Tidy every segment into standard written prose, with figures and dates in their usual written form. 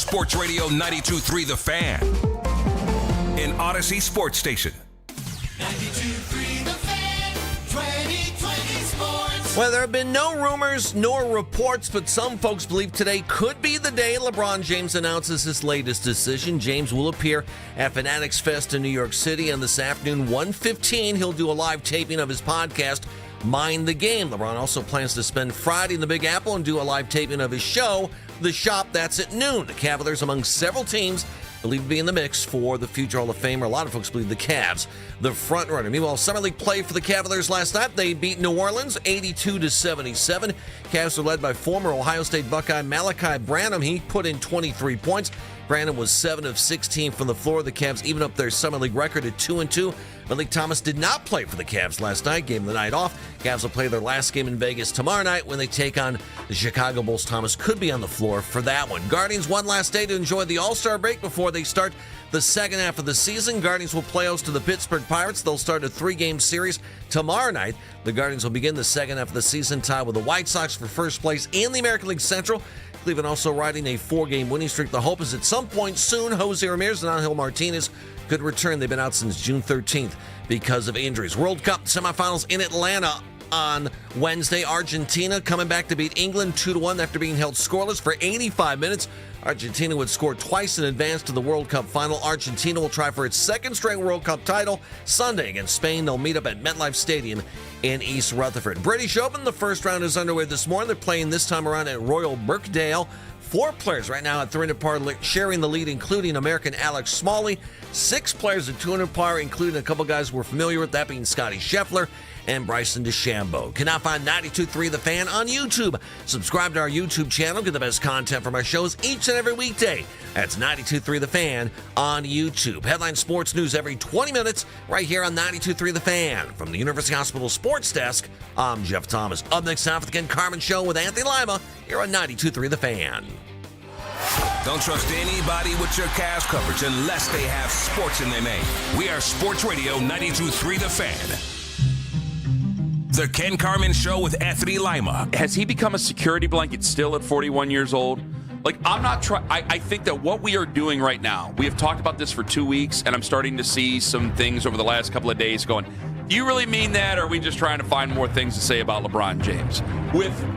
Sports Radio 92.3 The Fan. An Odyssey Sports Station. 92.3 The Fan, 2020 Sports. Well, there have been no rumors nor reports, but some folks believe today could be the day LeBron James announces his latest decision. James will appear at Fanatics Fest in New York City, and this afternoon, 1:15, he'll do a live taping of his podcast, Mind the Game. LeBron also plans to spend Friday in the Big Apple and do a live taping of his show, The Shop. That's at noon. The Cavaliers, among several teams, believed to be in the mix for the future Hall of Famer. A lot of folks believe the Cavs, the front runner. Meanwhile, Summer League play for the Cavaliers last night. They beat New Orleans 82-77. Cavs are led by former Ohio State Buckeye Malachi Branham. He put in 23 points. Branham was 7 of 16 from the floor. The Cavs even up their Summer League record at 2-2. Malik Thomas did not play for the Cavs last night, gave them the night off. Cavs will play their last game in Vegas tomorrow night when they take on the Chicago Bulls. Thomas could be on the floor for that one. Guardians one last day to enjoy the All-Star break before they start the second half of the season. Guardians will play host to the Pittsburgh Pirates. They'll start a 3-game series tomorrow night. The Guardians will begin the second half of the season tied with the White Sox for first place in the American League Central. Cleveland also riding a 4-game winning streak. The hope is at some point soon, Jose Ramirez and Angel Martinez could return. They've been out since June 13th because of injuries. World Cup semifinals in Atlanta on Wednesday. Argentina coming back to beat England 2-1 after being held scoreless for 85 minutes. Argentina would score twice in advance to the World Cup final. Argentina will try for its second straight World Cup title Sunday against Spain. They'll meet up at MetLife Stadium in East Rutherford. British Open, the first round is underway this morning. They're playing this time around at Royal Birkdale. 4 players right now at 300 par sharing the lead, including American Alex Smalley. 6 players at 200 par, including a couple guys we're familiar with, that being Scotty Scheffler and Bryson DeChambeau. Can now find 92.3 The Fan on YouTube. Subscribe to our YouTube channel. Get the best content from our shows each and every weekday. That's 92.3 The Fan on YouTube. Headline sports news every 20 minutes right here on 92.3 The Fan. From the University Hospital Sports Desk, I'm Jeff Thomas. Up next time for the Ken Carman Show with Anthony Lima here on 92.3 The Fan. Don't trust anybody with your Cavs coverage unless they have sports in their name. We are Sports Radio 92.3 The Fan. The Ken Carman Show with Anthony Lima. Has he become a security blanket still at 41 years old? Like, I'm not trying. I think that what we are doing right now, we have talked about this for 2 weeks, and I'm starting to see some things over the last couple of days going, do you really mean that, or are we just trying to find more things to say about LeBron James?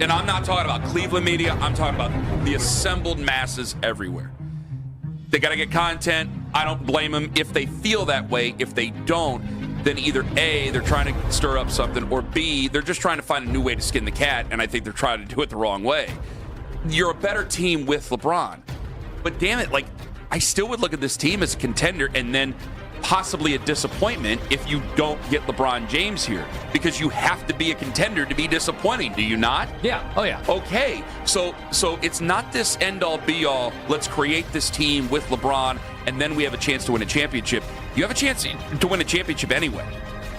And I'm not talking about Cleveland media, I'm talking about the assembled masses everywhere. They got to get content. I don't blame them if they feel that way. If they don't, then either A, they're trying to stir up something, or B, they're just trying to find a new way to skin the cat, and I think they're trying to do it the wrong way. You're a better team with LeBron. But damn it, like, I still would look at this team as a contender and then possibly a disappointment if you don't get LeBron James here, because you have to be a contender to be disappointing, do you not? Yeah. Oh, yeah. Okay. So it's not this end-all, be-all, let's create this team with LeBron, and then we have a chance to win a championship. You have a chance to win a championship anyway.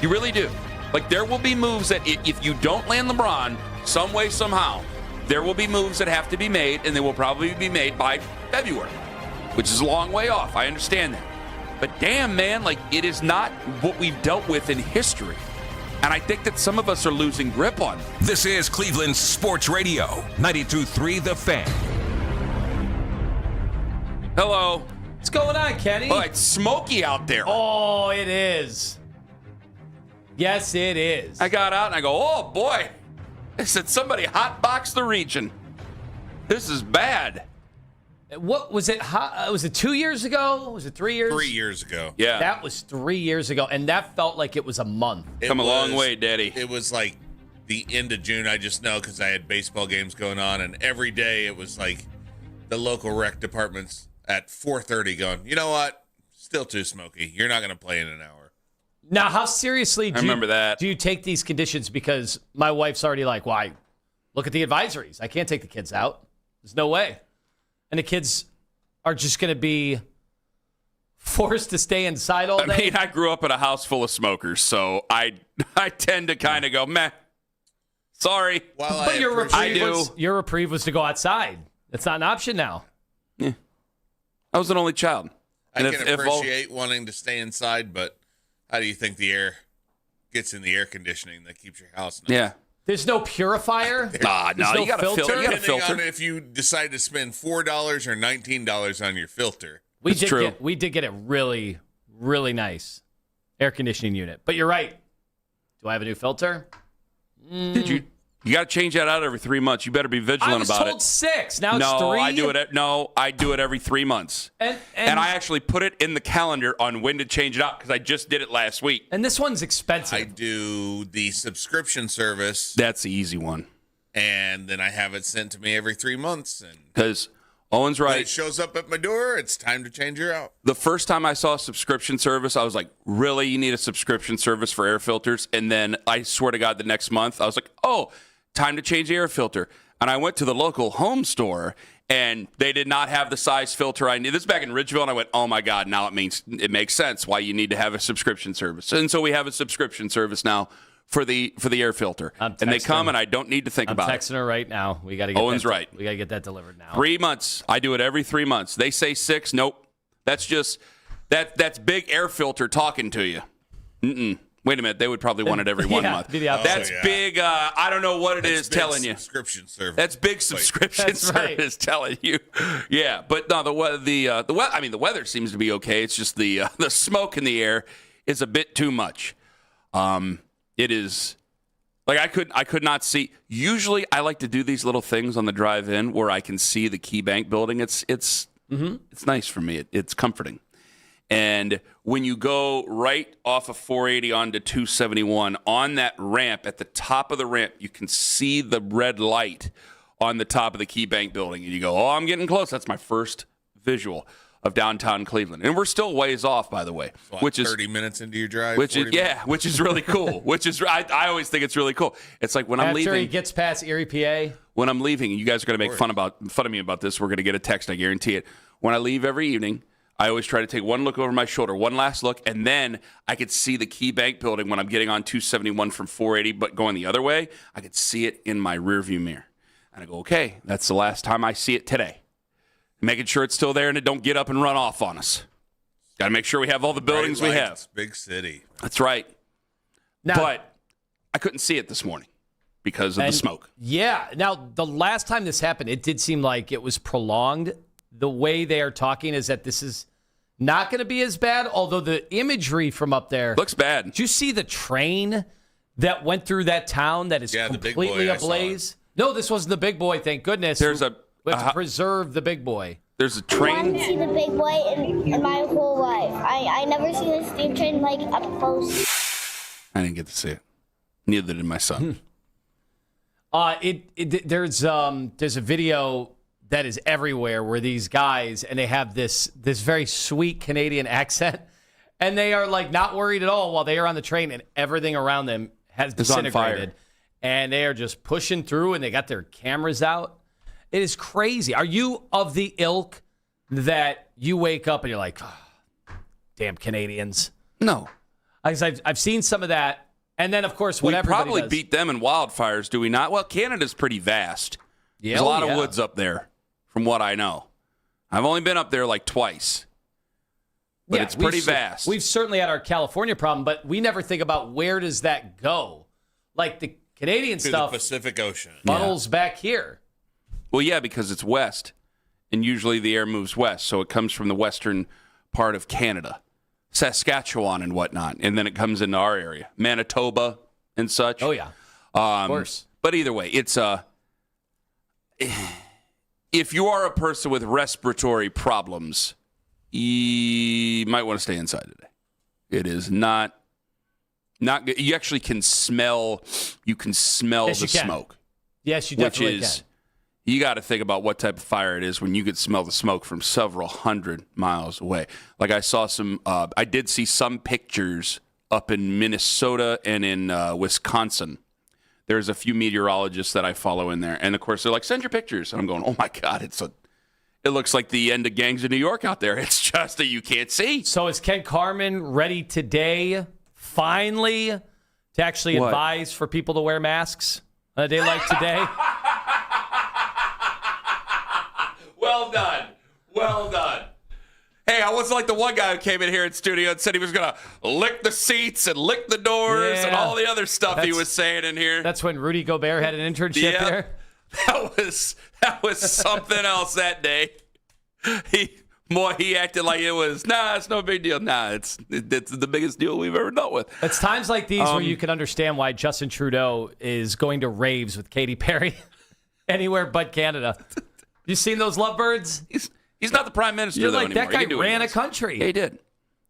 You really do. Like, there will be moves that if you don't land LeBron, some way, somehow, there will be moves that have to be made, and they will probably be made by February, which is a long way off. I understand that. But damn, man, like, it is not what we've dealt with in history. And I think that some of us are losing grip on it. This is Cleveland Sports Radio 92.3 The Fan. Hello. What's going on, Kenny? Oh, it's smoky out there. Oh, it is. Yes, it is. I got out and I go, oh, boy. I said, somebody hotboxed the region. This is bad. What was it? Was it 2 years ago? Was it 3 years? 3 years ago. Yeah. That was 3 years ago, and that felt like it was a month. Come a long way, Daddy. It was like the end of June. I just know because I had baseball games going on, and every day it was like the local rec departments at 4:30 going, you know what? Still too smoky. You're not going to play in an hour. Now, how seriously I remember that. do you take these conditions? Because my wife's already like, why? Look at the advisories. I can't take the kids out. There's no way. And the kids are just going to be forced to stay inside all day. I mean, I grew up in a house full of smokers, so I tend to kind of go, meh. Sorry. But your reprieve was to go outside. It's not an option now. Yeah. I was an only child. I can appreciate wanting to stay inside, but how do you think the air gets in the air conditioning that keeps your house nice? Yeah. There's no purifier. No, you got to filter. You got to Depending filter. on if you decide to spend $4 or $19 on your filter. We That's did true. we did get a really, really nice air conditioning unit. But you're right. Do I have a new filter? Did you? You got to change that out every 3 months. You better be vigilant I was about told it. 6. Now No, it's 3. I do it every 3 months. And I actually put it in the calendar on when to change it out because I just did it last week. And this one's expensive. I do the subscription service, That's the easy one. and then I have it sent to me every 3 months. And Because Owen's when right. it shows up at my door, it's time to change her out. The first time I saw a subscription service, I was like, really? You need a subscription service for air filters? And then I swear to God, the next month, I was like, oh, time to change the air filter. And I went to the local home store, and they did not have the size filter I need. This is back in Ridgeville, and I went, oh, my God, now it makes sense why you need to have a subscription service. And so we have a subscription service now for the air filter. And they come, and I don't need to think I'm about it. texting her right now. We got to get Owen's right. We got to get that delivered now. 3 months. I do it every 3 months. They say 6. Nope. That's just that's big air filter talking to you. Wait a minute. They would probably want it every 1 Yeah, month. be the opposite. That's big. I don't know what it is Big telling you. subscription service. That's big subscription That's right. service telling you. Yeah, but no, the weather seems to be okay. It's just the smoke in the air is a bit too much. It is. Like I could not see. Usually, I like to do these little things on the drive in where I can see the KeyBank building. It's nice for me. It's comforting. And when you go right off of 480 onto 271 on that ramp, at the top of the ramp, you can see the red light on the top of the KeyBank building, and you go, "Oh, I'm getting close." That's my first visual of downtown Cleveland, and we're still ways off, by the way, What, which is 30 minutes into your drive. which is 40 minutes? which is really cool. I always think it's really cool. It's like when I'm After he leaving. gets past Erie, PA. When I'm leaving, and you guys are going to make fun of me about this, we're going to get a text. I guarantee it. When I leave every evening, I always try to take one look over my shoulder, one last look, and then I could see the KeyBank building when I'm getting on 271 from 480, but going the other way. I could see it in my rearview mirror, and I go, "Okay, that's the last time I see it today." Making sure it's still there and it don't get up and run off on us. Got to make sure we have all the buildings Bright we have. lights, big city. That's right. Now, But I couldn't see it this morning because of the smoke. Yeah. Now, the last time this happened, it did seem like it was prolonged. The way they are talking is that this is not going to be as bad, although the imagery from up there. Looks bad. Did you see the train that went through that town that is Yeah, the big completely boy, I saw ablaze? No, this wasn't the big boy, thank goodness. We have to preserve the big boy. There's a I train. wanted to see the big boy in my whole life. I never seen a steam train like up close. I didn't get to see it. Neither did my son. There's a video that is everywhere where these guys, and they have this very sweet Canadian accent, and they are like not worried at all while they are on the train, and everything around them has It's on disintegrated, fire. and they are just pushing through, and they got their cameras out. It is crazy. Are you of the ilk that you wake up and you're like, oh, damn Canadians? No. I've seen some of that, and then of course what We everybody probably does. beat them in wildfires, do we not? Well, Canada's pretty vast. Yeah, There's a lot yeah. of woods up there, from what I know. I've only been up there like twice. But Yeah, it's pretty we've vast. We've certainly had our California problem, but we never think about where does that go. Like the Canadian To stuff the Pacific Ocean. funnels back here. Well, yeah, because it's west, and usually the air moves west, so it comes from the western part of Canada, Saskatchewan and whatnot, and then it comes into our area, Manitoba and such. Oh yeah, of course. But either way, it's if you are a person with respiratory problems, you might want to stay inside today. It is not good. You actually can smell. You can smell Yes, the you can. smoke. Yes, you Which definitely is, can. you got to think about what type of fire it is when you could smell the smoke from several hundred miles away. Like I saw I did see some pictures up in Minnesota and in Wisconsin. There's a few meteorologists that I follow in there. And of course they're like, send your pictures. And I'm going, oh my God, it looks like the end of Gangs of New York out there. It's just that you can't see. So is Ken Carman ready today, finally, to actually What? advise for people to wear masks on a day like today? Well done. Well done. Hey, I wasn't like the one guy who came in here in studio and said he was going to lick the seats and lick the doors and all the other stuff he was saying in here. That's when Rudy Gobert had an internship there. That was something else that day. He acted like it was, it's no big deal. It's the biggest deal we've ever dealt with. It's times like these where you can understand why Justin Trudeau is going to raves with Katy Perry anywhere but Canada. You seen those lovebirds? He's not the prime minister, You're though, like, anymore. that guy ran a country. Yeah, he did.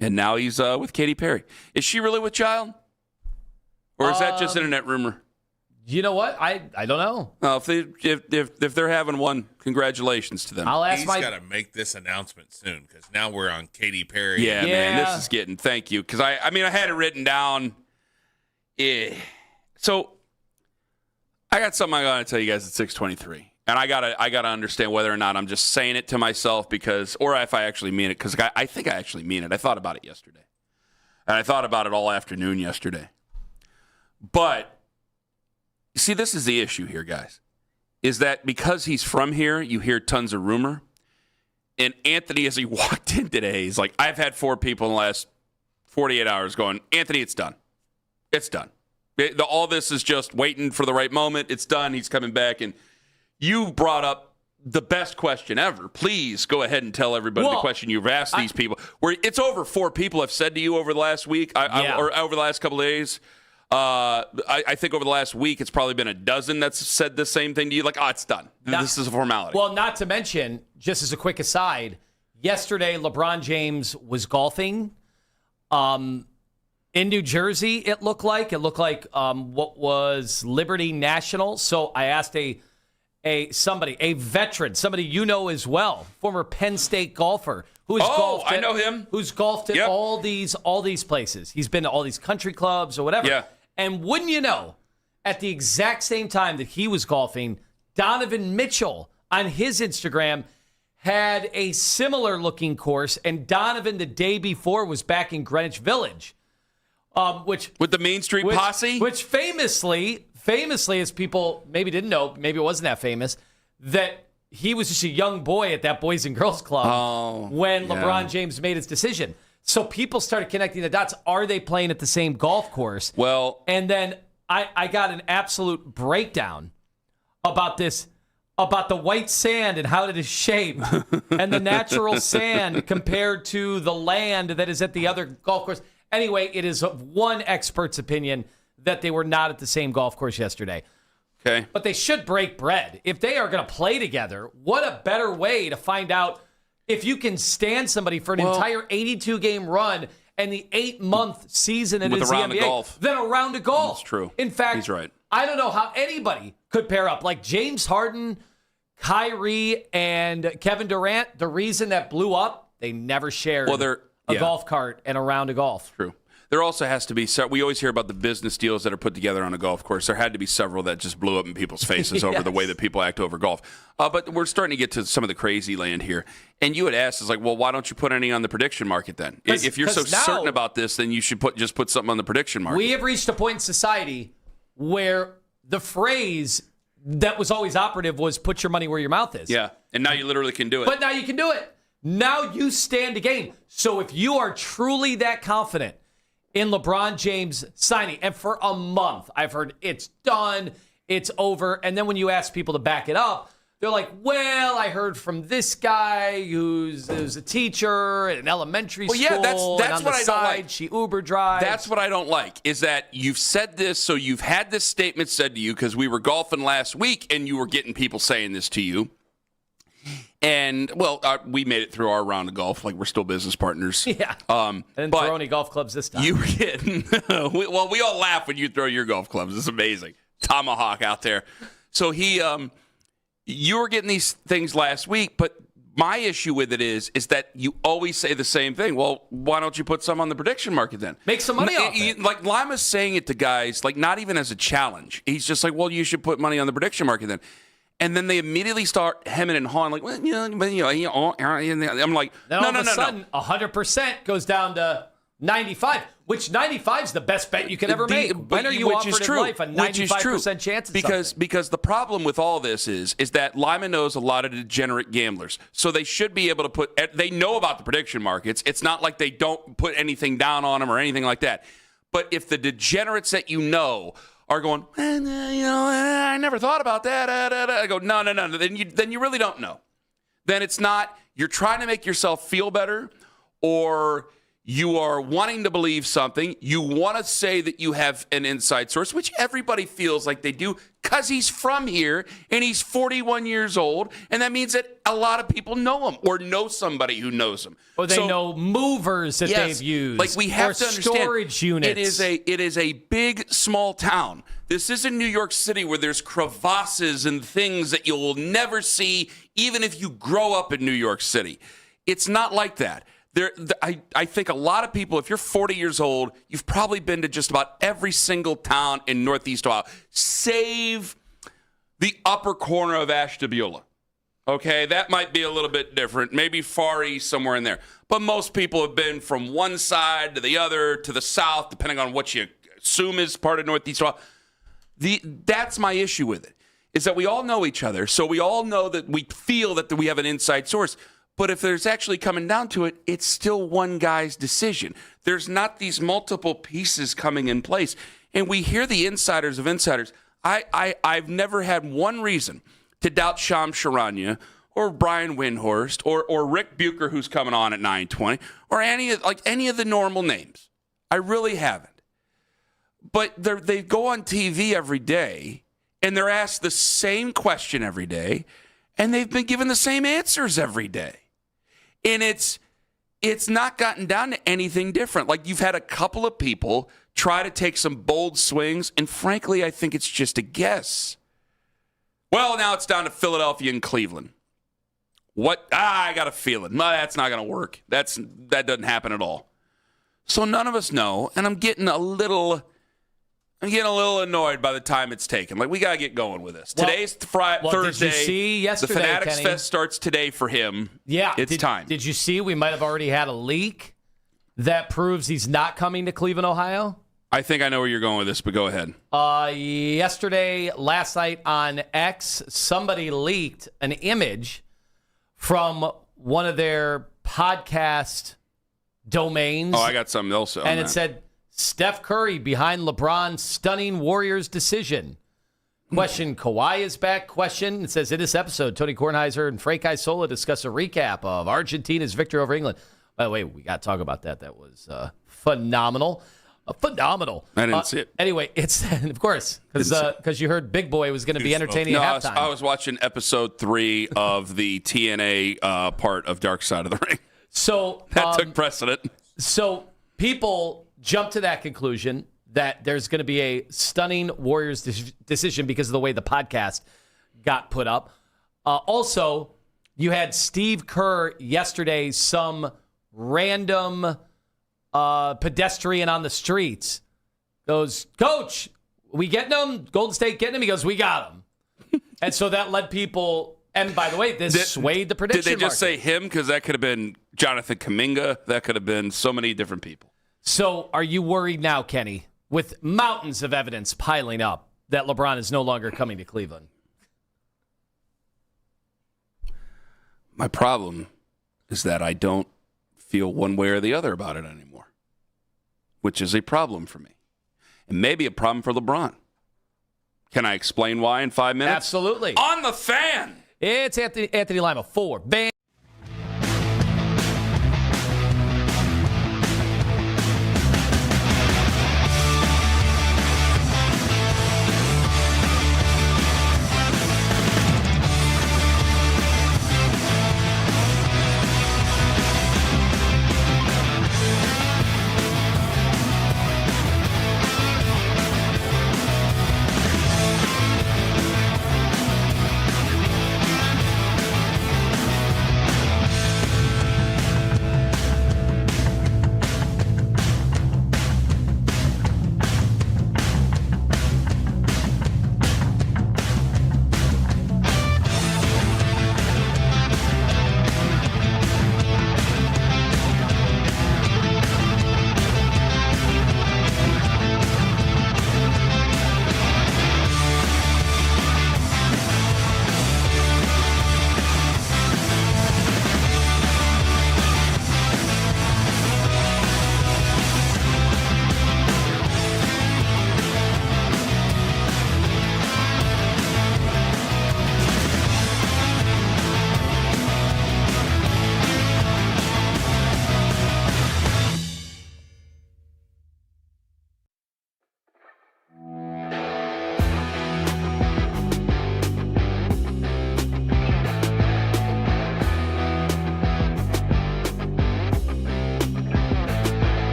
And now he's with Katy Perry. Is she really with child? Or is that just internet rumor? You know what? I don't know. If they're having one, congratulations to them. I'll ask He's got to make this announcement soon because now we're on Katy Perry. Yeah, man, this is getting. Thank you, because I had it written down. So I got something I got to tell you guys at 6:23, and I gotta understand whether or not I'm just saying it to myself or if I actually mean it, because I think I actually mean it. I thought about it yesterday, and I thought about it all afternoon yesterday, but. See, this is the issue here, guys, is that because he's from here, you hear tons of rumor. And Anthony, as he walked in today, he's like, I've had 4 people in the last 48 hours going, Anthony, it's done. It's done. All this is just waiting for the right moment. It's done. He's coming back. And you brought up the best question ever. Please go ahead and tell everybody the question you've asked these people. Where it's over 4 people have said to you over the last week or over the last couple of days. I think over the last week, it's probably been a dozen that's said the same thing to you. Like, it's done. This is a formality. Well, not to mention, just as a quick aside, yesterday LeBron James was golfing in New Jersey, it looked like. What was Liberty National. So I asked a veteran, somebody you know as well, former Penn State golfer, who has golfed. I know him. Who's golfed at all these places. He's been to all these country clubs or whatever. Yeah. And wouldn't you know, at the exact same time that he was golfing, Donovan Mitchell on his Instagram had a similar looking course, and Donovan the day before was back in Greenwich Village, which with the Main Street Posse, which famously, as people maybe didn't know, maybe it wasn't that famous, that he was just a young boy at that Boys and Girls Club when LeBron James made his decision. So people started connecting the dots. Are they playing at the same golf course? Well, and then I got an absolute breakdown about the white sand and how it is shaped and the natural sand compared to the land that is at the other golf course. Anyway, it is one expert's opinion that they were not at the same golf course yesterday. Okay. But they should break bread. If they are going to play together, what a better way to find out if you can stand somebody for an entire 82-game run and the 8-month season that is the NBA than a round of golf. That's true. In fact, he's right. I don't know how anybody could pair up. Like James Harden, Kyrie, and Kevin Durant, the reason that blew up, they never shared a golf cart and a round of golf. True. There also has to be, we always hear about the business deals that are put together on a golf course. There had to be several that just blew up in people's faces over the way that people act over golf. But we're starting to get to some of the crazy land here. And you had asked, it's like, well, why don't you put any on the prediction market then? If you're so certain about this, then you should just put something on the prediction market. We have reached a point in society where the phrase that was always operative was put your money where your mouth is. Yeah, and now you literally can do it. But now you can do it. Now you stand to gain. So if you are truly that confident in LeBron James signing, and for a month, I've heard it's done, it's over, and then when you ask people to back it up, they're like, well, I heard from this guy who's a teacher at an elementary school. Yeah, that's and on what the I side, don't like. She Uber drives. That's what I don't like, is that you've said this, so you've had this statement said to you because we were golfing last week and you were getting people saying this to you. And, well, we made it through our round of golf. Like, we're still business partners. Yeah. I didn't throw any golf clubs this time. You were getting... we all laugh when you throw your golf clubs. It's amazing. Tomahawk out there. So you were getting these things last week, but my issue with it is that you always say the same thing. Well, why don't you put some on the prediction market then? Make some money off it. Like, Lima's saying it to guys, like, not even as a challenge. He's just like, well, you should put money on the prediction market then. And then they immediately start hemming and hawing, like, well, I'm like, then all of a sudden, 100% goes down to 95. Which 95 is the best bet you could ever make. When are you which offered is true. in life a 95% chance of because the problem with all this is that Lima knows a lot of degenerate gamblers. So they should be able to they know about the prediction markets. It's not like they don't put anything down on them or anything like that. But if the degenerates that you know are going, I never thought about that. I go, no. Then you really don't know. Then it's not, you're trying to make yourself feel better, or you are wanting to believe something. You want to say that you have an inside source, which everybody feels like they do because he's from here and he's 41 years old. And that means that a lot of people know him or know somebody who knows him. Or they know movers that they've used. Like we have to understand, storage units. It is a big, small town. This isn't New York City where there's crevasses and things that you'll never see, even if you grow up in New York City. It's not like that. I think a lot of people, if you're 40 years old, you've probably been to just about every single town in Northeast Ohio, save the upper corner of Ashtabula. Okay, that might be a little bit different, maybe Far East, somewhere in there. But most people have been from one side to the other, to the south, depending on what you assume is part of Northeast Ohio. That's my issue with it, is that we all know each other, so we all know that we feel that we have an inside source. But if there's actually coming down to it, it's still one guy's decision. There's not these multiple pieces coming in place. And we hear the insiders of insiders. I've never had one reason to doubt Sham Charania or Brian Windhorst or Rick Bucher, who's coming on at 9:20, or any of the normal names. I really haven't. But they go on TV every day, and they're asked the same question every day, and they've been given the same answers every day. And it's not gotten down to anything different. Like, you've had a couple of people try to take some bold swings, and frankly, I think it's just a guess. Well, now it's down to Philadelphia and Cleveland. What? I got a feeling. No, that's not going to work. That doesn't happen at all. So none of us know, and I'm getting a little annoyed by the time it's taken. Like, we got to get going with this. Today's Thursday. Did you see yesterday, the Fanatics Kenny? Fest starts today for him. Yeah. It's time. Did you see we might have already had a leak that proves he's not coming to Cleveland, Ohio? I think I know where you're going with this, but go ahead. Last night on X, somebody leaked an image from one of their podcast domains. Oh, I got something else on And that. it said, Steph Curry behind LeBron's stunning Warriors decision. Question, Kawhi is back. Question, it says, in this episode, Tony Kornheiser and Frank Isola discuss a recap of Argentina's victory over England. By the way, we got to talk about that. That was phenomenal. Phenomenal. I didn't see it. Anyway, it's, of course, because you heard Big Boy was going to be entertaining at halftime. I was watching episode 3 of the TNA part of Dark Side of the Ring. So that took precedent. So people jump to that conclusion that there's going to be a stunning Warriors decision because of the way the podcast got put up. Also, you had Steve Kerr yesterday, some random pedestrian on the streets goes, Coach, we getting them? Golden State getting them? He goes, we got them. And so that led people, and by the way, this swayed the prediction Did they just market. say him? Because that could have been Jonathan Kuminga. That could have been so many different people. So are you worried now, Kenny, with mountains of evidence piling up that LeBron is no longer coming to Cleveland? My problem is that I don't feel one way or the other about it anymore, which is a problem for me. And maybe a problem for LeBron. Can I explain why in 5 minutes? Absolutely. On the Fan! It's Anthony Lima, 4. Bang.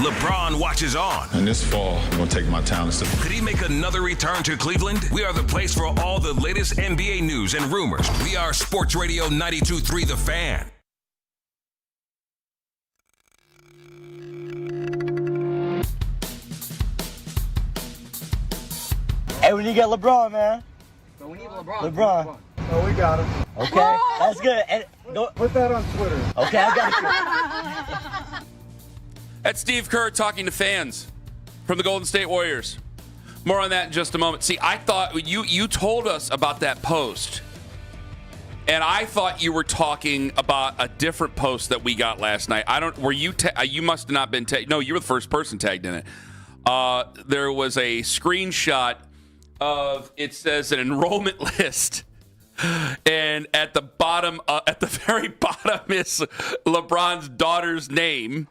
LeBron watches on. And this fall, I'm going to take my talents to... Could he make another return to Cleveland? We are the place for all the latest NBA news and rumors. We are Sports Radio 92.3 The Fan. Hey, we need to get LeBron, man. So we need LeBron. LeBron. Oh, we got him. Okay, that's good. And Put that on Twitter. okay, I got you. That's Steve Kerr talking to fans from the Golden State Warriors. More on that in just a moment. See, I thought you told us about that post, and I thought you were talking about a different post that we got last night. Were you? You must have not been tagged. No, you were the first person tagged in it. There was a screenshot of, it says an enrollment list. And at the bottom, at the very bottom is LeBron's daughter's name.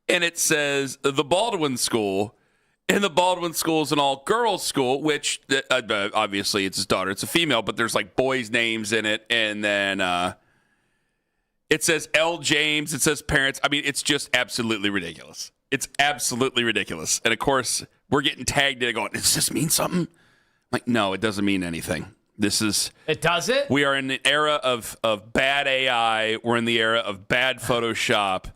And it says the Baldwin School. And the Baldwin School is an all-girls school, which obviously it's his daughter. It's a female, but there's like boys' names in it. And then it says L. James. It says parents. I mean, it's just absolutely ridiculous. It's absolutely ridiculous. And, of course, we're getting tagged in it going, does this mean something? I'm like, no, it doesn't mean anything. It does it? We are in the era of bad AI. We're in the era of bad Photoshop.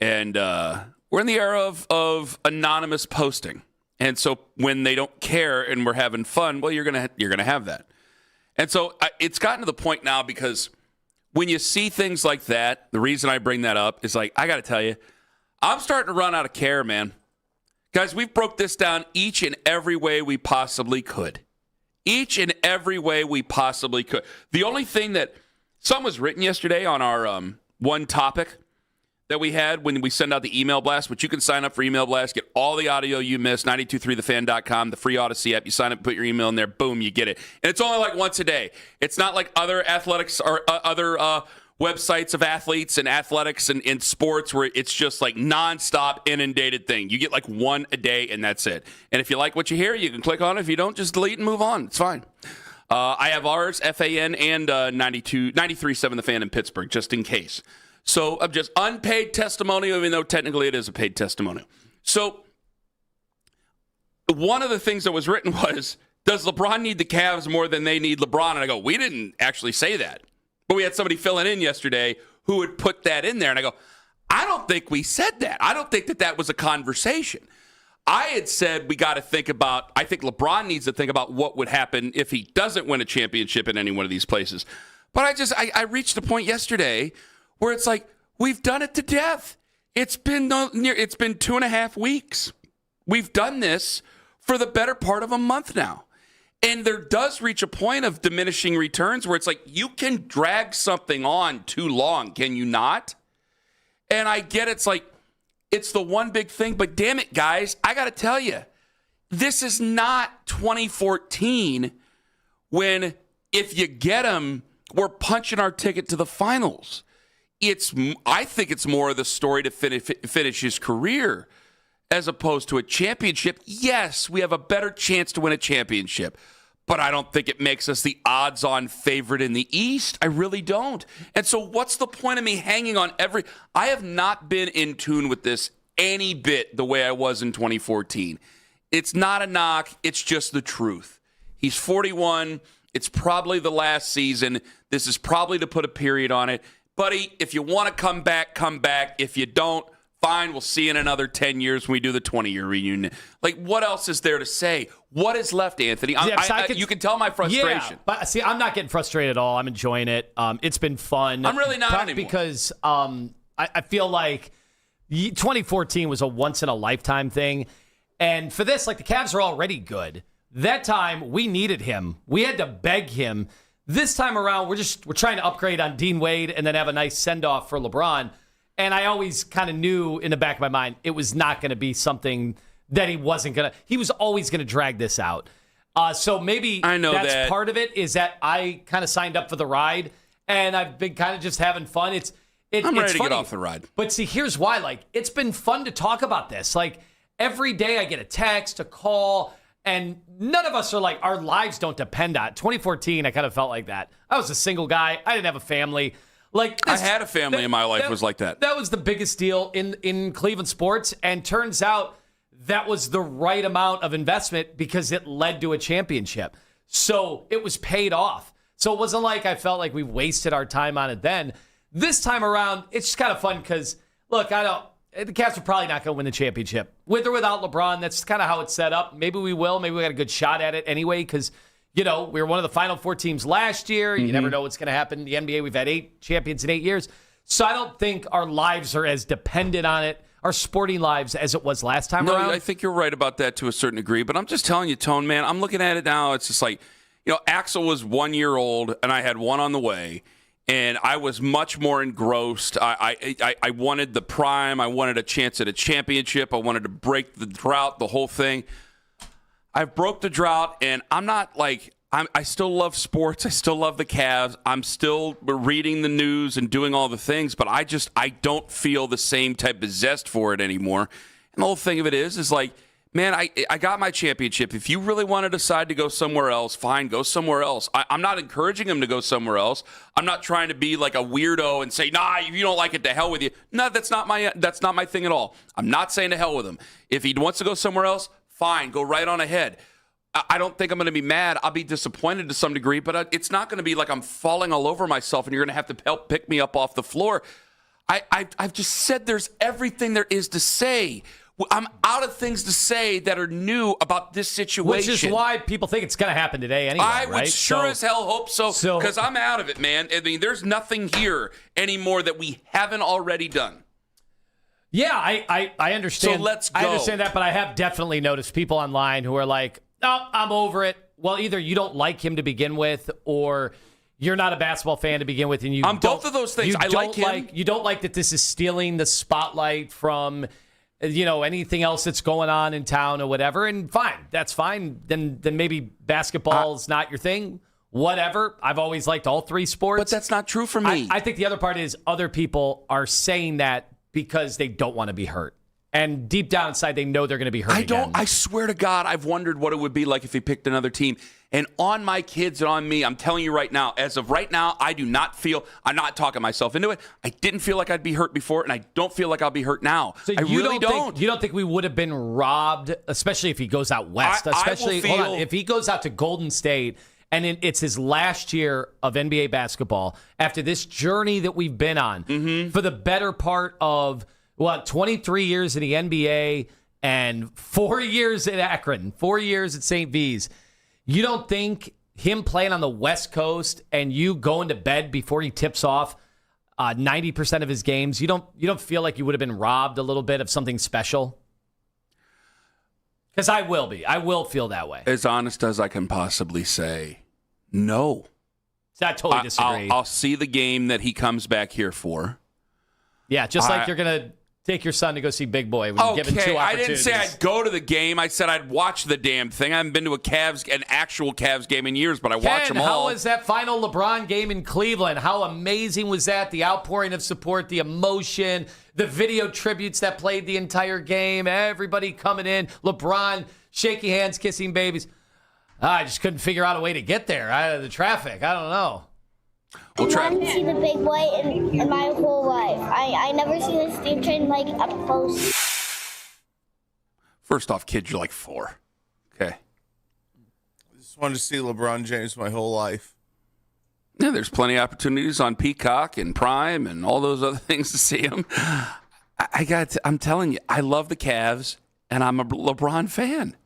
And we're in the era of anonymous posting. And so when they don't care and we're having fun, well, you're gonna have that. And so it's gotten to the point now because when you see things like that, the reason I bring that up is like, I got to tell you, I'm starting to run out of care, man. Guys, we've broke this down each and every way we possibly could. Each and every way we possibly could. The only thing that some was written yesterday on our one topic that we had when we send out the email blast, which you can sign up for email blast, get all the audio you missed, 923thefan.com, the free Odyssey app. You sign up, put your email in there, boom, you get it. And it's only like once a day. It's not like other athletics or other websites of athletes and athletics and sports where it's just like nonstop inundated thing. You get like one a day and that's it. And if you like what you hear, you can click on it. If you don't, just delete and move on. It's fine. I have ours, FAN, and 93.7 The Fan in Pittsburgh, just in case. So I'm just unpaid testimonial, even though technically it is a paid testimonial. So one of the things that was written was, does LeBron need the Cavs more than they need LeBron? And I go, we didn't actually say that. But we had somebody filling in yesterday who would put that in there. And I go, I don't think we said that. I don't think that was a conversation. I had said we got to think about, I think LeBron needs to think about what would happen if he doesn't win a championship in any one of these places. But I reached a point yesterday where it's like, we've done it to death. It's been 2.5 weeks. We've done this for the better part of a month now. And there does reach a point of diminishing returns where it's like, you can drag something on too long, can you not? And I get it's like, it's the one big thing, but damn it, guys, I got to tell you, this is not 2014 when if you get them, we're punching our ticket to the finals. I think it's more of the story to finish his career as opposed to a championship. Yes, we have a better chance to win a championship, but I don't think it makes us the odds-on favorite in the East. I really don't. And so what's the point of me hanging on I have not been in tune with this any bit the way I was in 2014. It's not a knock. It's just the truth. He's 41. It's probably the last season. This is probably to put a period on it. Buddy, if you want to come back, come back. If you don't, fine. We'll see you in another 10 years when we do the 20-year reunion. Like, what else is there to say? What is left, Anthony? You can tell my frustration. Yeah, but see, I'm not getting frustrated at all. I'm enjoying it. It's been fun. I'm really not anymore. Because I feel like 2014 was a once-in-a-lifetime thing. And for this, like, the Cavs are already good. That time, we needed him. We had to beg him. This time around, we're trying to upgrade on Dean Wade and then have a nice send-off for LeBron. And I always kind of knew in the back of my mind it was not going to be something that he wasn't going to. He was always going to drag this out. So maybe that's part of it, is that I kind of signed up for the ride and I've been kind of just having fun. I'm ready to get off the ride. But see, here's why. Like, it's been fun to talk about this. Like, every day I get a text, a call, and none of us are like, our lives don't depend on it. 2014, I kind of felt like that. I was a single guy. I didn't have a family. Like I had a family in my life was like that. That was the biggest deal in Cleveland sports, and turns out that was the right amount of investment because it led to a championship. So it was paid off. So it wasn't like I felt like we wasted our time on it then. This time around, it's just kind of fun because, look, the Cavs are probably not going to win the championship. With or without LeBron, that's kind of how it's set up. Maybe we will. Maybe we got a good shot at it anyway because, we were one of the Final Four teams last year. You never know what's going to happen in the NBA. We've had 8 champions in 8 years. So I don't think our lives are as dependent on it, our sporting lives, as it was last time around. I think you're right about that to a certain degree. But I'm just telling you, Tone, man, I'm looking at it now. It's just like, Axel was 1 year old, and I had one on the way. And I was much more engrossed. I wanted the prime. I wanted a chance at a championship. I wanted to break the drought, the whole thing. I broke the drought, and I'm not like I still love sports. I still love the Cavs. I'm still reading the news and doing all the things, but I don't feel the same type of zest for it anymore. And the whole thing of it is like, man, I got my championship. If you really want to decide to go somewhere else, fine, go somewhere else. I'm not encouraging him to go somewhere else. I'm not trying to be like a weirdo and say, nah, if you don't like it, to hell with you. No, that's not my thing at all. I'm not saying to hell with him. If he wants to go somewhere else, fine, go right on ahead. I don't think I'm going to be mad. I'll be disappointed to some degree, but it's not going to be like I'm falling all over myself and you're going to have to help pick me up off the floor. I've just said there's everything there is to say. I'm out of things to say that are new about this situation. Which is why people think it's going to happen today anyway, I right? would sure as hell hope so, because I'm out of it, man. I mean, there's nothing here anymore that we haven't already done. Yeah, I understand. So let's go. I understand that, but I have definitely noticed people online who are like, "Oh, I'm over it." Well, either you don't like him to begin with, or you're not a basketball fan to begin with, and you. Both of those things. I like him. You don't like that this is stealing the spotlight from, anything else that's going on in town or whatever. And fine, that's fine. Then maybe basketball's not your thing. Whatever. I've always liked all 3 sports, but that's not true for me. I think the other part is other people are saying that because they don't want to be hurt. And deep down inside, they know they're going to be hurt again. I swear to God, I've wondered what it would be like if he picked another team. And on my kids and on me, I'm telling you right now, as of right now, I do not feel, I'm not talking myself into it. I didn't feel like I'd be hurt before, and I don't feel like I'll be hurt now. So I really don't. You don't think we would have been robbed, especially if he goes out west? If he goes out to Golden State, and it's his last year of NBA basketball, after this journey that we've been on for the better part of, 23 years in the NBA and 4 years at Akron, 4 years at St. V's. You don't think him playing on the West Coast and you going to bed before he tips off 90% of his games, you don't feel like you would have been robbed a little bit of something special? Because I will be. I will feel that way. As honest as I can possibly say, no. So I totally disagree. I'll see the game that he comes back here for. Yeah, just like you're going to take your son to go see Big Boy when you give him 2 opportunities. I didn't say I'd go to the game. I said I'd watch the damn thing. I haven't been to an actual Cavs game in years, but I watch them all. How was that final LeBron game in Cleveland? How amazing was that? The outpouring of support, the emotion, the video tributes that played the entire game, everybody coming in, LeBron shaking hands, kissing babies. I just couldn't figure out a way to get there out of the traffic. I don't know. I wanted to see the Big Boy in my whole life. I never seen a steam train like up close. First off, kid, you're like 4. Okay. I just wanted to see LeBron James my whole life. Yeah, there's plenty of opportunities on Peacock and Prime and all those other things to see him. I'm telling you, I love the Cavs, and I'm a LeBron fan.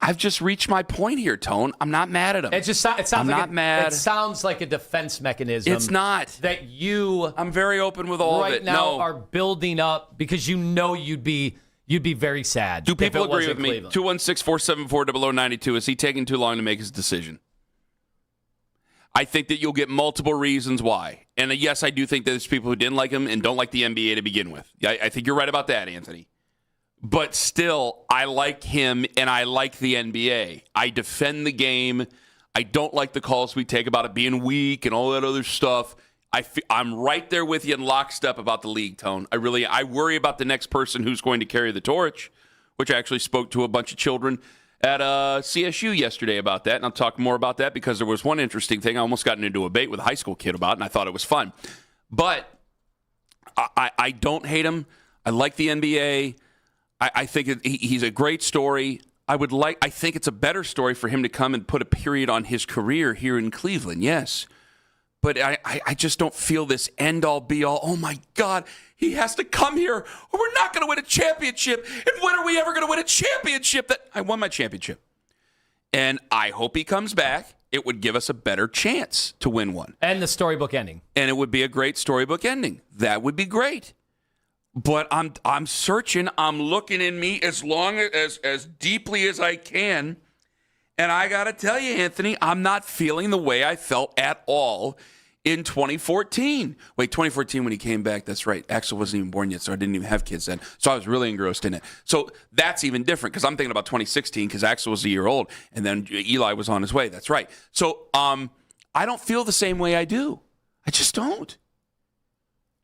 I've just reached my point here, Tone. I'm not mad at him. It sounds like mad. It sounds like a defense mechanism. It's not. That you I'm very open with all of it. Right now are building up because you'd be very sad. Do people agree with me? 216-474-0092. Is he taking too long to make his decision? I think that you'll get multiple reasons why. And yes, I do think that there's people who didn't like him and don't like the NBA to begin with. I think you're right about that, Anthony. But still, I like him and I like the NBA. I defend the game. I don't like the calls we take about it being weak and all that other stuff. I'm right there with you in lockstep about the league, Tone. I worry about the next person who's going to carry the torch, which I actually spoke to a bunch of children at CSU yesterday about that, and I'll talk more about that because there was one interesting thing I almost got into a debate with a high school kid about, and I thought it was fun. But I don't hate him. I like the NBA. I think he's a great story. I think it's a better story for him to come and put a period on his career here in Cleveland. Yes. But I just don't feel this end-all, be-all. Oh, my God, he has to come here or we're not going to win a championship. And when are we ever going to win a championship? I won my championship. And I hope he comes back. It would give us a better chance to win one. And the storybook ending. And it would be a great storybook ending. That would be great. But I'm searching. I'm looking in me as deeply as I can. And I got to tell you, Anthony, I'm not feeling the way I felt at all in 2014. Wait, 2014 when he came back, that's right. Axel wasn't even born yet, so I didn't even have kids then. So I was really engrossed in it. So that's even different because I'm thinking about 2016 because Axel was a year old and then Eli was on his way. That's right. So I don't feel the same way I do. I just don't.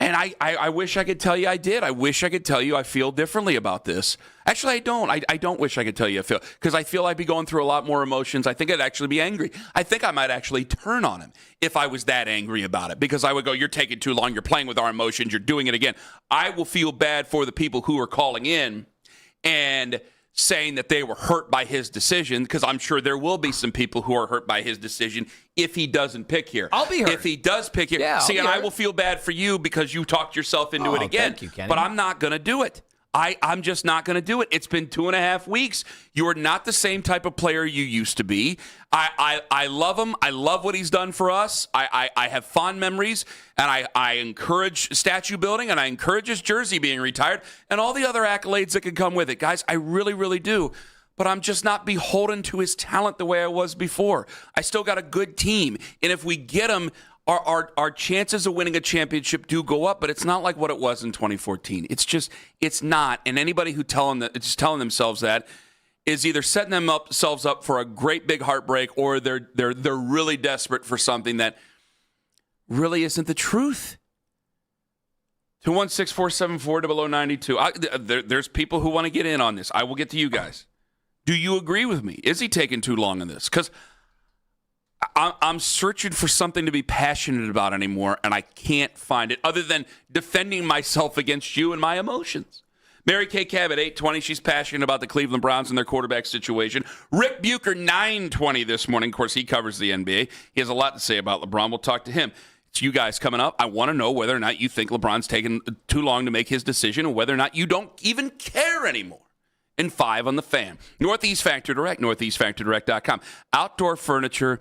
And I wish I could tell you I did. I wish I could tell you I feel differently about this. Actually, I don't. I don't wish I could tell you I feel, because I feel I'd be going through a lot more emotions. I think I'd actually be angry. I think I might actually turn on him if I was that angry about it, because I would go, you're taking too long. You're playing with our emotions. You're doing it again. I will feel bad for the people who are calling in and saying that they were hurt by his decision, because I'm sure there will be some people who are hurt by his decision if he doesn't pick here. I'll be hurt. If he does pick here. Yeah, see, and I will feel bad for you because you talked yourself into it again. Thank you, Kenny. But I'm not going to do it. I'm just not going to do it. It's been 2.5 weeks. You are not the same type of player you used to be. I love him. I love what he's done for us. I have fond memories, and I encourage statue building, and I encourage his jersey being retired, and all the other accolades that can come with it. Guys, I really, really do. But I'm just not beholden to his talent the way I was before. I still got a good team, and if we get him, our chances of winning a championship do go up, but it's not like what it was in 2014. It's not. And anybody who telling themselves that is either setting themselves up for a great big heartbreak, or they're really desperate for something that really isn't the truth. 216-474-0092. There's people who want to get in on this. I will get to you guys. Do you agree with me? Is he taking too long on this? Because I'm searching for something to be passionate about anymore, and I can't find it other than defending myself against you and my emotions. Mary Kay Cab at 820. She's passionate about the Cleveland Browns and their quarterback situation. Rick Bucher, 920 this morning. Of course, he covers the NBA. He has a lot to say about LeBron. We'll talk to him. It's you guys coming up. I want to know whether or not you think LeBron's taken too long to make his decision, and whether or not you don't even care anymore. And 5 on the Fan. Northeast Factory Direct, northeastfactorydirect.com. Outdoor furniture.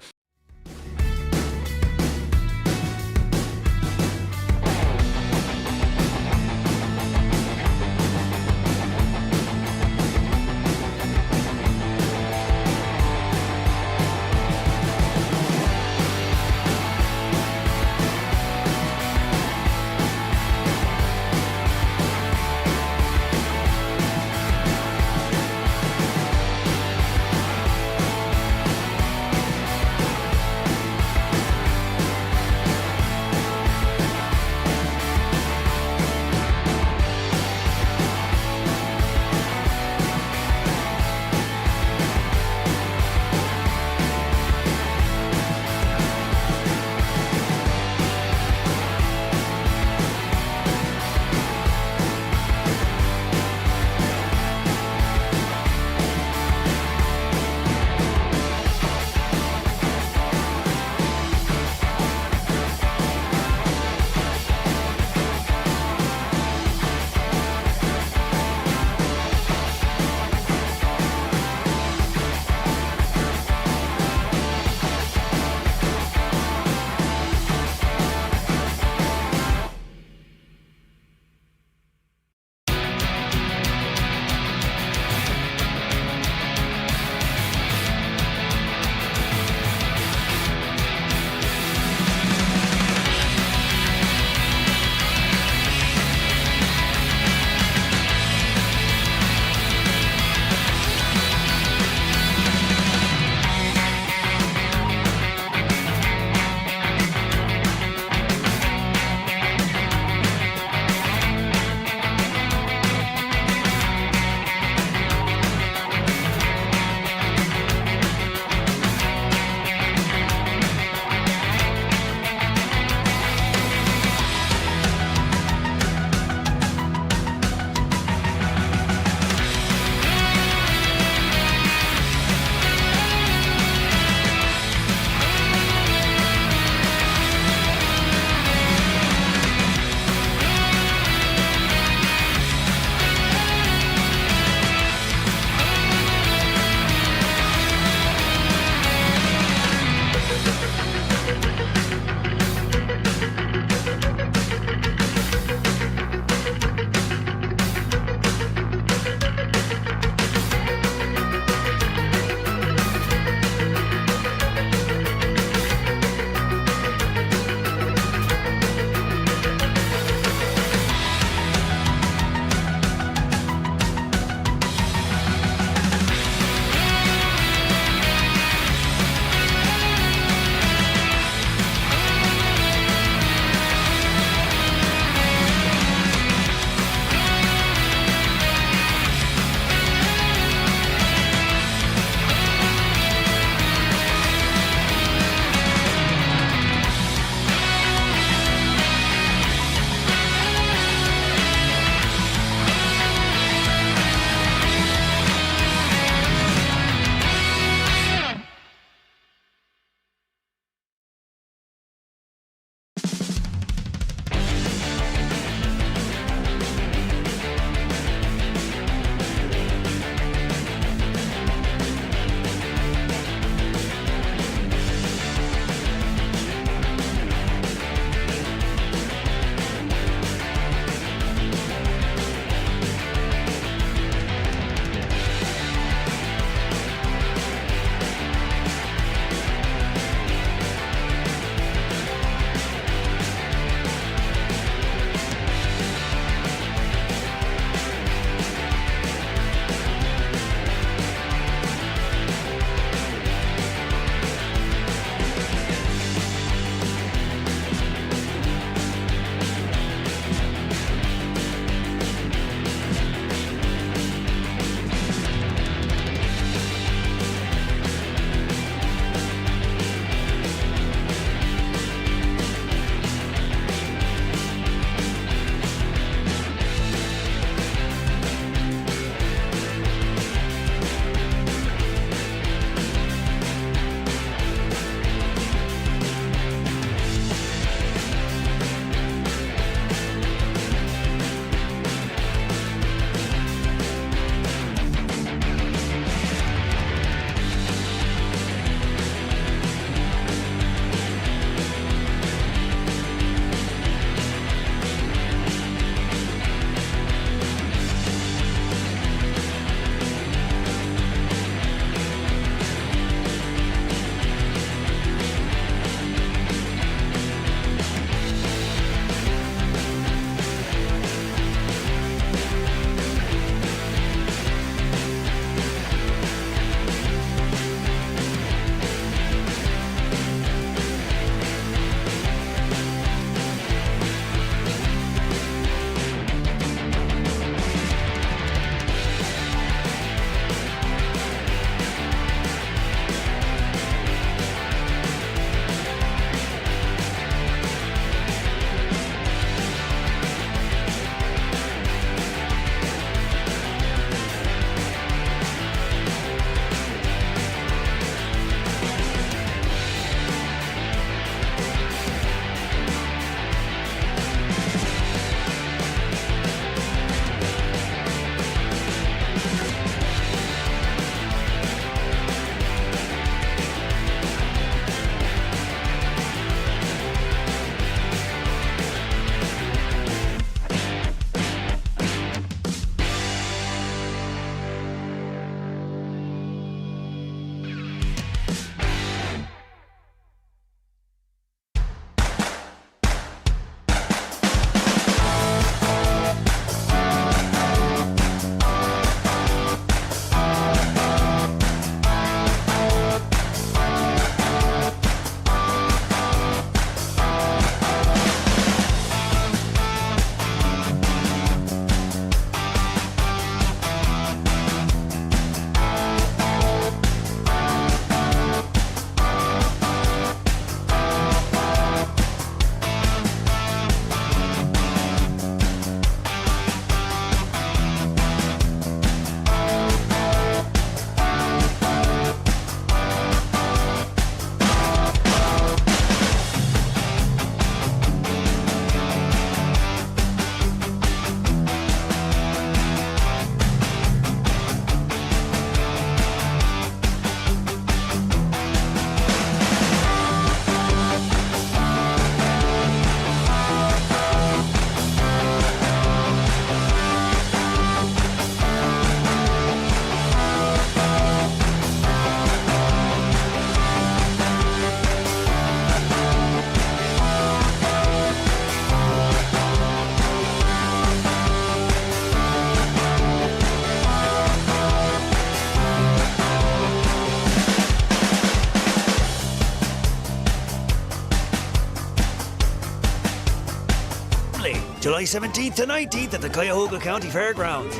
July 17th to 19th at the Cuyahoga County Fairgrounds.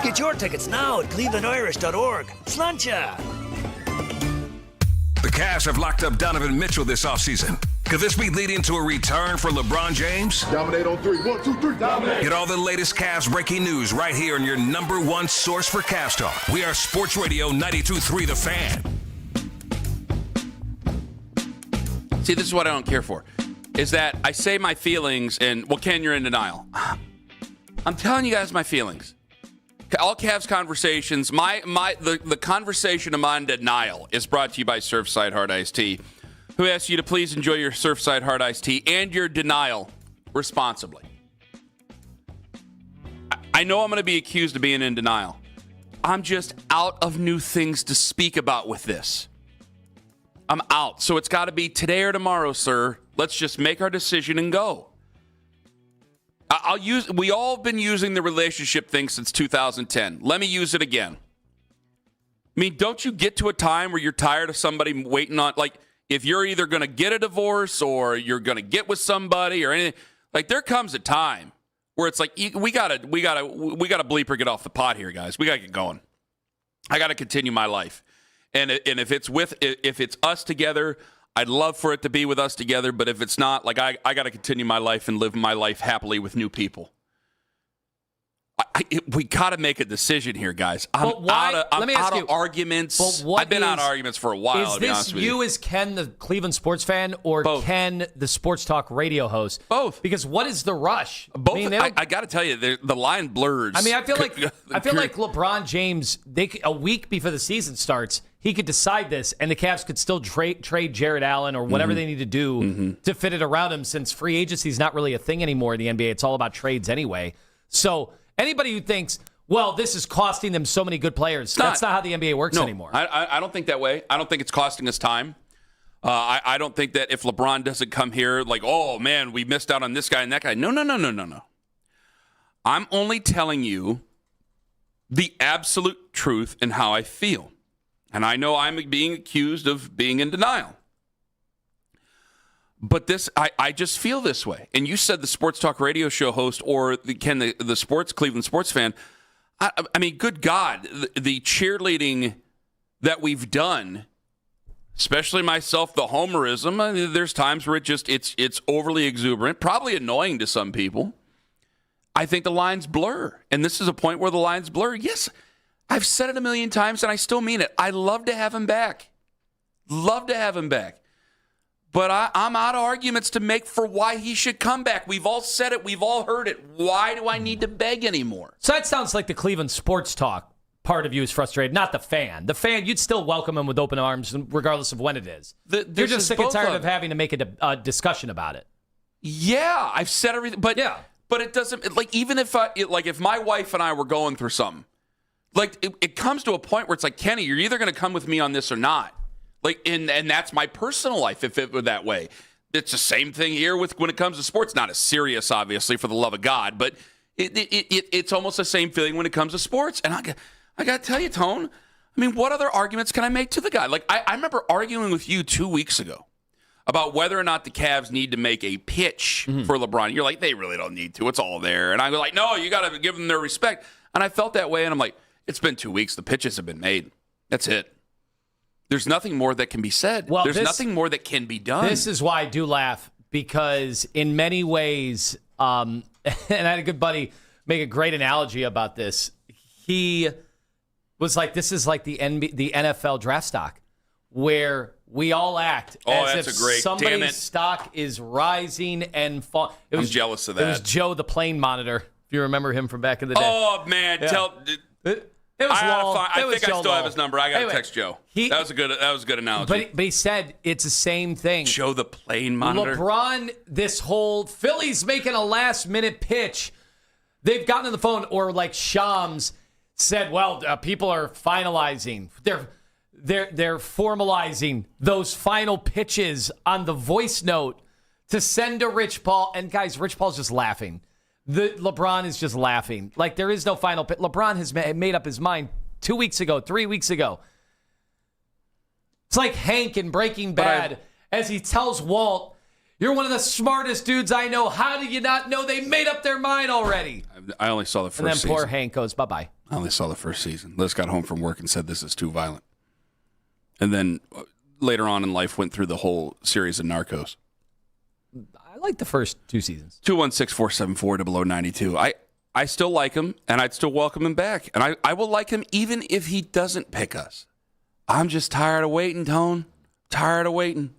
Get your tickets now at clevelandirish.org. Sláinte! The Cavs have locked up Donovan Mitchell this offseason. Could this be leading to a return for LeBron James? Dominate on 3. 1, 2, 3. Dominate. Get all the latest Cavs breaking news right here on your number one source for Cavs talk. We are Sports Radio 92.3 The Fan. See, this is what I don't care for, is that I say my feelings and, well, Ken, you're in denial. I'm telling you guys my feelings. All Cavs conversations, the conversation of my denial is brought to you by Surfside Hard Iced Tea, who asks you to please enjoy your Surfside Hard Iced Tea and your denial responsibly. I know I'm going to be accused of being in denial. I'm just out of new things to speak about with this. I'm out. So it's got to be today or tomorrow, sir. Let's just make our decision and go. We all have been using the relationship thing since 2010. Let me use it again. I mean, don't you get to a time where you're tired of somebody waiting on, like, if you're either going to get a divorce or you're going to get with somebody or anything, like, there comes a time where it's like, we gotta bleeper get off the pot here, guys. We gotta get going. I gotta continue my life, and if it's us together, I'd love for it to be with us together, but if it's not, like, I got to continue my life and live my life happily with new people. We got to make a decision here, guys. I'm out of arguments. I've been out of arguments for a while, to be honest with you. Is this you as Ken, the Cleveland sports fan, or Both. Ken, the sports talk radio host? Both. Because what is the rush? Both. I got to tell you, the line blurs. I mean, I feel like LeBron James, a week before the season starts, he could decide this, and the Cavs could still trade Jared Allen or whatever they need to do to fit it around him, since free agency is not really a thing anymore in the NBA. It's all about trades anyway. So anybody who thinks, well, this is costing them so many good players, that's not how the NBA works anymore. I don't think that way. I don't think it's costing us time. I don't think that if LeBron doesn't come here, like, oh, man, we missed out on this guy and that guy. No. I'm only telling you the absolute truth and how I feel. And I know I'm being accused of being in denial. But I just feel this way. And you said the sports talk radio show host or the Cleveland sports fan. I mean, good God, the cheerleading that we've done, especially myself, the homerism, I mean, there's times where it's overly exuberant, probably annoying to some people. I think the lines blur. And this is a point where the lines blur. Yes, I've said it a million times, and I still mean it. I love to have him back. Love to have him back. But I'm out of arguments to make for why he should come back. We've all said it. We've all heard it. Why do I need to beg anymore? So that sounds like the Cleveland sports talk part of you is frustrated, not the fan. The fan, you'd still welcome him with open arms, regardless of when it is. You're just sick and tired of having to make a discussion about it. Yeah, I've said everything. But it doesn't, like, even if if my wife and I were going through something, like, it comes to a point where it's like, Kenny, you're either going to come with me on this or not. Like, and that's my personal life, if it were that way. It's the same thing here when it comes to sports. Not as serious, obviously, for the love of God, but it's almost the same feeling when it comes to sports. And I got to tell you, Tone, I mean, what other arguments can I make to the guy? Like, I remember arguing with you 2 weeks ago about whether or not the Cavs need to make a pitch for LeBron. You're like, they really don't need to. It's all there. And I go like, no, you got to give them their respect. And I felt that way, and I'm like, it's been 2 weeks. The pitches have been made. That's it. There's nothing more that can be said. Well, there's nothing more that can be done. This is why I do laugh, because in many ways, and I had a good buddy make a great analogy about this. He was like, this is like the NFL draft stock, where we all act as if somebody's stock is rising and falling. I'm jealous of that. It was Joe the plane monitor, if you remember him from back in the day. Oh, man. Yeah. It was long. I think I still have his number. I got to text Joe. That was a good analogy. But he said it's the same thing. Joe the plane monitor. LeBron, this whole Philly's making a last-minute pitch. They've gotten on the phone, or like Shams said, well, people are finalizing. They're formalizing those final pitches on the voice note to send to Rich Paul. And guys, Rich Paul's just laughing. LeBron is just laughing. Like, there is no final pitch. LeBron has made up his mind 2 weeks ago, 3 weeks ago. It's like Hank in Breaking Bad as he tells Walt, You're one of the smartest dudes I know. How do you not know they made up their mind already? I only saw the first season. And then poor Hank goes, bye-bye. I only saw the first season. Liz got home from work and said, this is too violent. And then later on in life went through the whole series of Narcos. I like the first 2 seasons. 216-474-0092. I still like him, and I'd still welcome him back. And I will like him even if he doesn't pick us. I'm just tired of waiting, Tone. Tired of waiting.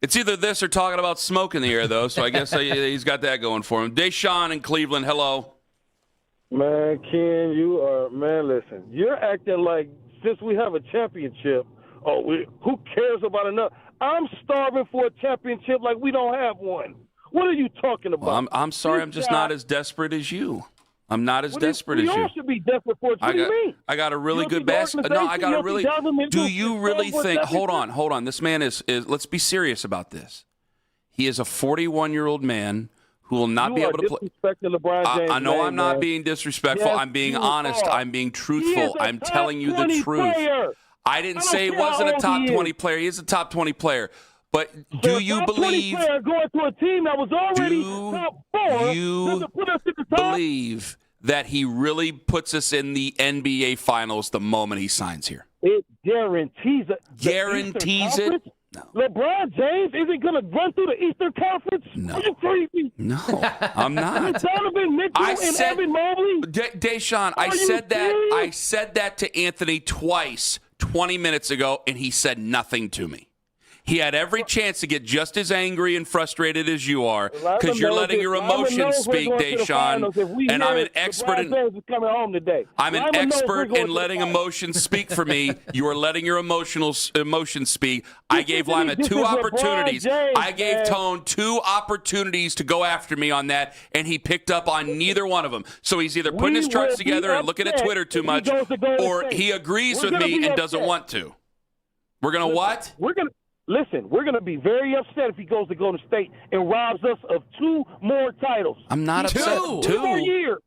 It's either this or talking about smoke in the air, though, so I guess he's got that going for him. Deshaun in Cleveland, hello. Man, Ken, listen, you're acting like since we have a championship, who cares about another? I'm starving for a championship like we don't have one. What are you talking about? Well, I'm sorry, I'm just not as desperate as you. I'm not as desperate as you. We all should be desperate for it. What do you mean? I got a really good basket. No, I got a really. Do you really think? Hold on. This man is. Let's be serious about this. He is a 41-year-old man who will not be able to play. LeBron James, I know I'm not being disrespectful. Yes, I'm being you honest. are. I'm being truthful. I'm telling you the truth. Player. I didn't say he wasn't a top 20 player. He is a top 20 player. But do you believe? Going to a team that was already top 4. You believe that he really puts us in the NBA Finals the moment he signs here? It guarantees it. Guarantees it? No. LeBron James isn't going to run through the Eastern Conference? No. Are you crazy? No, I'm not. Donovan Mitchell and Evan Mobley? Deshaun, I said that to Anthony twice 20 minutes ago, and he said nothing to me. He had every chance to get just as angry and frustrated as you are because you're letting your emotions speak, Deshaun. And I'm an expert in letting emotions speak for me. You are letting your emotions speak. I gave Lima 2 opportunities. I gave Tone 2 opportunities to go after me on that, and he picked up on neither one of them. So he's either putting his charts together and looking at Twitter too much, or he agrees with me and doesn't want to. We're going to what? Listen, we're going to be very upset if he goes to Golden State and robs us of 2 more titles. I'm not upset. 2 more years.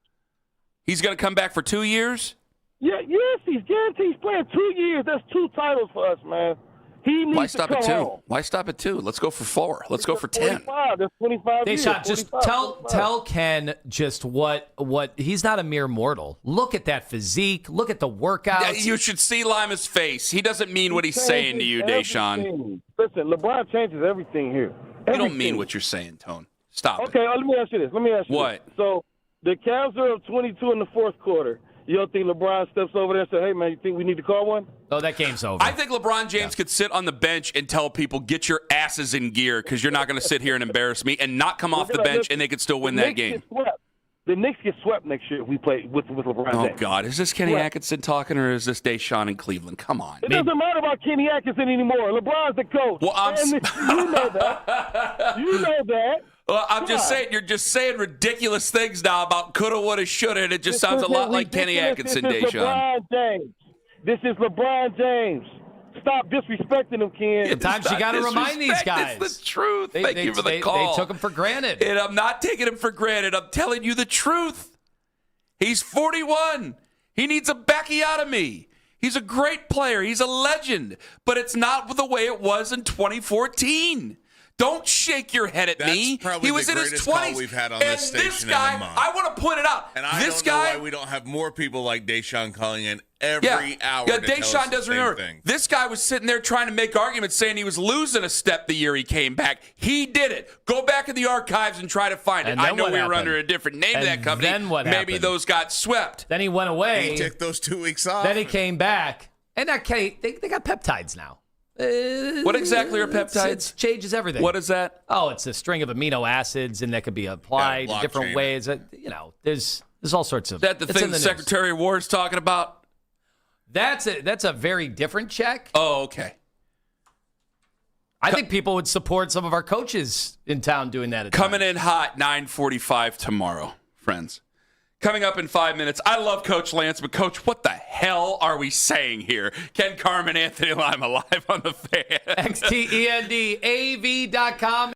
He's going to come back for 2 years? Yeah, yes, he's guaranteed. He's playing 2 years. That's 2 titles for us, man. He needs Why to stop come at 2? home. Why stop at 2? Let's go for 4. Let's go for 10. 25. That's 25 years. Deshaun, just tell Ken just what he's not a mere mortal. Look at that physique. Look at the workouts. Yeah, you should see Lima's face. He doesn't mean what he's saying to you, Deshaun. Listen, LeBron changes everything here. You don't mean what you're saying, Tone. Stop it. Okay, let me ask you this. What? So the Cavs are up 22 in the 4th quarter. You don't think LeBron steps over there and says, hey, man, you think we need to call one? Oh, that game's over. I think LeBron James could sit on the bench and tell people, get your asses in gear because you're not going to sit here and embarrass me, and not come off the bench, and they could still win that game. The Knicks get swept next year if we play with LeBron James. Oh, God. Is this Kenny Atkinson talking, or is this Deshaun in Cleveland? Come on. It doesn't matter about Kenny Atkinson anymore. LeBron's the coach. Well, you know that. You know that. Well, I'm just saying, you're just saying ridiculous things now about coulda, woulda, shoulda, and it just sounds a lot like Kenny Atkinson, Deshaun. This is LeBron James. Stop disrespecting him, Ken. Sometimes you got to remind these guys. It's the truth. Thank you for the call. They took him for granted. And I'm not taking him for granted. I'm telling you the truth. He's 41. He needs a Bacchiotomy. He's a great player. He's a legend. But it's not the way it was in 2014. Don't shake your head at me. Probably he was the in his greatest 20s. call we've had on this station this guy, in a month. I want to point it out. And I don't know why we don't have more people like Deshaun calling in every hour. Yeah, to tell Deshaun us the doesn't same remember. thing. This guy was sitting there trying to make arguments saying he was losing a step the year he came back. He did it. Go back in the archives and try to find it. I know we were under a different name of that company. Then what Maybe happened? those got swept. Then he went away. He took those 2 weeks off. Then he came back. And that they got peptides now. What exactly are peptides? It changes everything. What is that? Oh, it's a string of amino acids, and that can be applied in different ways. There's all sorts of. Is that the thing the Secretary of War is talking about? That's a very different check. Oh, okay. I think people would support some of our coaches in town doing that. Coming in hot, 9:45 tomorrow, friends. Coming up in 5 minutes, I love Coach Lance, but Coach, what the hell are we saying here? Ken Carman, Anthony Lima, live on the Fan. XTENDAV.com.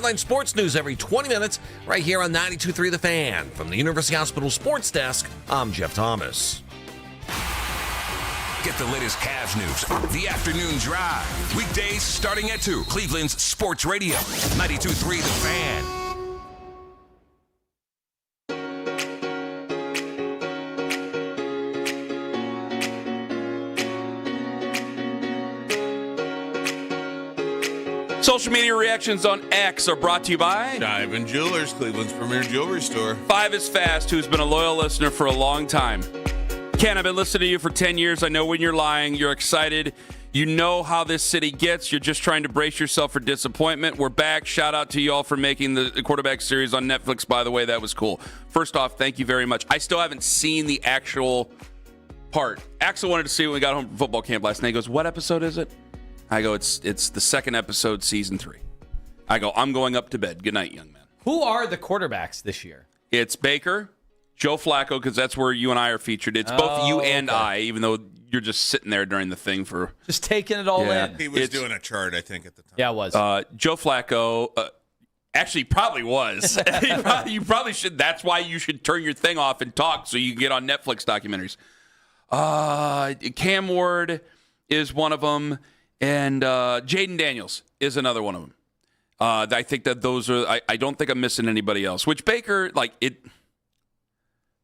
Headline Sports News every 20 minutes right here on 92.3 The Fan. From the University Hospital Sports Desk, I'm Jeff Thomas. Get the latest Cavs news. The Afternoon Drive. Weekdays starting at 2. Cleveland's Sports Radio. 92.3 The Fan. Social media reactions on X are brought to you by Diamond Jewelers, Cleveland's premier jewelry store. 5 is Fast, who's been a loyal listener for a long time. Ken, I've been listening to you for 10 years. I know when you're lying, you're excited. You know how this city gets. You're just trying to brace yourself for disappointment. We're back. Shout out to you all for making the quarterback series on Netflix, by the way. That was cool. First off, thank you very much. I still haven't seen the actual part. Axel wanted to see it when we got home from football camp last night. He goes, what episode is it? I go, it's the second episode, season 3. I go, I'm going up to bed. Good night, young man. Who are the quarterbacks this year? It's Baker, Joe Flacco, because that's where you and I are featured. It's both you and I, even though you're just sitting there during the thing for... Just taking it all in. He was doing a chart, I think, at the time. Yeah, it was. Joe Flacco... Actually, probably was. You probably should. That's why you should turn your thing off and talk so you can get on Netflix documentaries. Cam Ward is one of them. And Jaden Daniels is another one of them. I think that those are, I don't think I'm missing anybody else. Which Baker,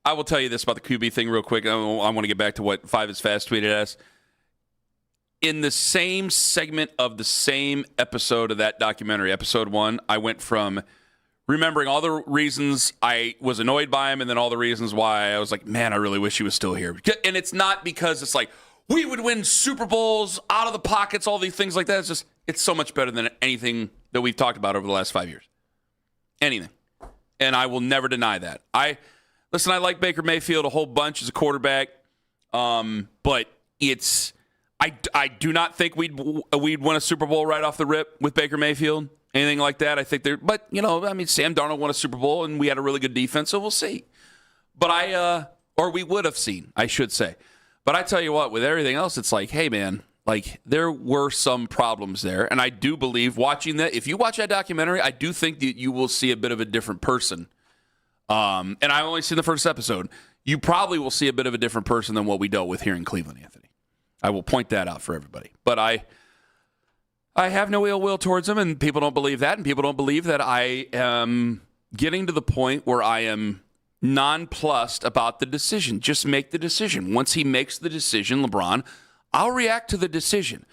I will tell you this about the QB thing real quick. I want to get back to what 5 is Fast tweeted us. In the same segment of the same episode of that documentary, episode 1, I went from remembering all the reasons I was annoyed by him and then all the reasons why I was like, man, I really wish he was still here. And it's not because it's like, we would win Super Bowls out of the pockets, all these things like that. It's so much better than anything that we've talked about over the last 5 years. Anything. And I will never deny that. I like Baker Mayfield a whole bunch as a quarterback. But I do not think we'd win a Super Bowl right off the rip with Baker Mayfield. Anything like that. I think but Sam Darnold won a Super Bowl and we had a really good defense, so we'll see. But or we would have seen, I should say. But I tell you what, with everything else, it's like, hey, man, there were some problems there. And I do believe watching that, if you watch that documentary, I do think that you will see a bit of a different person. And I've only seen the first episode. You probably will see a bit of a different person than what we dealt with here in Cleveland, Anthony. I will point that out for everybody. But I have no ill will towards him, and people don't believe that. And people don't believe that I am getting to the point where I am nonplussed about the decision. Just make the decision. Once he makes the decision, LeBron, I'll react to the decision.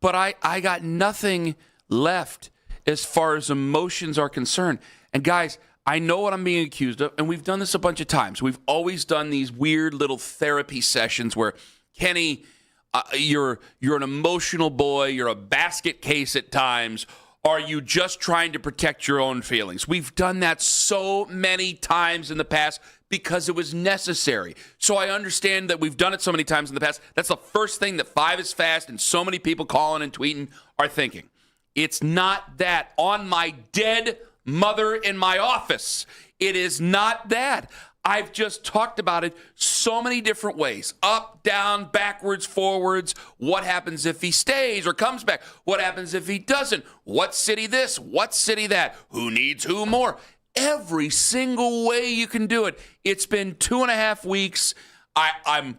But I got nothing left as far as emotions are concerned. And guys, I know what I'm being accused of, and we've done this a bunch of times. We've always done these weird little therapy sessions where, Kenny, you're an emotional boy, you're a basket case at times. Are you just trying to protect your own feelings? We've done that so many times in the past because it was necessary. So I understand that we've done it so many times in the past. That's the first thing that 5 is Fast and so many people calling and tweeting are thinking. It's not that. On my dead mother in my office, it is not that. I've just talked about it so many different ways. Up, down, backwards, forwards. What happens if he stays or comes back? What happens if he doesn't? What city this? What city that? Who needs who more? Every single way you can do it. It's been 2.5 weeks. I'm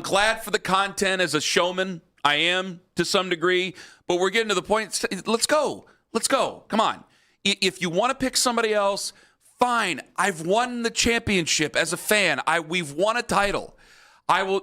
glad for the content as a showman. I am to some degree. But we're getting to the point. Let's go. Let's go. Come on. If you want to pick somebody else, fine. I've won the championship as a fan. We've won a title.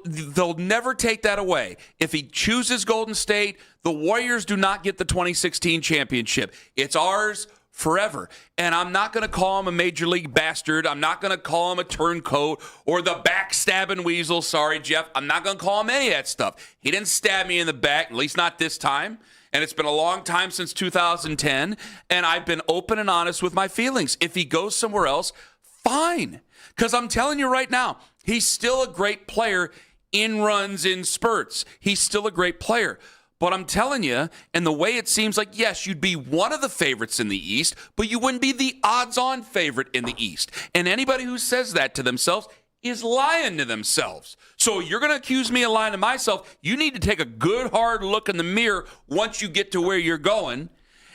They'll never take that away. If he chooses Golden State, the Warriors do not get the 2016 championship. It's ours forever. And I'm not going to call him a major league bastard. I'm not going to call him a turncoat or the backstabbing weasel. Sorry, Jeff. I'm not going to call him any of that stuff. He didn't stab me in the back, at least not this time. And it's been a long time since 2010, and I've been open and honest with my feelings. If he goes somewhere else, fine. Because I'm telling you right now, he's still a great player in runs, in spurts. He's still a great player. But I'm telling you, and the way it seems like, yes, you'd be one of the favorites in the East, but you wouldn't be the odds-on favorite in the East. And anybody who says that to themselves is lying to themselves. So you're going to accuse me of lying to myself. You need to take a good hard look in the mirror once you get to where you're going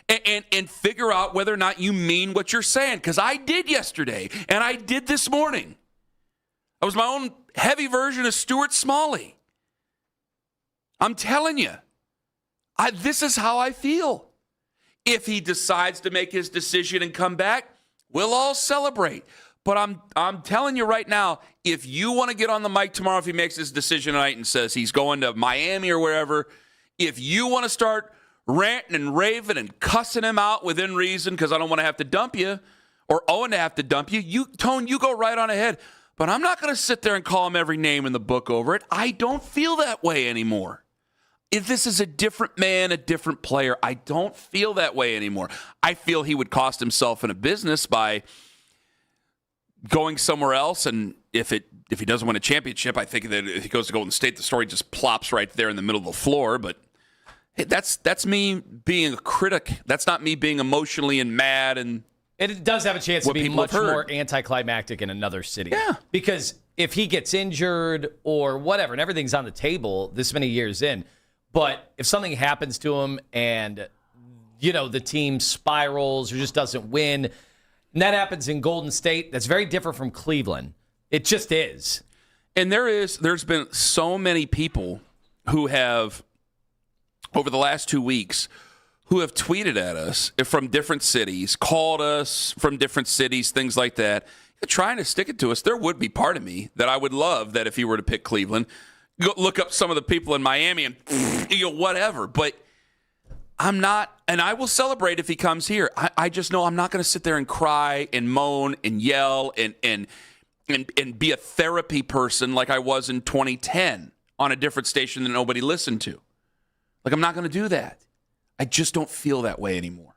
and figure out whether or not you mean what you're saying. Because I did yesterday, and I did this morning. I was my own heavy version of Stuart Smalley. I'm telling you, this is how I feel. If he decides to make his decision and come back, we'll all celebrate. But I'm telling you right now, if you want to get on the mic tomorrow, if he makes his decision tonight and says he's going to Miami or wherever, if you want to start ranting and raving and cussing him out within reason, because I don't want to have to dump you or Owen to have to dump you, Tone, you go right on ahead. But I'm not going to sit there and call him every name in the book over it. I don't feel that way anymore. If this is a different man, a different player, I don't feel that way anymore. I feel he would cost himself in a business by going somewhere else, and if he doesn't win a championship, I think that if he goes to Golden State, the story just plops right there in the middle of the floor. But hey, that's me being a critic. That's not me being emotionally and mad. And it does have a chance to be much more anticlimactic in another city. Yeah, because if he gets injured or whatever, and everything's on the table this many years in, but if something happens to him and the team spirals or just doesn't win. And that happens in Golden State. That's very different from Cleveland. It just is. And there's been so many people who have, over the last 2 weeks, who have tweeted at us from different cities, called us from different cities, things like that, trying to stick it to us. There would be part of me that I would love that if he were to pick Cleveland, go look up some of the people in Miami and whatever. But I'm not, and I will celebrate if he comes here. I just know I'm not going to sit there and cry and moan and yell and be a therapy person like I was in 2010 on a different station that nobody listened to. Like, I'm not going to do that. I just don't feel that way anymore.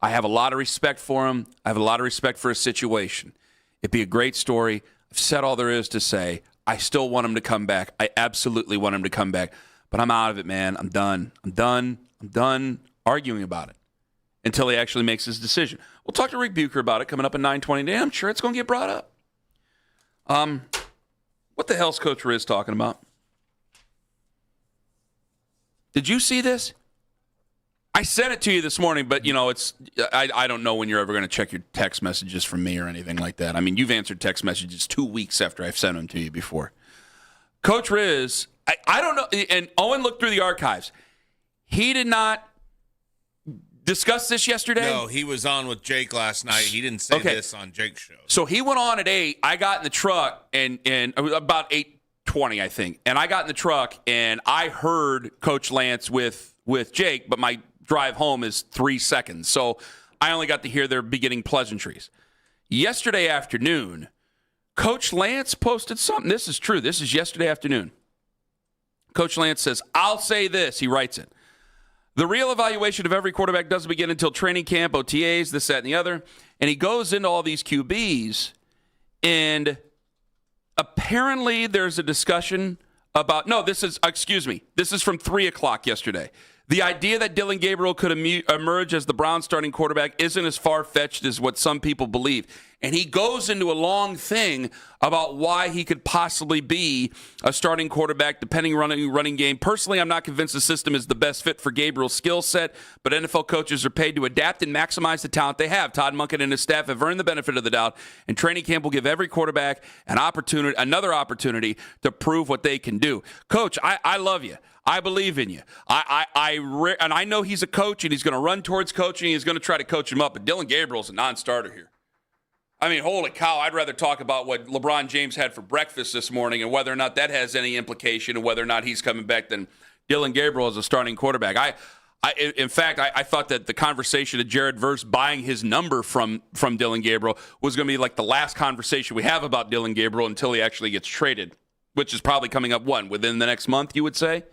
I have a lot of respect for him. I have a lot of respect for his situation. It'd be a great story. I've said all there is to say. I still want him to come back. I absolutely want him to come back. But I'm out of it, man. I'm done. I'm done arguing about it until he actually makes his decision. We'll talk to Rick Bucher about it coming up at 9:20 today. I'm sure it's going to get brought up. What the hell's Coach Riz talking about? Did you see this? I sent it to you this morning, but, I don't know when you're ever going to check your text messages from me or anything like that. I mean, you've answered text messages 2 weeks after I've sent them to you before. Coach Riz, I don't know, and Owen looked through the archives. He did not discuss this yesterday? No, he was on with Jake last night. He didn't say this on Jake's show. So he went on at 8. I got in the truck, and it was about 8:20, I think. And I got in the truck, and I heard Coach Lance with Jake, but my drive home is 3 seconds. So I only got to hear their beginning pleasantries. Yesterday afternoon, Coach Lance posted something. This is true. This is yesterday afternoon. Coach Lance says, I'll say this. He writes it. The real evaluation of every quarterback doesn't begin until training camp, OTAs, this, that, and the other. And he goes into all these QBs, and apparently there's a discussion about, this is from 3 o'clock yesterday. The idea that Dylan Gabriel could emerge as the Browns starting quarterback isn't as far-fetched as what some people believe. And he goes into a long thing about why he could possibly be a starting quarterback, depending on running game. Personally, I'm not convinced the system is the best fit for Gabriel's skill set, but NFL coaches are paid to adapt and maximize the talent they have. Todd Monken and his staff have earned the benefit of the doubt, and training camp will give every quarterback another opportunity to prove what they can do. Coach, I love you. I believe in you. And I know he's a coach, and he's going to run towards coaching. He's going to try to coach him up. But Dylan Gabriel's a non-starter here. I mean, holy cow, I'd rather talk about what LeBron James had for breakfast this morning and whether or not that has any implication and whether or not he's coming back than Dylan Gabriel as a starting quarterback. In fact, I thought that the conversation of Jared Verse buying his number from Dylan Gabriel was going to be like the last conversation we have about Dylan Gabriel until he actually gets traded, which is probably coming up, within the next month, you would say?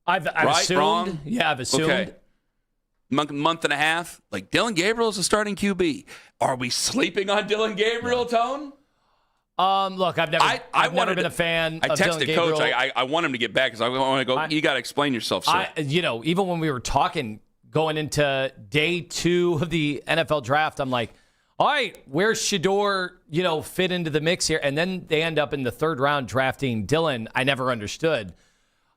I've assumed. Wrong? Yeah, I've assumed. Okay. Month and a half. Like, Dylan Gabriel is a starting QB. Are we sleeping on Dylan Gabriel, Tone? Look, I've never been a fan of Dylan Gabriel. Coach. I want him to get back because I want to go. You got to explain yourself, sir. Even when we were talking going into day 2 of the NFL draft, I'm like, all right, where's Shedeur, fit into the mix here? And then they end up in the 3rd round drafting Dylan. I never understood.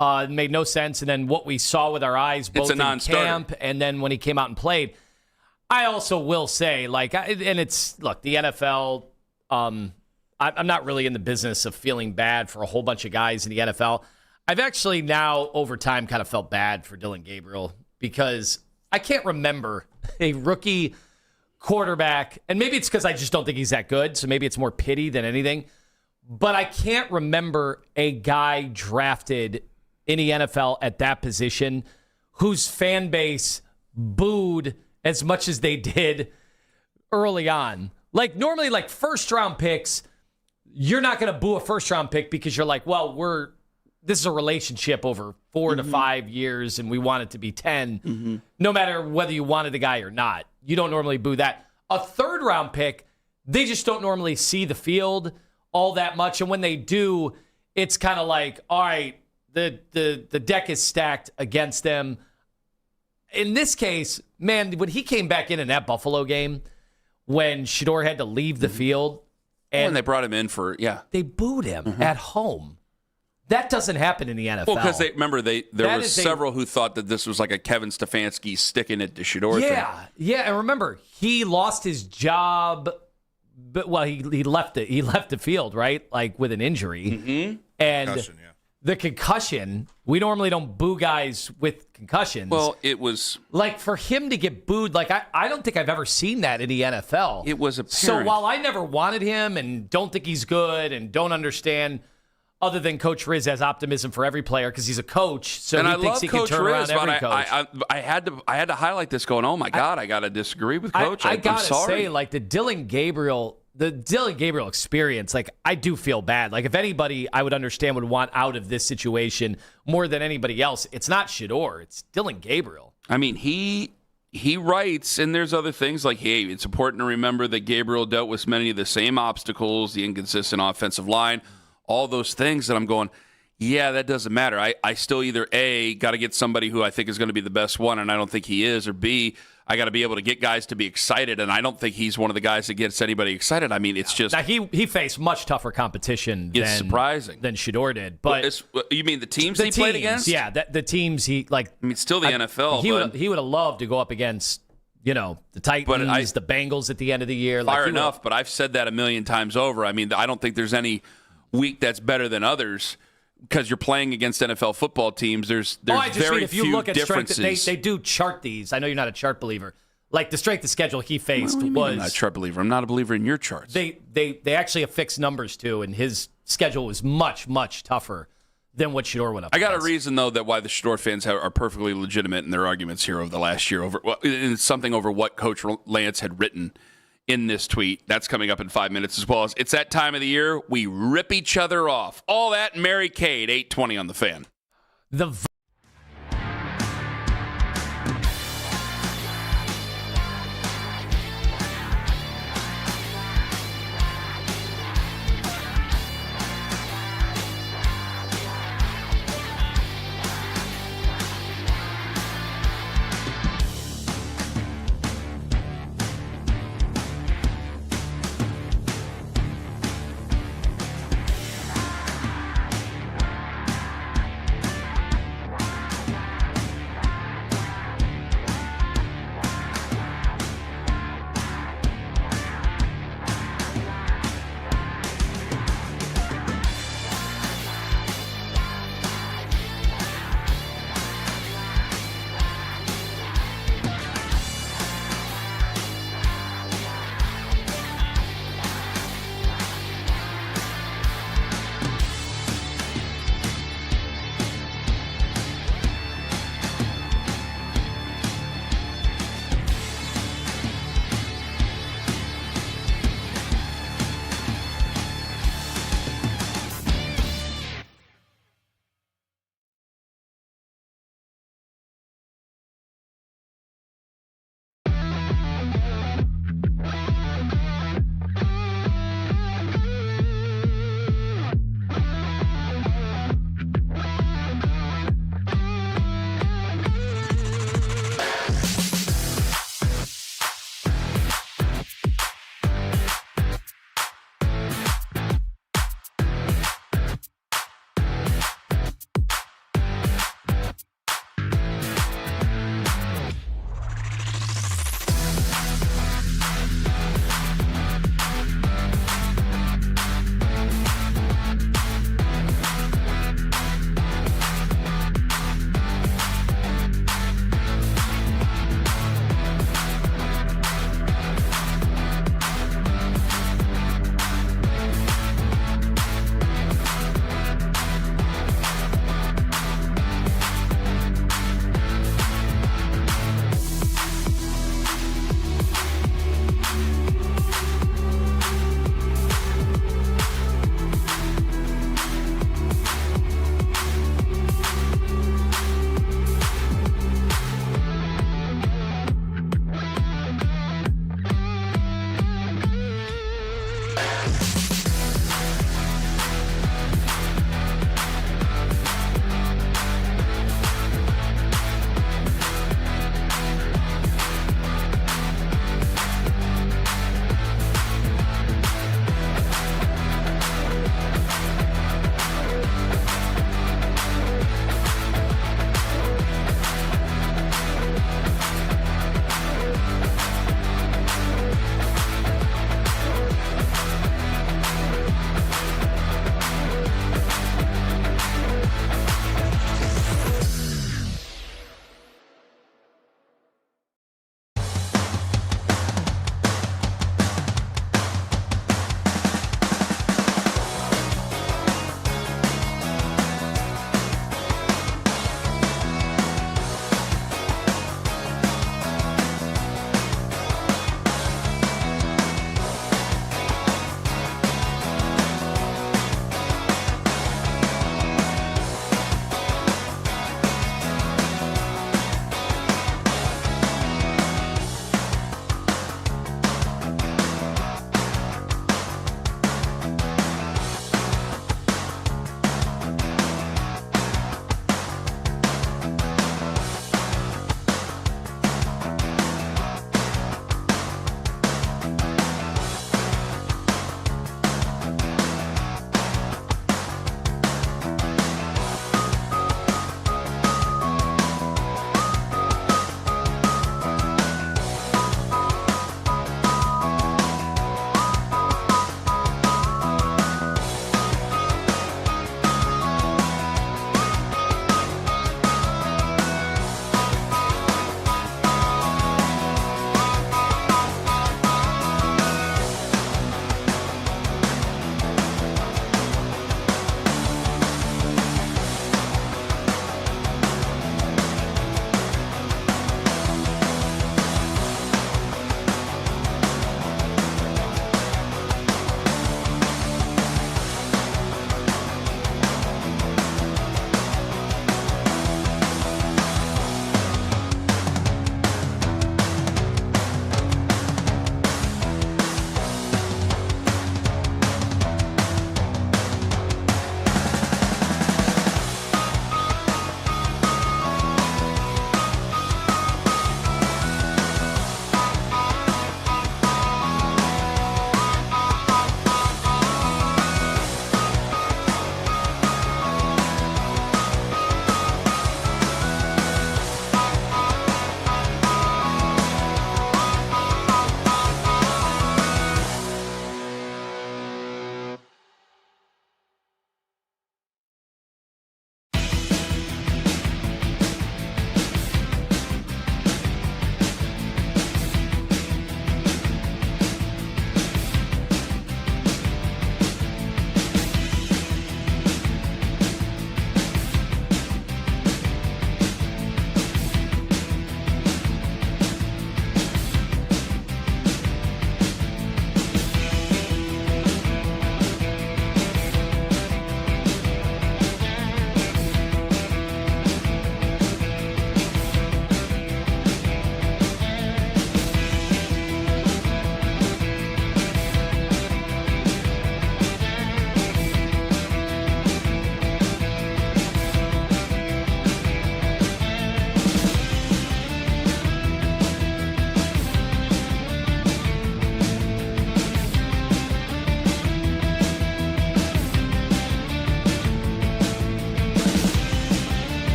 It made no sense. And then what we saw with our eyes, both in camp and then when he came out and played, I also will say, look, the NFL, I'm not really in the business of feeling bad for a whole bunch of guys in the NFL. I've actually now, over time, kind of felt bad for Dillon Gabriel because I can't remember a rookie quarterback, and maybe it's because I just don't think he's that good, so maybe it's more pity than anything, but I can't remember a guy drafted in the NFL at that position whose fan base booed as much as they did early on. Like, normally, like, first-round picks, you're not going to boo a first-round pick because you're like, well, this is a relationship over 4 to 5 years, and we want it to be 10, no matter whether you wanted the guy or not. You don't normally boo that. A third-round pick, they just don't normally see the field all that much, and when they do, it's kind of like, all right, the deck is stacked against them. In this case, man, when he came back in that Buffalo game, when Shedeur had to leave the field, and they brought him in they booed him at home. That doesn't happen in the NFL. Well, because there was several who thought that this was like a Kevin Stefanski sticking it to Shedeur thing. Yeah, and remember, he lost his job, but he left it. He left the field, right? Like with an injury. And concussion, the concussion, we normally don't boo guys with concussions. Well, it was like for him to get booed, like I don't think I've ever seen that in the NFL. It was apparent. So while I never wanted him and don't think he's good and don't understand, other than Coach Riz has optimism for every player because he's a coach, so he thinks he can turn around every coach. I had to highlight this going, oh my God, I got to disagree with Coach. I got to say, like the Dillon Gabriel experience, like I do feel bad. Like if anybody I would understand would want out of this situation more than anybody else, it's not Shedeur, it's Dillon Gabriel. I mean, he writes, and there's other things like, hey, it's important to remember that Gabriel dealt with many of the same obstacles, the inconsistent offensive line, all those things that I'm going, yeah, that doesn't matter. I still either A, got to get somebody who I think is going to be the best one, and I don't think he is, or B, I got to be able to get guys to be excited, and I don't think he's one of the guys that gets anybody excited. I mean, it's just... Now, he faced much tougher competition surprising than Shedeur did. But you mean the teams he played against? Yeah, the teams he, like... I mean, still the NFL, He would have loved to go up against... the Titans, the Bengals at the end of the year. Fair enough, but I've said that a million times over. I mean, I don't think there's any week that's better than others because you're playing against NFL football teams. There's very few differences. They do chart these. I know you're not a chart believer. Like the strength of schedule he faced was... I'm not a chart believer. I'm not a believer in your charts. They actually affix numbers too, and his schedule was much, much tougher than what Shedeur went up I got against. a reason, though, that why the Shedeur fans are perfectly legitimate in their arguments here over the last year. It's something over what Coach Lance had written in this tweet. That's coming up in 5 minutes, as well as it's that time of the year we rip each other off. All that and Mary Kate, 8:20 on the Fan.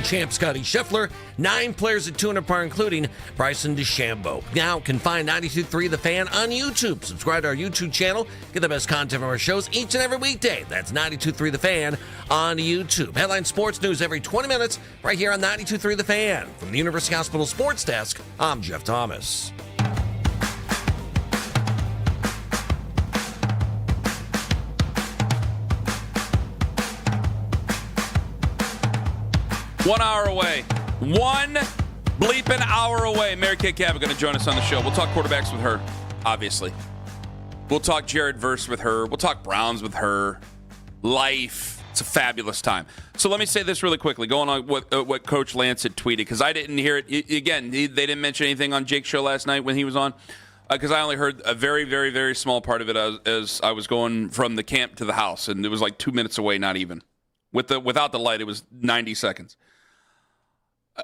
champ Scotty Scheffler, 9 players at 200 par, including Bryson DeChambeau. Now can find 92.3 The Fan on YouTube. Subscribe to our YouTube channel. Get the best content from our shows each and every weekday. That's 92.3 The Fan on YouTube. Headline sports news every 20 minutes right here on 92.3 The Fan. From the University Hospital Sports Desk, I'm Jeff Thomas. One hour away. One bleeping hour away. Mary Kay Cabot going to join us on the show. We'll talk quarterbacks with her, obviously. We'll talk Jared Verse with her. We'll talk Browns with her. Life. It's a fabulous time. So let me say this really quickly, going on what Coach Lance had tweeted, because I didn't hear it. Again, they didn't mention anything on Jake's show last night when he was on, because I only heard a very, very, very small part of it as I was going from the camp to the house, and it was like 2 minutes away, not even. Without the light, it was 90 seconds.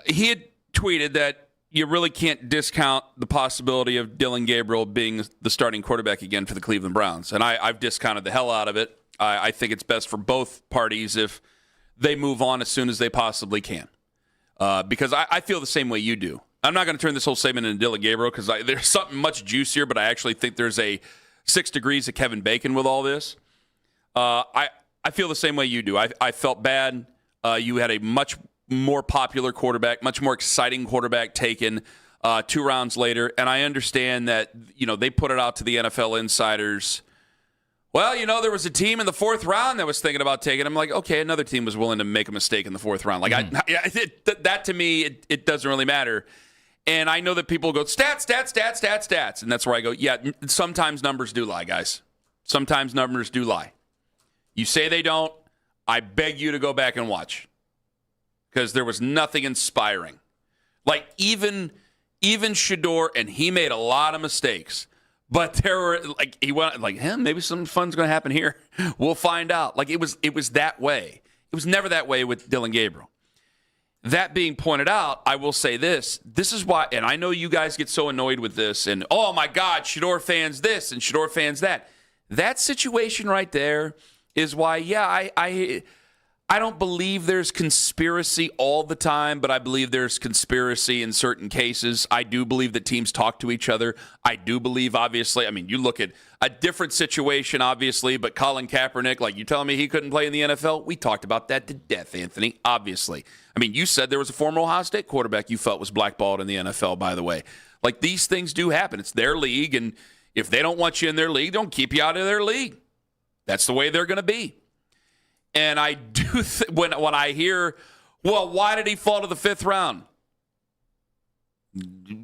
He had tweeted that you really can't discount the possibility of Dylan Gabriel being the starting quarterback again for the Cleveland Browns. And I've discounted the hell out of it. I think it's best for both parties if they move on as soon as they possibly can. Because I feel the same way you do. I'm not going to turn this whole segment into Dylan Gabriel because there's something much juicier, but I actually think there's a 6 degrees of Kevin Bacon with all this. I feel the same way you do. I felt bad. You had a much more popular quarterback, much more exciting quarterback taken 2 rounds later. And I understand that, they put it out to the NFL insiders. Well, there was a team in the 4th round that was thinking about taking him. Like, okay, another team was willing to make a mistake in the 4th round. Like, that to me, it doesn't really matter. And I know that people go, stats. And that's where I go, yeah, sometimes numbers do lie, guys. Sometimes numbers do lie. You say they don't. I beg you to go back and watch. Because there was nothing inspiring. Like, even Shador, and he made a lot of mistakes. But there were, he went, maybe some fun's going to happen here. We'll find out. It was that way. It was never that way with Dylan Gabriel. That being pointed out, I will say this. This is why, and I know you guys get so annoyed with this, and, oh, my God, Shador fans this and Shador fans that. That situation right there is why, yeah, I don't believe there's conspiracy all the time, but I believe there's conspiracy in certain cases. I do believe that teams talk to each other. I do believe, obviously, you look at a different situation, obviously, but Colin Kaepernick, you telling me he couldn't play in the NFL? We talked about that to death, Anthony, obviously. You said there was a former Ohio State quarterback you felt was blackballed in the NFL, by the way. These things do happen. It's their league, and if they don't want you in their league, don't keep you out of their league. That's the way they're going to be. And I do when I hear, well, why did he fall to the 5th round?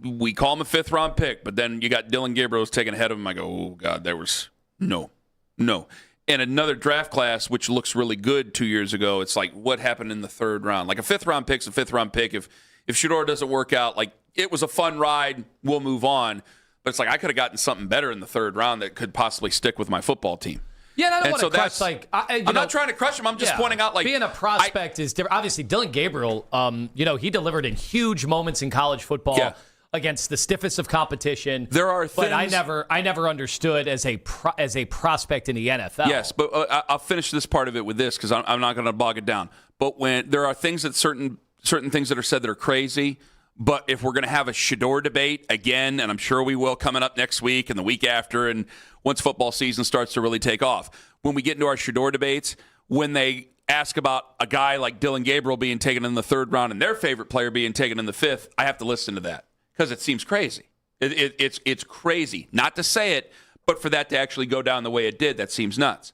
We call him a 5th round pick, but then you got Dylan Gabriel taken ahead of him. I go, oh, God, there was no. And another draft class, which looks really good 2 years ago, it's like, what happened in the 3rd round? A 5th round pick's a 5th round pick. If Shador doesn't work out, it was a fun ride, we'll move on. But it's I could have gotten something better in the 3rd round that could possibly stick with my football team. Yeah, and I don't want to crush, I'm not trying to crush him. I'm just pointing out, being a prospect is different. Obviously, Dylan Gabriel, he delivered in huge moments in college football against the stiffest of competition. There are things, but I never understood as a prospect in the NFL. Yes, but I'll finish this part of it with this because I'm not going to bog it down. But when there are things that certain things that are said that are crazy. But if we're going to have a Shador debate again, and I'm sure we will coming up next week and the week after, and once football season starts to really take off, when we get into our Shador debates, when they ask about a guy like Dylan Gabriel being taken in the 3rd round and their favorite player being taken in the 5th, I have to listen to that because it seems crazy. It's crazy. Not to say it, but for that to actually go down the way it did, that seems nuts.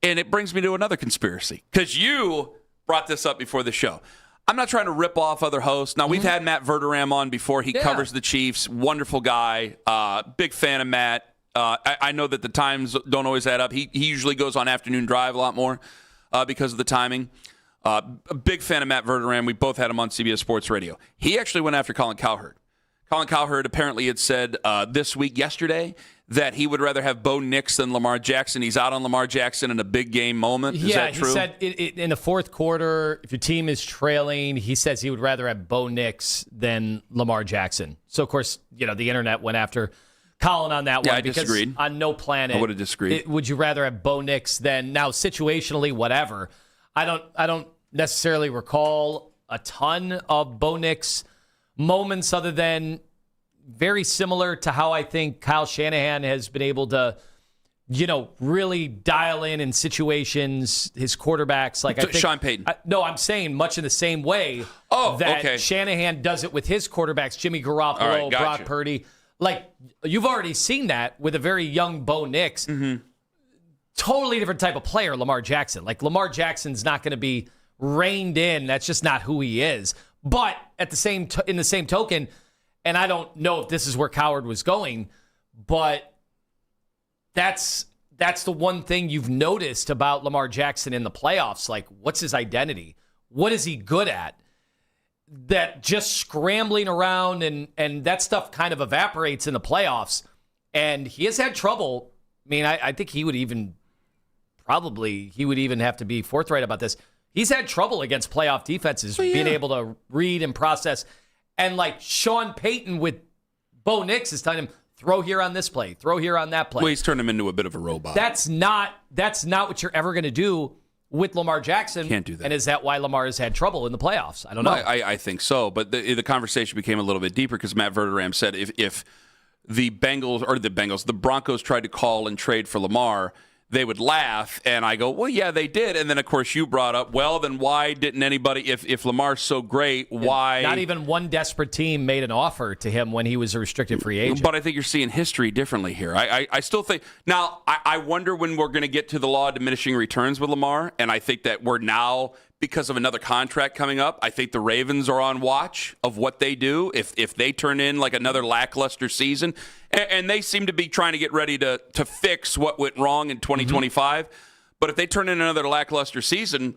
And it brings me to another conspiracy because you brought this up before the show. I'm not trying to rip off other hosts. Now, we've had Matt Verderam on before. He covers the Chiefs. Wonderful guy. Big fan of Matt. I know that the times don't always add up. He usually goes on Afternoon Drive a lot more because of the timing. A big fan of Matt Verderam. We both had him on CBS Sports Radio. He actually went after Colin Cowherd. Colin Cowherd apparently had said yesterday, that he would rather have Bo Nix than Lamar Jackson. He's out on Lamar Jackson in a big game moment. Is that true? Yeah, he said in the 4th quarter, if your team is trailing, he says he would rather have Bo Nix than Lamar Jackson. So, of course, the internet went after Colin on that one. I disagreed. On no planet, I would have disagreed. Would you rather have Bo Nix than, now situationally, whatever. I don't necessarily recall a ton of Bo Nix moments other than very similar to how I think Kyle Shanahan has been able to, really dial in situations, his quarterbacks. Like I think Sean Payton. I'm saying much in the same way that Shanahan does it with his quarterbacks, Jimmy Garoppolo, Brock Purdy. Like, you've already seen that with a very young Bo Nix. Mm-hmm. Totally different type of player, Lamar Jackson. Like, Lamar Jackson's not going to be reined in. That's just not who he is. But at the same in the same token, and I don't know if this is where Coward was going, but that's the one thing you've noticed about Lamar Jackson in the playoffs. Like, what's his identity? What is he good at? That just scrambling around and that stuff kind of evaporates in the playoffs. And he has had trouble. I mean, I think he would even have to be forthright about this. He's had trouble against playoff defenses, being able to read and process. And like Sean Payton with Bo Nix is telling him, throw here on this play, throw here on that play. Well, he's turned him into a bit of a robot. That's not what you're ever going to do with Lamar Jackson. Can't do that. And is that why Lamar has had trouble in the playoffs? I don't know. I think so. But the conversation became a little bit deeper because Matt Verderame said if the Broncos tried to call and trade for Lamar, they would laugh. And I go, well, yeah, they did. And then, of course, you brought up, well, then why didn't anybody, if Lamar's so great, why? Not even one desperate team made an offer to him when he was a restricted free agent. But I think you're seeing history differently here. I still think, now, I wonder when we're going to get to the law of diminishing returns with Lamar. And I think that we're now, because of another contract coming up, I think the Ravens are on watch of what they do if they turn in like another lackluster season. And they seem to be trying to get ready to fix what went wrong in 2025. Mm-hmm. But if they turn in another lackluster season,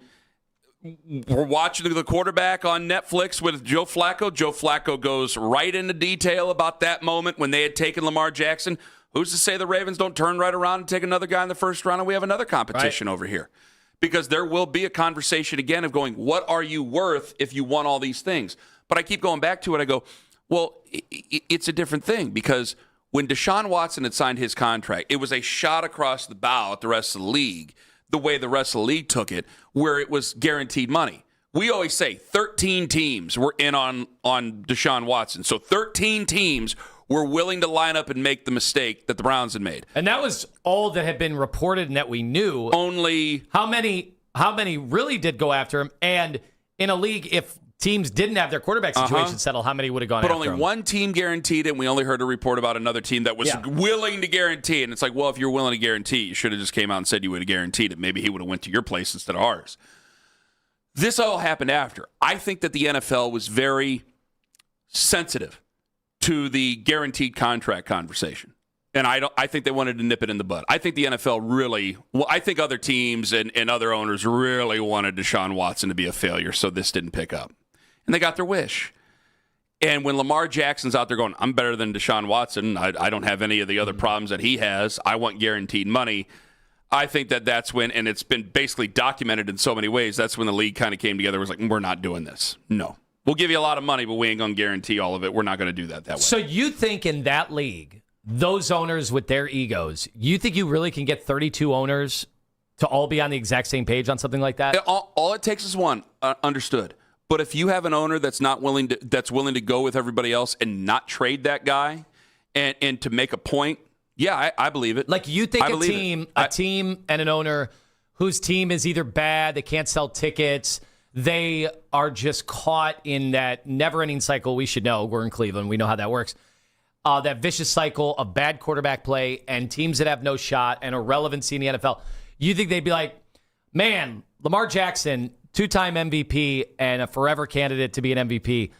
we're watching the quarterback on Netflix with Joe Flacco. Joe Flacco goes right into detail about that moment when they had taken Lamar Jackson. Who's to say the Ravens don't turn right around and take another guy in the first round and we have another competition over here? Because there will be a conversation again of going, what are you worth if you won all these things? But I keep going back to it. I go, well, it's a different thing because when Deshaun Watson had signed his contract, it was a shot across the bow at the rest of the league, the way the rest of the league took it, where it was guaranteed money. We always say 13 teams were in on Deshaun Watson. So 13 teams were willing to line up and make the mistake that the Browns had made. And that was all that had been reported and that we knew. Only how many really did go after him? And in a league, if teams didn't have their quarterback situation settled, how many would have gone after him? But only one team guaranteed it, and we only heard a report about another team that was willing to guarantee it. And it's like, well, if you're willing to guarantee, you should have just came out and said you would have guaranteed it. Maybe he would have went to your place instead of ours. This all happened after. I think that the NFL was very sensitive to the guaranteed contract conversation. And I think they wanted to nip it in the bud. I think the NFL really, I think other teams and other owners really wanted Deshaun Watson to be a failure, so this didn't pick up. And they got their wish. And when Lamar Jackson's out there going, I'm better than Deshaun Watson, I don't have any of the other problems that he has, I want guaranteed money, I think that's when, and it's been basically documented in so many ways, that's when the league kind of came together and was like, we're not doing this. No. We'll give you a lot of money, but we ain't going to guarantee all of it. We're not going to do that way. So you think in that league, those owners with their egos, you think you really can get 32 owners to all be on the exact same page on something like that? All it takes is one. Understood. But if you have an owner that's willing to go with everybody else and not trade that guy and to make a point, yeah, I believe it. Like you think a team and an owner whose team is either bad, they can't sell tickets, they are just caught in that never-ending cycle. We should know. We're in Cleveland. We know how that works. That vicious cycle of bad quarterback play and teams that have no shot and irrelevancy in the NFL. You think they'd be like, man, Lamar Jackson, two-time MVP and a forever candidate to be an MVP.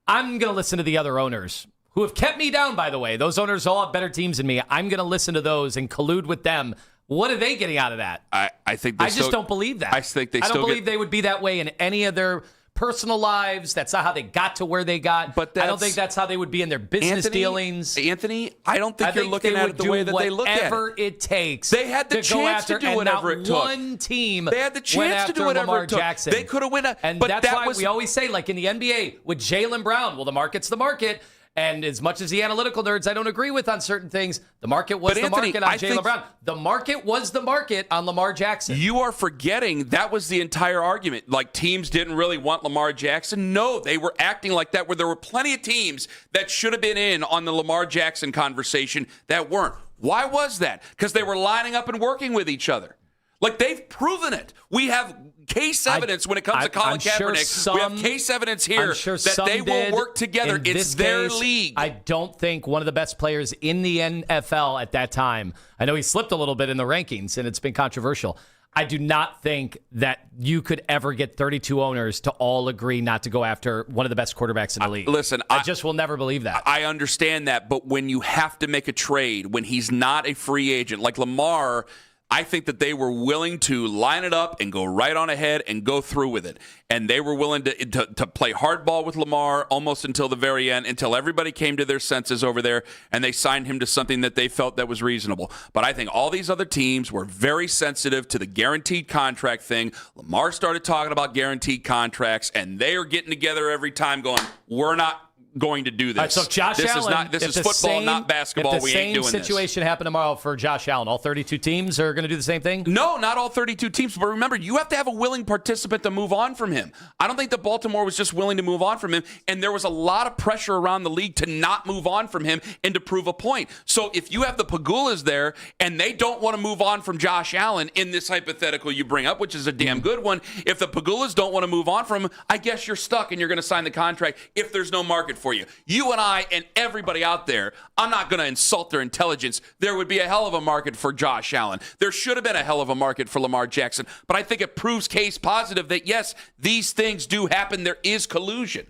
I'm going to listen to the other owners who have kept me down, by the way. Those owners all have better teams than me. I'm going to listen to those and collude with them. What are they getting out of that? I think I just don't believe that. I don't believe they would be that way in any of their personal lives. That's not how they got to where they got. But I don't think that's how they would be in their business dealings. Anthony, I don't think you're looking at it the way that they look at it. Whatever it takes. They had the chance to do whatever it took. One team. They had the chance to do whatever it took. Jackson. They could have won. And that's why we always say, like in the NBA with Jaylen Brown, well, the market's the market. And as much as the analytical nerds I don't agree with on certain things, the market was Anthony, market on Jaylen Brown. The market was the market on Lamar Jackson. You are forgetting that was the entire argument. Like, teams didn't really want Lamar Jackson. No, they were acting like that, where there were plenty of teams that should have been in on the Lamar Jackson conversation that weren't. Why was that? Because they were lining up and working with each other. Like, they've proven it. We have case evidence when it comes to Colin Kaepernick. We have case evidence here that they will work together. It's their league. I don't think one of the best players in the NFL at that time, I know he slipped a little bit in the rankings, and it's been controversial. I do not think that you could ever get 32 owners to all agree not to go after one of the best quarterbacks in the league. Listen, I just will never believe that. I understand that, but when you have to make a trade, when he's not a free agent, like Lamar, I think that they were willing to line it up and go right on ahead and go through with it. And they were willing to play hardball with Lamar almost until the very end, until everybody came to their senses over there and they signed him to something that they felt that was reasonable. But I think all these other teams were very sensitive to the guaranteed contract thing. Lamar started talking about guaranteed contracts, and they are getting together every time going, we're not going to do this. All right, so Josh Allen, this is football, not basketball. We ain't doing this. If the same situation happened tomorrow for Josh Allen, all 32 teams are going to do the same thing? No, not all 32 teams. But remember, you have to have a willing participant to move on from him. I don't think that Baltimore was just willing to move on from him, and there was a lot of pressure around the league to not move on from him and to prove a point. So if you have the Pagulas there and they don't want to move on from Josh Allen in this hypothetical you bring up, which is a damn good one, if the Pagulas don't want to move on from him, I guess you're stuck and you're going to sign the contract if there's no market for you. You and I and everybody out there, I'm not going to insult their intelligence. There would be a hell of a market for Josh Allen. There should have been a hell of a market for Lamar Jackson. But I think it proves case positive that, yes, these things do happen. There is collusion.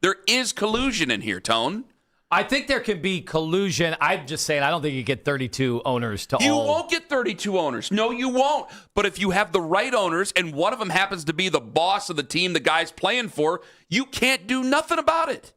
There is collusion in here, Tone. I think there can be collusion. I'm just saying I don't think you get 32 owners to all. You won't get 32 owners. No, you won't. But if you have the right owners and one of them happens to be the boss of the team the guy's playing for, you can't do nothing about it.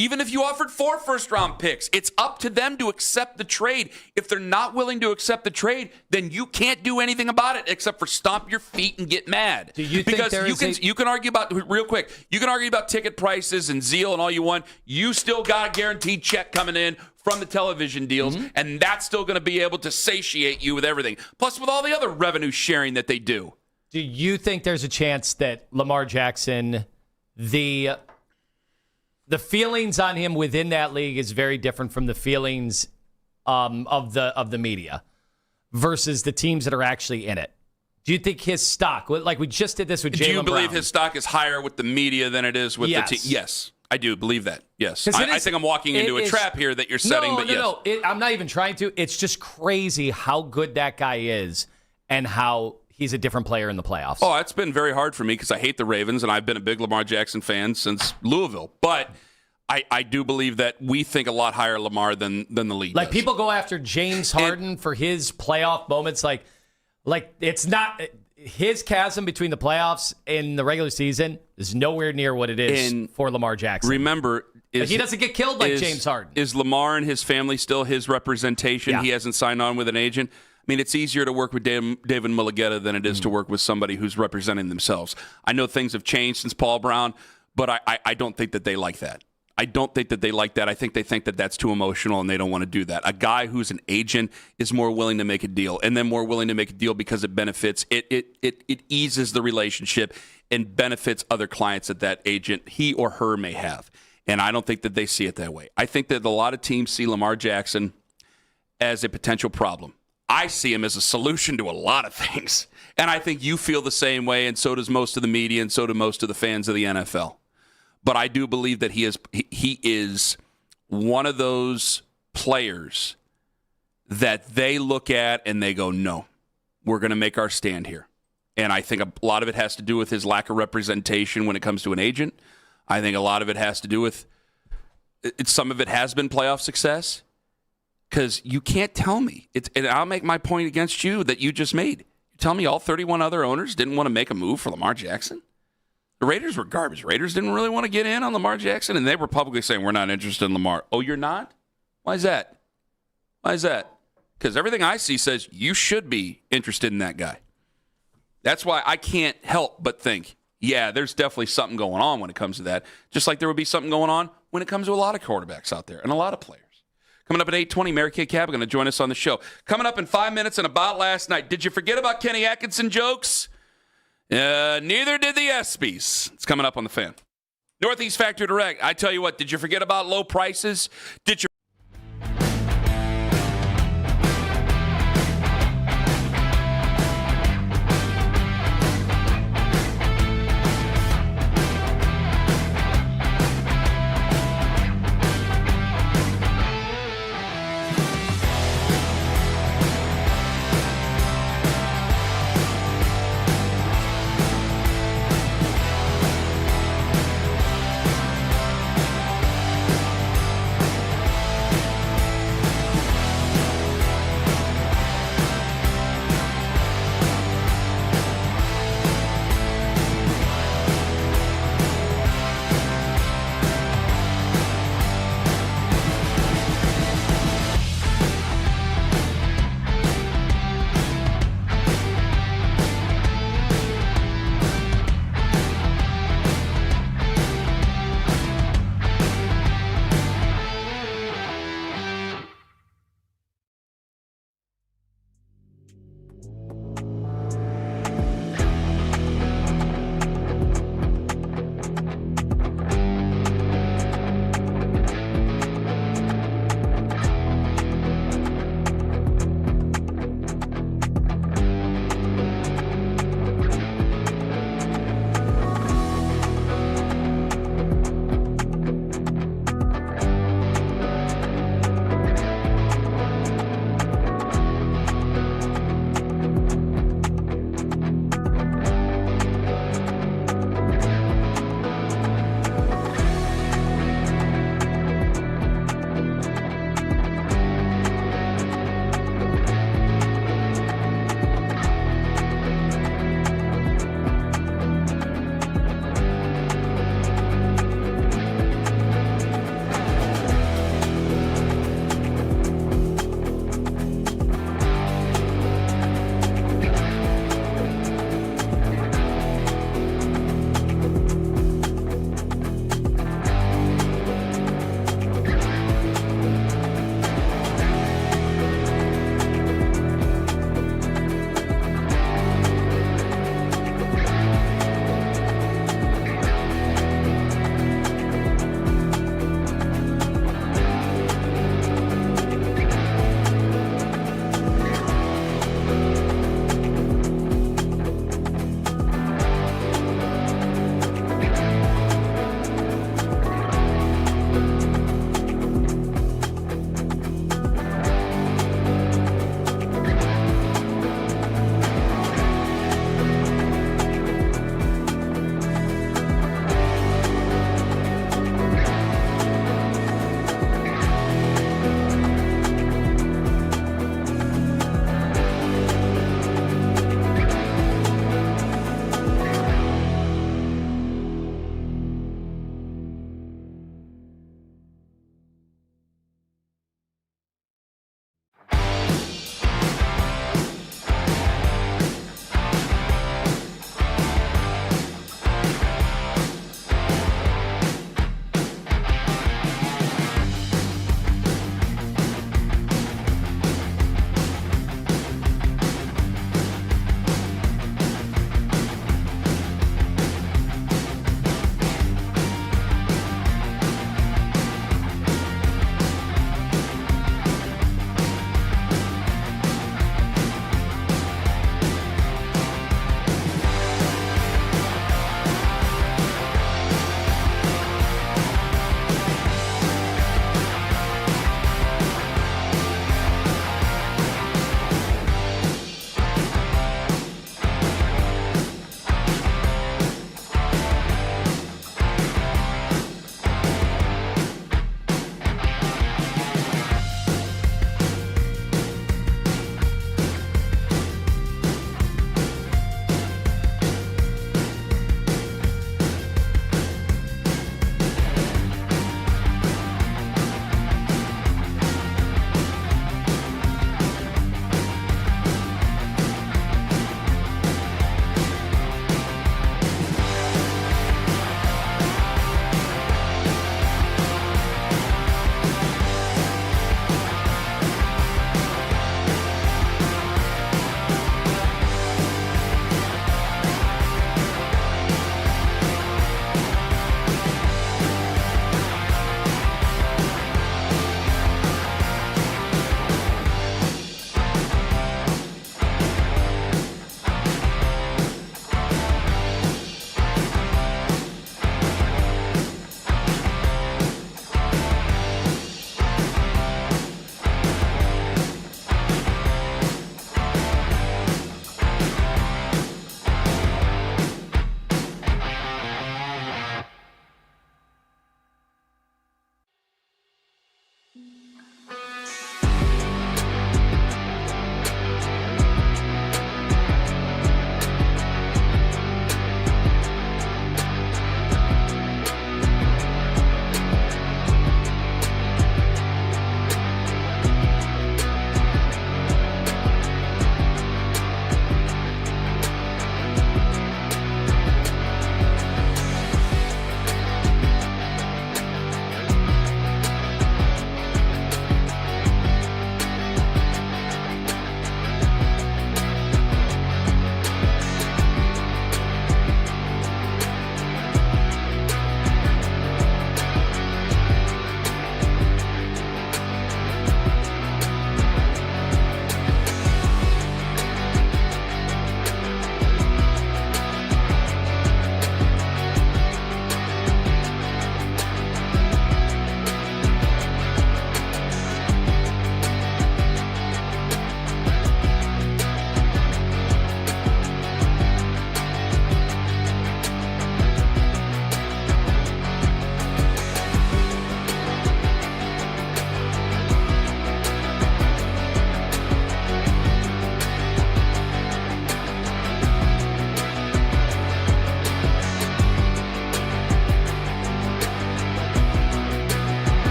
Even if you offered 4 first-round picks, it's up to them to accept the trade. If they're not willing to accept the trade, then you can't do anything about it except for stomp your feet and get mad. Do you think you can argue about, real quick, you can argue about ticket prices and zeal and all you want. You still got a guaranteed check coming in from the television deals, and that's still going to be able to satiate you with everything. Plus, with all the other revenue sharing that they do. Do you think there's a chance that Lamar Jackson, the feelings on him within that league is very different from the feelings of the media versus the teams that are actually in it? Do you think his stock, like we just did this with Jaylen Brown? Do you believe his stock is higher with the media than it is with the team? Yes, I do believe that. Yes. I think I'm walking into a trap here that you're setting, but yes. No, I'm not even trying to. It's just crazy how good that guy is and how he's a different player in the playoffs. Oh, it's been very hard for me because I hate the Ravens, and I've been a big Lamar Jackson fan since Louisville. But I do believe that we think a lot higher Lamar than the league Like, does. people go after James Harden for his playoff moments. Like it's not – his chasm between the playoffs and the regular season is nowhere near what it is for Lamar Jackson. Remember – he doesn't get killed like James Harden. Is Lamar and his family still his representation? Yeah. He hasn't signed on with an agent. I mean, it's easier to work with David Mulligetta than it is to work with somebody who's representing themselves. I know things have changed since Paul Brown, but I don't think that they like that. I don't think that they like that. I think they think that that's too emotional and they don't want to do that. A guy who's an agent is more willing to make a deal, and then more willing to make a deal because it benefits. It eases the relationship and benefits other clients that agent, he or her, may have. And I don't think that they see it that way. I think that a lot of teams see Lamar Jackson as a potential problem. I see him as a solution to a lot of things. And I think you feel the same way, and so does most of the media, and so do most of the fans of the NFL. But I do believe that he is one of those players that they look at and they go, no, we're going to make our stand here. And I think a lot of it has to do with his lack of representation when it comes to an agent. I think a lot of it has to do with some of it has been playoff success. Because you can't tell me, and I'll make my point against you that you just made. You tell me all 31 other owners didn't want to make a move for Lamar Jackson? The Raiders were garbage. Raiders didn't really want to get in on Lamar Jackson, and they were publicly saying, we're not interested in Lamar. Oh, you're not? Why is that? Why is that? Because everything I see says you should be interested in that guy. That's why I can't help but think yeah, there's definitely something going on when it comes to that. Just like there would be something going on when it comes to a lot of quarterbacks out there and a lot of players. Coming up at 8:20, Mary Kay Cab going to join us on the show. Coming up in 5 minutes and about last night. Did you forget about Kenny Atkinson jokes? Neither did the ESPYs. It's coming up on the Fan. Northeast Factory Direct. I tell you what, did you forget about low prices? Did you?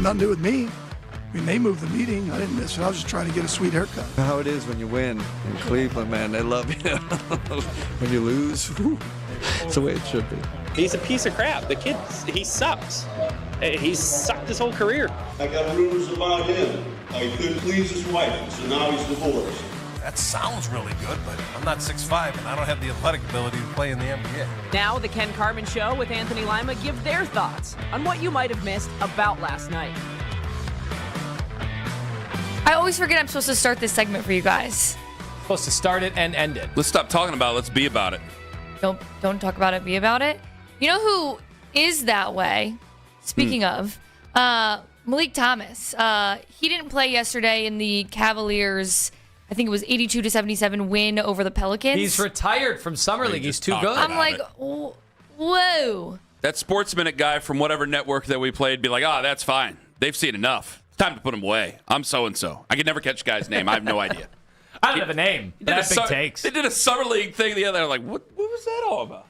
nothing to do with me. I mean, they moved the meeting. I didn't miss it. I was just trying to get a sweet haircut. How it is when you win in Cleveland, man. They love you. When you lose, it's the way it should be. He's a piece of crap. The kid, he sucks. He's sucked his whole career. I got rumors about him. He couldn't please his wife, so now he's divorced. That sounds really good, but I'm not 6'5", and I don't have the athletic ability to play in the NBA. Now, the Ken Carman Show with Anthony Lima give their thoughts on what you might have missed about last night. I always forget I'm supposed to start this segment for you guys. Supposed to start it and end it. Let's stop talking about it. Let's be about it. Don't talk about it, be about it. You know who is that way? Speaking of, Malik Thomas. He didn't play yesterday in the Cavaliers, I think it was 82-77 win over the Pelicans. He's retired from Summer League. He's too good. I'm like, whoa. That Sports Minute guy from whatever network that we played be like, that's fine. They've seen enough. It's time to put him away. I'm so-and-so. I could never catch a guy's name. I have no idea. I don't have a name. That's big takes. They did a Summer League thing the other day. I'm like, what was that all about?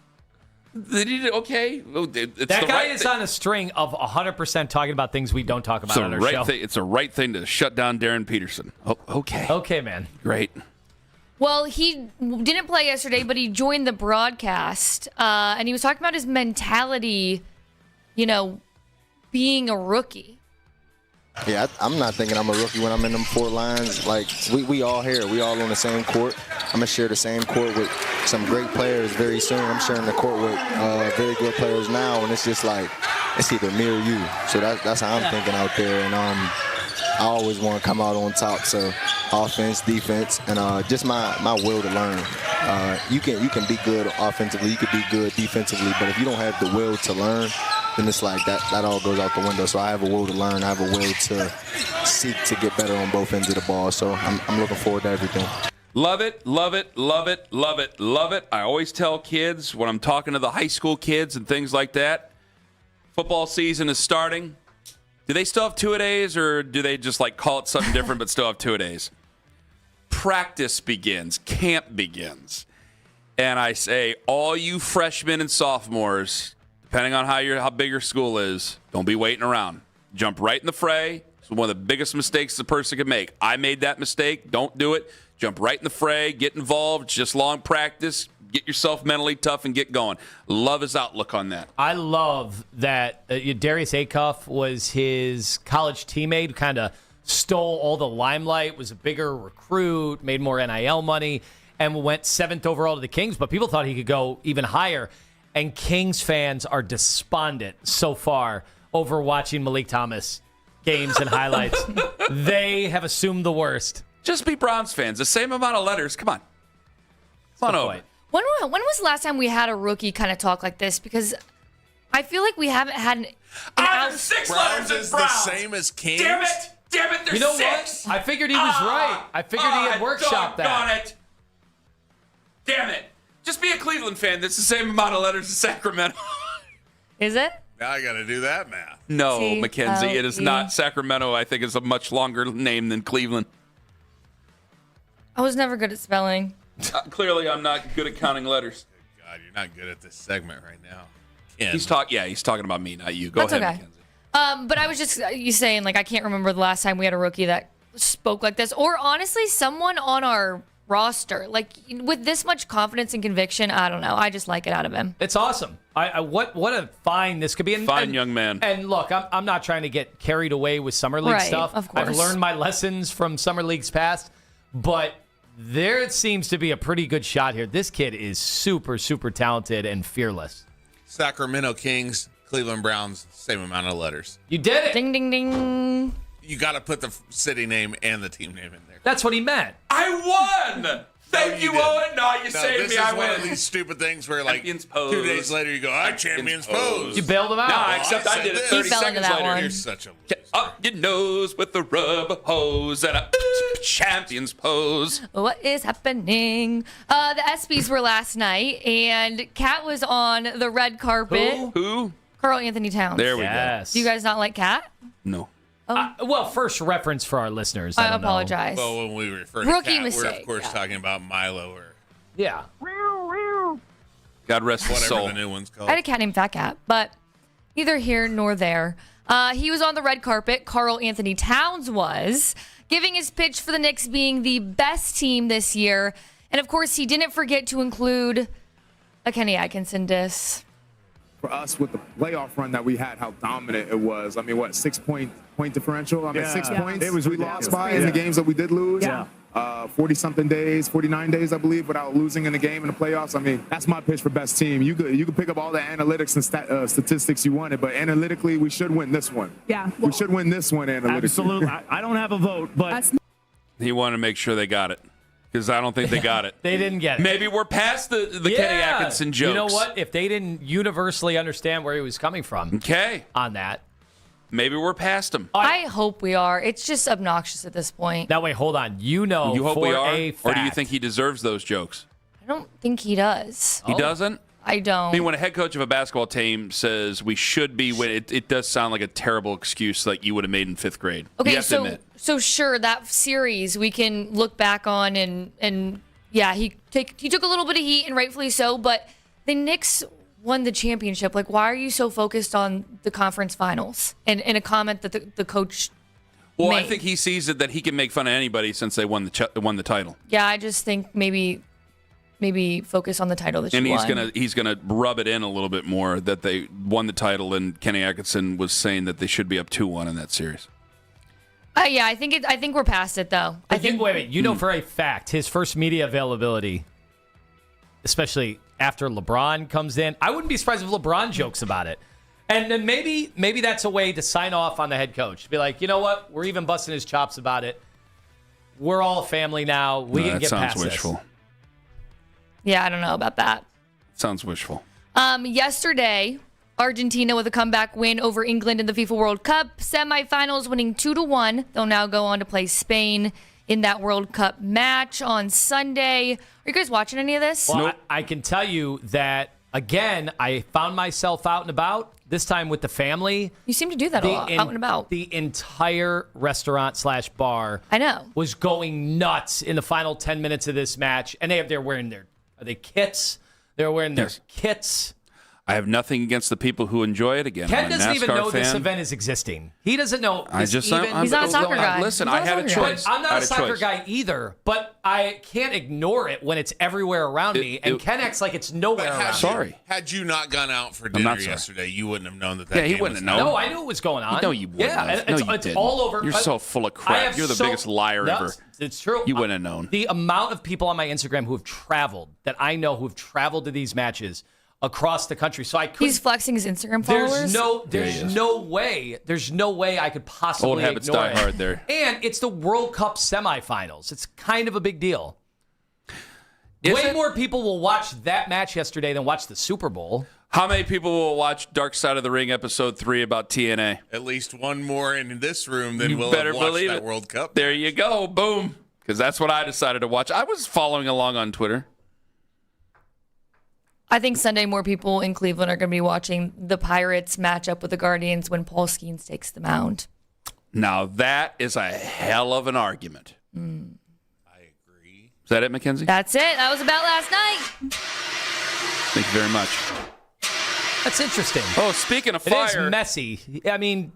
They did okay. That guy is on a string of 100% talking about things we don't talk about on our show. It's the right thing to shut down Darren Peterson. Oh, okay. Okay, man. Great. Well, he didn't play yesterday, but he joined the broadcast, and he was talking about his mentality, being a rookie. Yeah, I'm not thinking I'm a rookie when I'm in them four lines. Like, we all here. We all on the same court. I'm going to share the same court with some great players very soon. I'm sharing the court with very good players now, and it's just like, it's either me or you. So that's how I'm thinking out there. And I always want to come out on top. So offense, defense, and just my will to learn. You can be good offensively. You can be good defensively. But if you don't have the will to learn, then it's like that all goes out the window. So I have a will to learn. I have a will to seek to get better on both ends of the ball. So I'm looking forward to everything. Love it, love it, love it, love it, love it. I always tell kids when I'm talking to the high school kids and things like that, football season is starting. Do they still have two-a-days, or do they just call it something different but still have two-a-days? Practice begins. Camp begins. And I say, all you freshmen and sophomores, depending on how big your school is, don't be waiting around. Jump right in the fray. It's one of the biggest mistakes a person can make. I made that mistake. Don't do it. Jump right in the fray. Get involved. It's just long practice. Get yourself mentally tough and get going. Love his outlook on that. I love that Darius Acuff was his college teammate, kind of stole all the limelight, was a bigger recruit, made more NIL money, and went 7th overall to the Kings. But people thought he could go even higher. And Kings fans are despondent so far over watching Malik Thomas games and highlights. They have assumed the worst. Just be Browns fans. The same amount of letters. Come on. Come on over. When was the last time we had a rookie kind of talk like this? Because I feel like we haven't had an 6 Browns letters is in the Browns. same as Kings. Damn it, there's You know 6. what? I figured he was right. I figured he had workshopped that. It. Damn it. Just be a Cleveland fan. That's the same amount of letters as Sacramento. Is it? Now I got to do that math. No, Mackenzie, it is not. Sacramento, I think, is a much longer name than Cleveland. I was never good at spelling. Clearly, I'm not good at counting letters. God, you're not good at this segment right now. Ken. He's talking about me, not you. Go ahead, okay. Mackenzie. But I was just saying, I can't remember the last time we had a rookie that spoke like this, or honestly, someone on our roster, with this much confidence and conviction. I don't know. I just like it out of him. It's awesome. What a find this could be. Fine young man. And look, I'm not trying to get carried away with Summer League stuff. Of course. I've learned my lessons from Summer Leagues past, but there seems to be a pretty good shot here. This kid is super, super talented and fearless. Sacramento Kings, Cleveland Browns, same amount of letters. You did it. Ding, ding, ding. You got to put the city name and the team name in there. That's what he meant. I won. Thank you, Owen. No, you saved me. I win. This is one of these stupid things where, Champions pose. 2 days later, you go, Champions pose. You bailed him out. No, except I did it 30 seconds later. You're such a loser. Up your nose with the rubber hose and a Champions pose. What is happening? The ESPYs were last night, and Kat was on the red carpet. Who? Carl Anthony Towns. There we go. Do you guys not like Kat? No. Well, first reference for our listeners. I apologize. Well, when we refer to Rookie Kat, mistake, we're, of course, talking about Milo or Yeah. God rest his whatever soul. the new one's called. I had a cat named Fat Cat, but neither here nor there. He was on the red carpet. Karl Anthony Towns was, giving his pitch for the Knicks being the best team this year. And, of course, he didn't forget to include a Kenny Atkinson diss. For us, with the playoff run that we had, how dominant it was. I mean, 6-point differential? I mean, 6 points. It was we lost by in the games that we did lose. 40-something days, 49 days, I believe, without losing in the game in the playoffs. I mean, that's my pitch for best team. You could pick up all the analytics and statistics you wanted, but analytically, we should win this one. Yeah. We should win this one analytically. Absolutely. I don't have a vote, but He wanted to make sure they got it. Because I don't think they got it. They didn't get it. Maybe we're past the Kenny Atkinson jokes. You know what? If they didn't universally understand where he was coming from on that. Maybe we're past him. I hope we are. It's just obnoxious at this point. That way, hold on. You hope for we are? a fact. Or do you think he deserves those jokes? I don't think he does. He doesn't? I don't. I mean, when a head coach of a basketball team says we should be winning, it does sound like a terrible excuse like you would have made in 5th grade. Okay, you have to admit. so sure, that series we can look back on and yeah, he took a little bit of heat, and rightfully so, but the Knicks won the championship. Like, why are you so focused on the conference finals? And a comment that the coach Well, made. I think he sees it that he can make fun of anybody since they won the title. Yeah, I just think maybe focus on the title that you won. And he's gonna rub it in a little bit more that they won the title, and Kenny Atkinson was saying that they should be up 2-1 in that series. Yeah, I think we're past it though. I think. Wait. You know for a fact his first media availability, especially after LeBron comes in, I wouldn't be surprised if LeBron jokes about it. And then maybe that's a way to sign off on the head coach. Be like, you know what? We're even busting his chops about it. We're all family now. We can get past That sounds wishful. Yeah, I don't know about that. Sounds wishful. Yesterday, Argentina with a comeback win over England in the FIFA World Cup semifinals, winning 2-1. They'll now go on to play Spain in that World Cup match on Sunday. Are you guys watching any of this? Well, I can tell you that, again, I found myself out and about, this time with the family. You seem to do that a lot, out and about. The entire restaurant/bar I know. was going nuts in the final 10 minutes of this match. And they're wearing their kits. They're wearing their kits. I have nothing against the people who enjoy it. Again, Ken I'm a doesn't even NASCAR know this fan. event is existing. He doesn't know. I'm He's not a soccer guy. Listen, I had a choice. I'm not I a had soccer choice. guy either, but I can't ignore it when it's everywhere around me. And Ken acts like it's nowhere around me. Had you not gone out for I'm dinner not sorry. yesterday, you wouldn't have known that Yeah, he game wouldn't was have known. No, I knew it was going on. No, you wouldn't Yeah, have. it's, No, you it's didn't. all over. You're so full of I crap. have You're the biggest liar No, ever. It's true. You wouldn't have known. The amount of people on my Instagram who have traveled, that I know who have traveled to these matches across the country. So I could. He's flexing his Instagram followers. There's no way I could possibly Old habits ignore die it. hard there. And it's the World Cup semifinals. It's kind of a big deal. Way more people will watch that match yesterday than watch the Super Bowl. How many people will watch Dark Side of the Ring episode 3 about TNA? At least one more in this room than You will better have watched believe that it. World Cup. There you go. Boom. Because that's what I decided to watch. I was following along on Twitter. I think Sunday more people in Cleveland are going to be watching the Pirates match up with the Guardians when Paul Skeens takes the mound. Now, that is a hell of an argument. I agree. Is that it, Mackenzie? That's it. That was about last night. Thank you very much. That's interesting. Oh, speaking of It fire. is messy. I mean,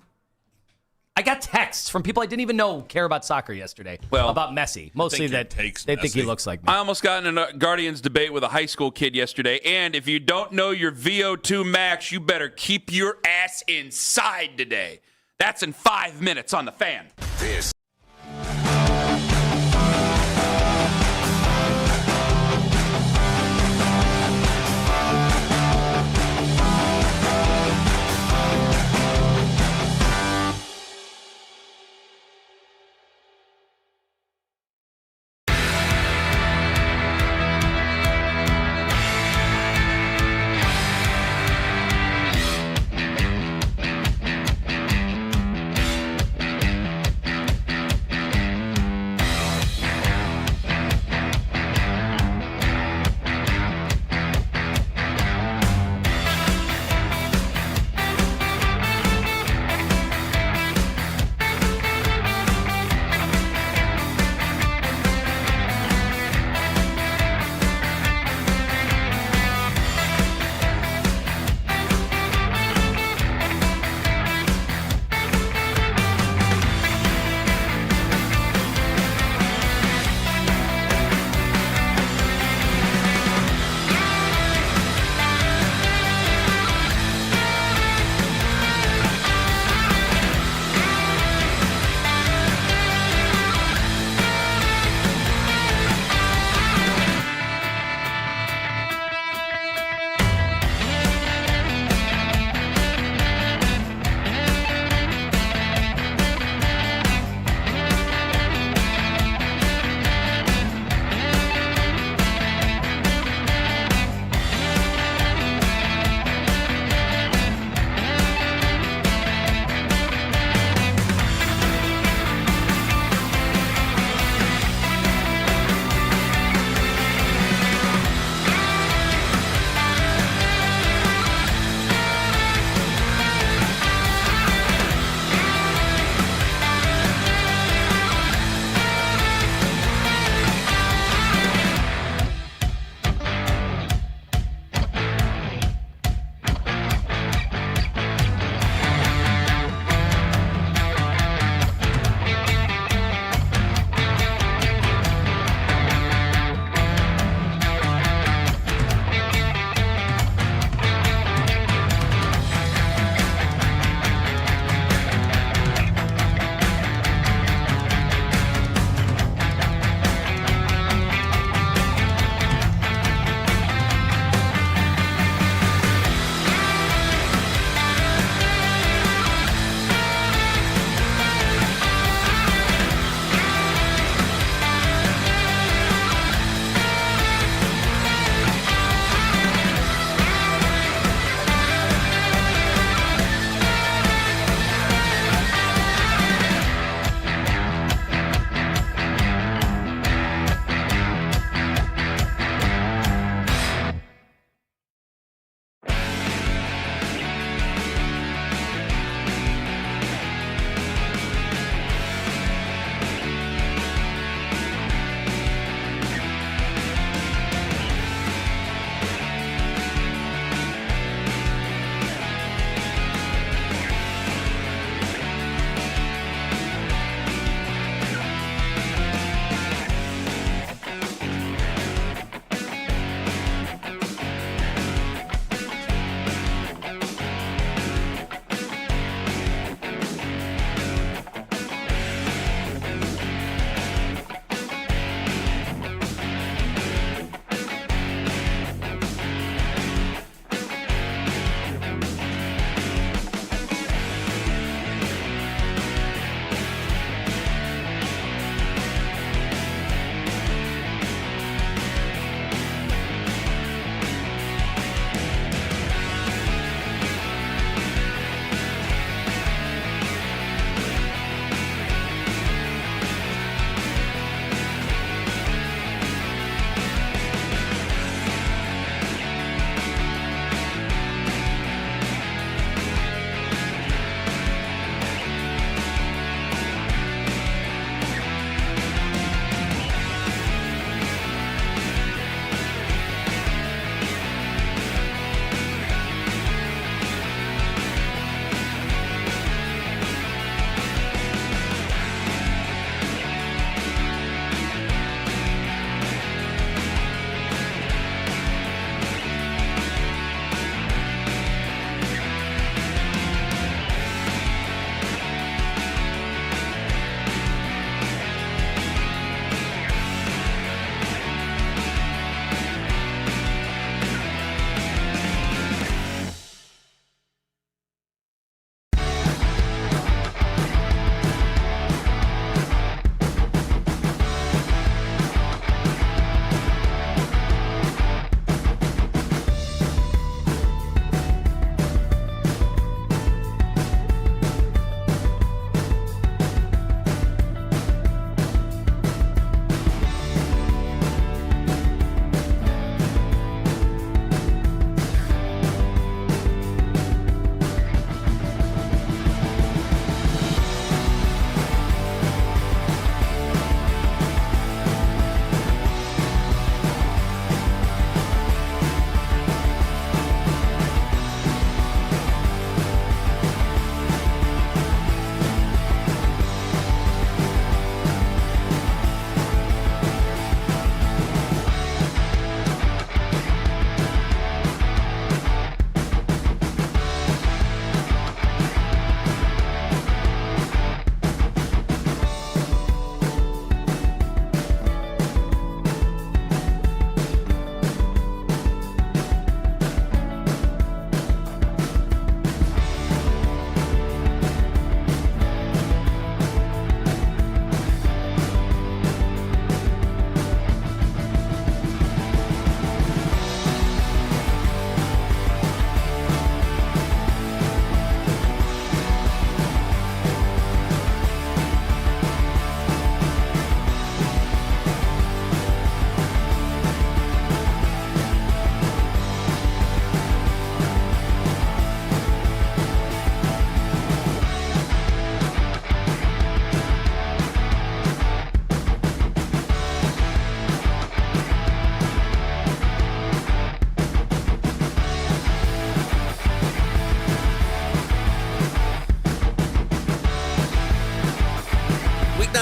I got texts from people I didn't even know care about soccer yesterday about Messi. Mostly that they think he looks like me. I almost got in a Guardians debate with a high school kid yesterday, and if you don't know your VO2 max, you better keep your ass inside today. That's in 5 minutes on The Fan. This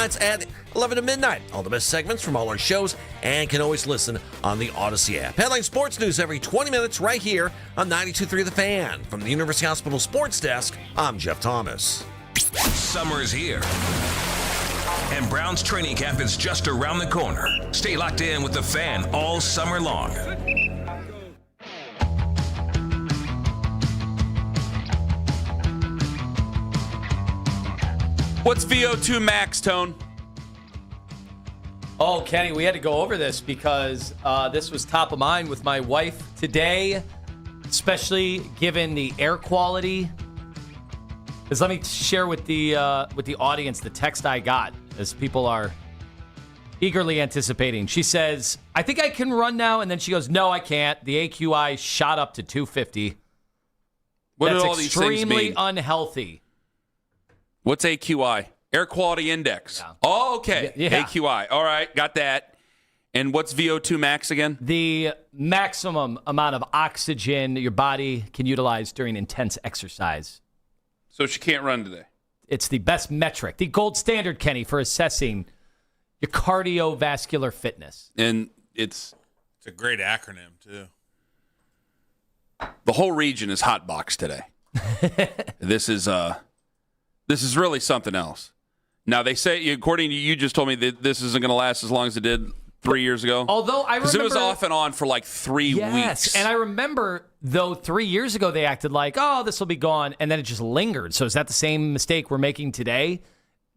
That's at 11 to midnight. All the best segments from all our shows and can always listen on the Odyssey app. Headline sports news every 20 minutes right here on 92.3 The Fan. From the University Hospital Sports Desk, I'm Jeff Thomas. Summer's here, and Brown's training camp is just around the corner. Stay locked in with The Fan all summer long. What's VO2 max, Tone? Oh, Kenny, we had to go over this because this was top of mind with my wife today, especially given the air quality. Because let me share with the audience the text I got as people are eagerly anticipating. She says, I think I can run now. And then she goes, no, I can't. The AQI shot up to 250. What That's do all these things extremely mean? unhealthy. What's AQI? Air quality index. Yeah. Oh, okay. Yeah. AQI. All right, got that. And what's VO2 max again? The maximum amount of oxygen your body can utilize during intense exercise. So she can't run today. It's the best metric, the gold standard, Kenny, for assessing your cardiovascular fitness. And it's a great acronym, too. The whole region is hotbox today. This is really something else. Now, they say, according to you just told me that this isn't going to last as long as it did 3 years ago. Although I remember... Because it was off and on for like 3 weeks. Yes, and I remember, though, 3 years ago they acted like, oh, this will be gone, and then it just lingered. So is that the same mistake we're making today?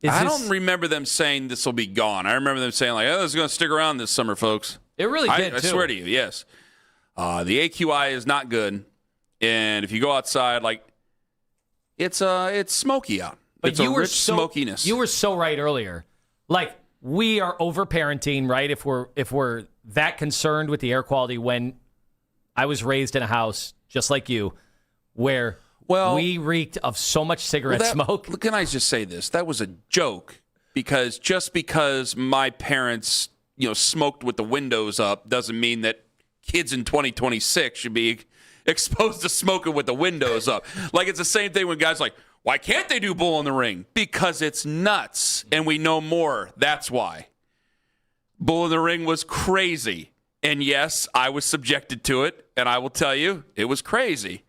I don't remember them saying this will be gone. I remember them saying, like, oh, this is going to stick around this summer, folks. It really did, I too. swear to you, yes. The AQI is not good, and if you go outside, like, it's smoky out. But it's a rich smokiness. You were so right earlier. Like, we are over-parenting, right, if we're that concerned with the air quality when I was raised in a house, just like you, where we reeked of so much cigarette smoke. Can I just say this? That was a joke, because just because my parents, smoked with the windows up doesn't mean that kids in 2026 should be exposed to smoking with the windows up. Like, it's the same thing when guys are like, why can't they do Bull in the Ring? Because it's nuts, and we know more. That's why. Bull in the Ring was crazy. And yes, I was subjected to it, and I will tell you, it was crazy.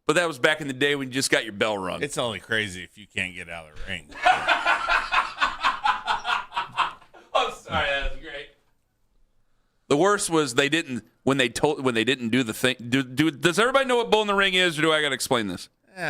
But that was back in the day when you just got your bell rung. It's only crazy if you can't get out of the ring. I'm sorry, that was great. The worst was they didn't when they didn't do the thing. Does everybody know what Bull in the Ring is, or do I got to explain this?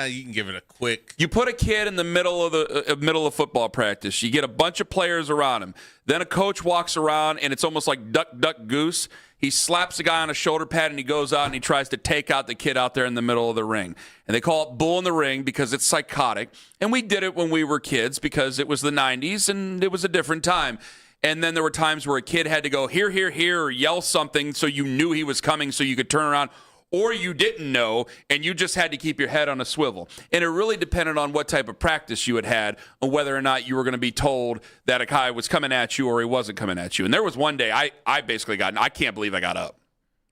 You can give it a quick. You put a kid in the middle of football practice. You get a bunch of players around him. Then a coach walks around, and it's almost like duck, duck, goose. He slaps the guy on a shoulder pad, and he goes out and he tries to take out the kid out there in the middle of the ring. And they call it Bull in the Ring because it's psychotic. And we did it when we were kids because it was the 90s and it was a different time. And then there were times where a kid had to go here, here, here, or yell something so you knew he was coming so you could turn around. Or you didn't know, and you just had to keep your head on a swivel. And it really depended on what type of practice you had on whether or not you were going to be told that a guy was coming at you or he wasn't coming at you. And there was one day I basically I can't believe I got up.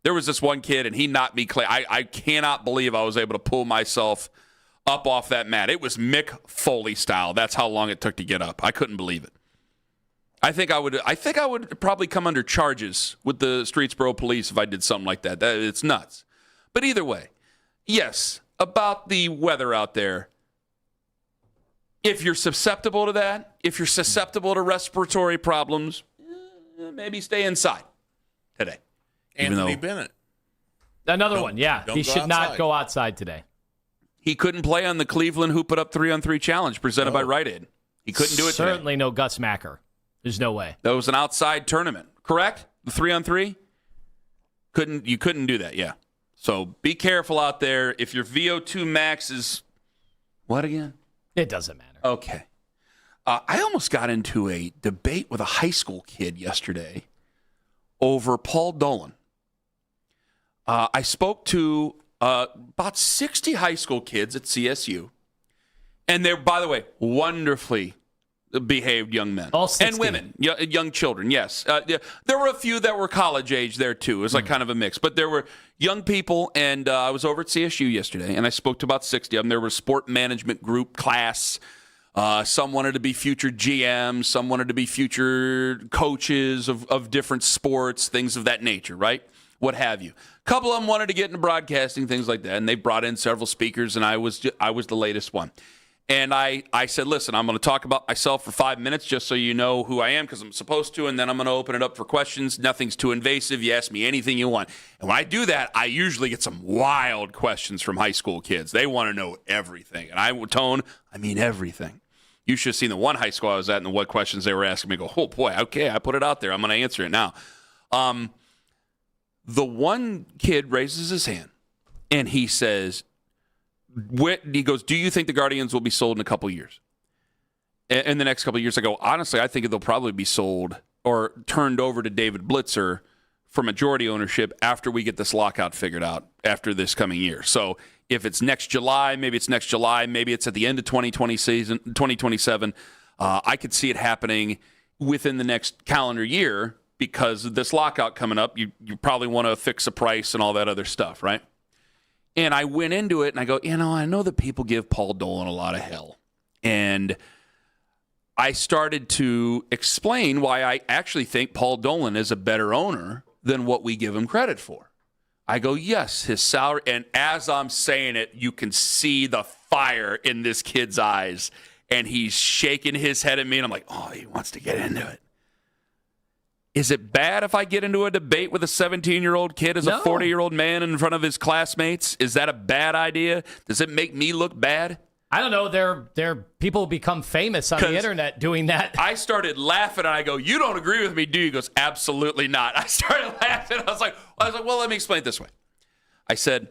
There was this one kid, and he knocked me clean. I cannot believe I was able to pull myself up off that mat. It was Mick Foley style. That's how long it took to get up. I couldn't believe it. I think I would probably come under charges with the Streetsboro police if I did something like that. It's nuts. But either way, yes, about the weather out there, if you're susceptible to that, if you're susceptible to respiratory problems, maybe stay inside today. Anthony Bennett. Another one, yeah. He should not go outside today. He couldn't play on the Cleveland Who Put Up 3-on-3 Challenge presented by Rite Aid. He couldn't do it today. Certainly no Gus Macker. There's no way. That was an outside tournament, correct? The 3-on-3? You couldn't do that, yeah. So be careful out there. If your VO2 max is what again? It doesn't matter. Okay. I almost got into a debate with a high school kid yesterday over Paul Dolan. I spoke to about 60 high school kids at CSU. And they're, by the way, wonderfully behaved young men. All 60. And women, young children, yes. There were a few that were college age there, too. It was like kind of a mix. But there were young people, and I was over at CSU yesterday, and I spoke to about 60 of them. There was a sport management group class Some wanted to be future GMs. Some wanted to be future coaches of different sports, things of that nature, right? What have you. A couple of them wanted to get into broadcasting, things like that, and they brought in several speakers, and I was the latest one. And I said, listen, I'm going to talk about myself for 5 minutes just so you know who I am because I'm supposed to, and then I'm going to open it up for questions. Nothing's too invasive. You ask me anything you want. And when I do that, I usually get some wild questions from high school kids. They want to know everything. And I mean everything. You should have seen the one high school I was at and what questions they were asking me. Go, oh, boy, okay, I put it out there. I'm going to answer it now. The one kid raises his hand, and he says, he goes, do you think the Guardians will be sold in a couple years? In the next couple of years, I go, honestly, I think they'll probably be sold or turned over to David Blitzer for majority ownership after we get this lockout figured out after this coming year. So if it's next July, maybe it's next July, maybe it's at the end of 2027. I could see it happening within the next calendar year because of this lockout coming up. You probably want to fix a price and all that other stuff, right? And I went into it and I go, I know that people give Paul Dolan a lot of hell. And I started to explain why I actually think Paul Dolan is a better owner than what we give him credit for. I go, yes, his salary. And as I'm saying it, you can see the fire in this kid's eyes. And he's shaking his head at me. And I'm like, oh, he wants to get into it. Is it bad if I get into a debate with a 17-year-old kid as a 40-year-old man in front of his classmates? Is that a bad idea? Does it make me look bad? I don't know. There people become famous on the internet doing that. I started laughing, and I go, you don't agree with me, do you? He goes, absolutely not. I started laughing. I was like, well, let me explain it this way. I said,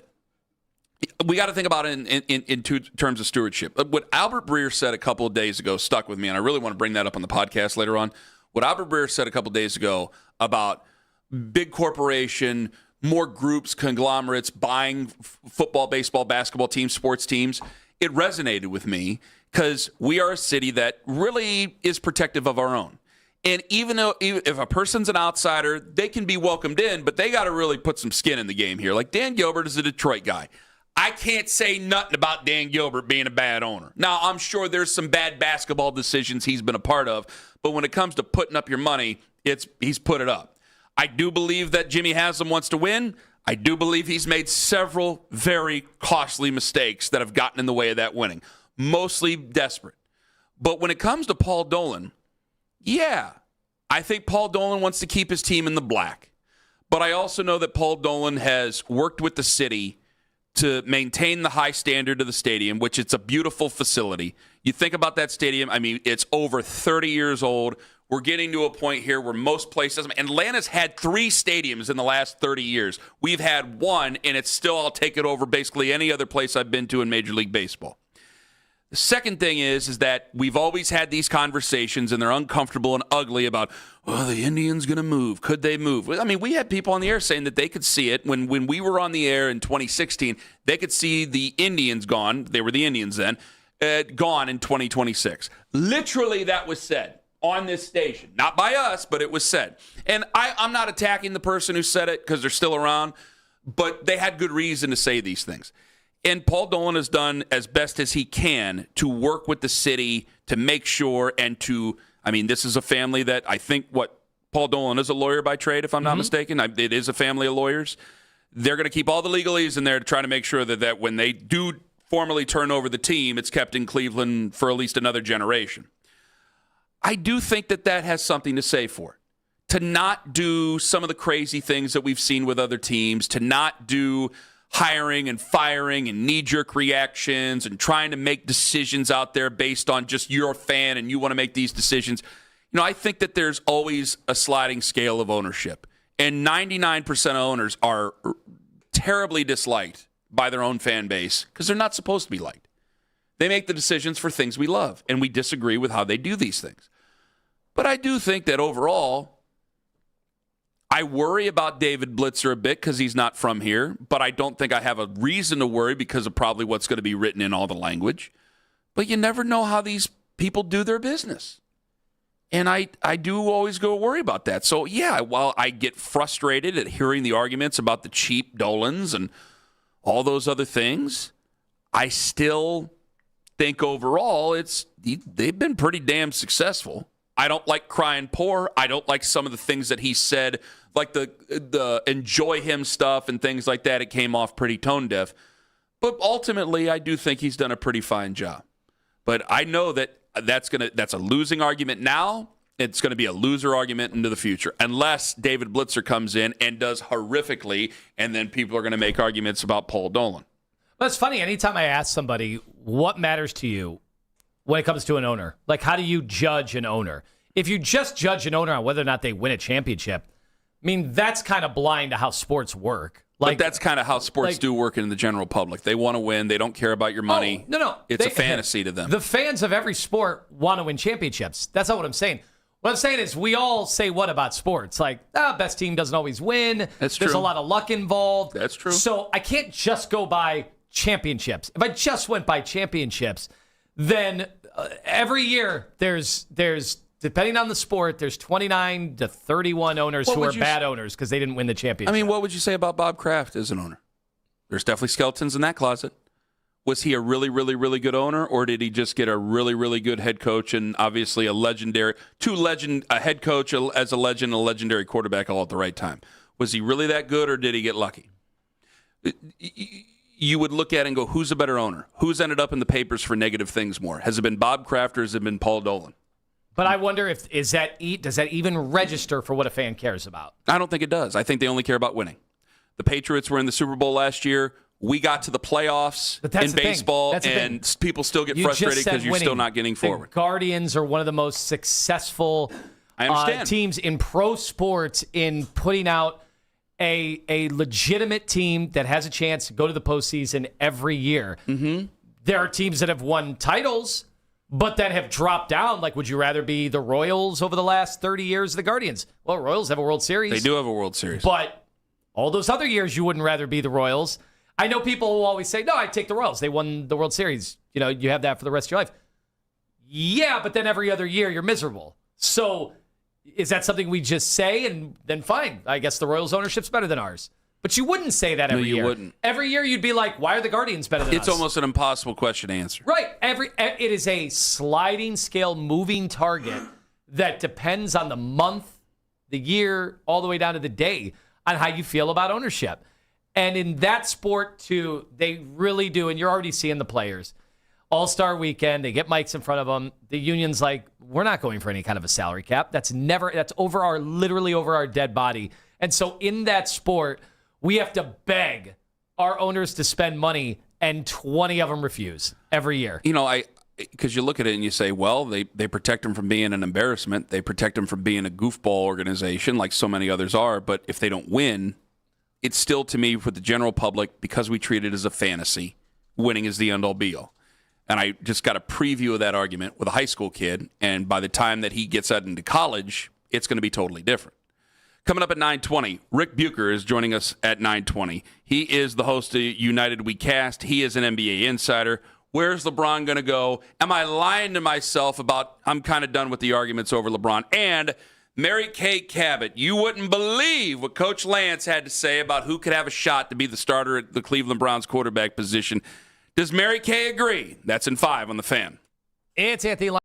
we got to think about it in two terms of stewardship. What Albert Breer said a couple of days ago stuck with me, and I really want to bring that up on the podcast later on. What Albert Breer said a couple days ago about big corporation, more groups, conglomerates buying football, baseball, basketball teams, sports teams, it resonated with me because we are a city that really is protective of our own. And even if a person's an outsider, they can be welcomed in, but they got to really put some skin in the game here. Like Dan Gilbert is a Detroit guy. I can't say nothing about Dan Gilbert being a bad owner. Now, I'm sure there's some bad basketball decisions he's been a part of, but when it comes to putting up your money, he's put it up. I do believe that Jimmy Haslam wants to win. I do believe he's made several very costly mistakes that have gotten in the way of that winning, mostly desperate. But when it comes to Paul Dolan, yeah, I think Paul Dolan wants to keep his team in the black. But I also know that Paul Dolan has worked with the city to maintain the high standard of the stadium, which it's a beautiful facility. You think about that stadium, I mean, it's over 30 years old. We're getting to a point here where most places, Atlanta's had 3 stadiums in the last 30 years. We've had 1, and it's still, I'll take it over basically any other place I've been to in Major League Baseball. The second thing is that we've always had these conversations, and they're uncomfortable and ugly about, the Indians going to move. Could they move? I mean, we had people on the air saying that they could see it. When we were on the air in 2016, they could see the Indians gone. They were the Indians then, gone in 2026. Literally, that was said on this station. Not by us, but it was said. And I'm not attacking the person who said it because they're still around, but they had good reason to say these things. And Paul Dolan has done as best as he can to work with the city to make sure and to, this is a family that I think Paul Dolan is a lawyer by trade, if I'm not mistaken. It is a family of lawyers. They're going to keep all the legalese in there to try to make sure that when they do formally turn over the team, it's kept in Cleveland for at least another generation. I do think that has something to say for it. To not do some of the crazy things that we've seen with other teams, to not do hiring and firing and knee-jerk reactions and trying to make decisions out there based on just you're a fan and you want to make these decisions. I think that there's always a sliding scale of ownership. And 99% of owners are terribly disliked by their own fan base because they're not supposed to be liked. They make the decisions for things we love, and we disagree with how they do these things. But I do think that overall, I worry about David Blitzer a bit because he's not from here, but I don't think I have a reason to worry because of probably what's going to be written in all the language. But you never know how these people do their business. And I do always go worry about that. So, yeah, while I get frustrated at hearing the arguments about the cheap Dolans and all those other things, I still think overall they've been pretty damn successful. I don't like crying poor. I don't like some of the things that he said, like the enjoy him stuff and things like that. It came off pretty tone deaf. But ultimately, I do think he's done a pretty fine job. But I know that's a losing argument now. It's going to be a loser argument into the future, unless David Blitzer comes in and does horrifically, and then people are going to make arguments about Paul Dolan. Well, it's funny. Anytime I ask somebody, what matters to you when it comes to an owner? Like, how do you judge an owner? If you just judge an owner on whether or not they win a championship, I mean, that's kind of blind to how sports work. Like, but that's kind of how sports do work in the general public. They want to win. They don't care about your money. No. It's a fantasy to them. The fans of every sport want to win championships. That's not what I'm saying. What I'm saying is we all say what about sports? Like, best team doesn't always win. That's true. There's a lot of luck involved. That's true. So I can't just go by championships. If I just went by championships, then every year there's depending on the sport, there's 29 to 31 owners who are bad owners because they didn't win the championship. I mean, what would you say about Bob Kraft as an owner? There's definitely skeletons in that closet. Was he a really, really, really good owner, or did he just get a really, really good head coach and obviously a head coach as a legend, a legendary quarterback all at the right time? Was he really that good, or did he get lucky? You would look at it and go, who's a better owner? Who's ended up in the papers for negative things more? Has it been Bob Kraft or has it been Paul Dolan? But I wonder does that even register for what a fan cares about? I don't think it does. I think they only care about winning. The Patriots were in the Super Bowl last year. We got to the playoffs in baseball, and people still get frustrated because you're still not getting forward. The Guardians are one of the most successful teams in pro sports in putting out a legitimate team that has a chance to go to the postseason every year. Mm-hmm. There are teams that have won titles, but that have dropped down. Like, would you rather be the Royals over the last 30 years or the Guardians? Well, Royals have a World Series. They do have a World Series. But all those other years, you wouldn't rather be the Royals. I know people will always say, no, I'd take the Royals. They won the World Series. You know, you have that for the rest of your life. Yeah, but then every other year, you're miserable. So is that something we just say? And then fine. I guess the Royals ownership's better than ours. But you wouldn't say that every year. No, you wouldn't. Every year, you'd be like, why are the Guardians better than us? It's almost an impossible question to answer. Right. It is a sliding scale moving target that depends on the month, the year, all the way down to the day on how you feel about ownership. And in that sport, too, they really do. And you're already seeing the players. All-Star weekend, they get mics in front of them. The union's like, we're not going for any kind of a salary cap. That's literally over our dead body. And so in that sport, we have to beg our owners to spend money, and 20 of them refuse every year. You know, because you look at it and you say, well, they protect them from being an embarrassment. They protect them from being a goofball organization like so many others are. But if they don't win, it's still, to me, for the general public, because we treat it as a fantasy, winning is the end-all be-all. And I just got a preview of that argument with a high school kid, and by the time that he gets out into college, it's going to be totally different. Coming up at 9:20, Rick Bucher is joining us at 9:20. He is the host of United We Cast. He is an NBA insider. Where's LeBron going to go? Am I lying to myself about I'm kind of done with the arguments over LeBron? And Mary Kay Cabot, you wouldn't believe what Coach Lance had to say about who could have a shot to be the starter at the Cleveland Browns quarterback position. Does Mary Kay agree? That's in 5 on The Fan. It's Anthony Lima.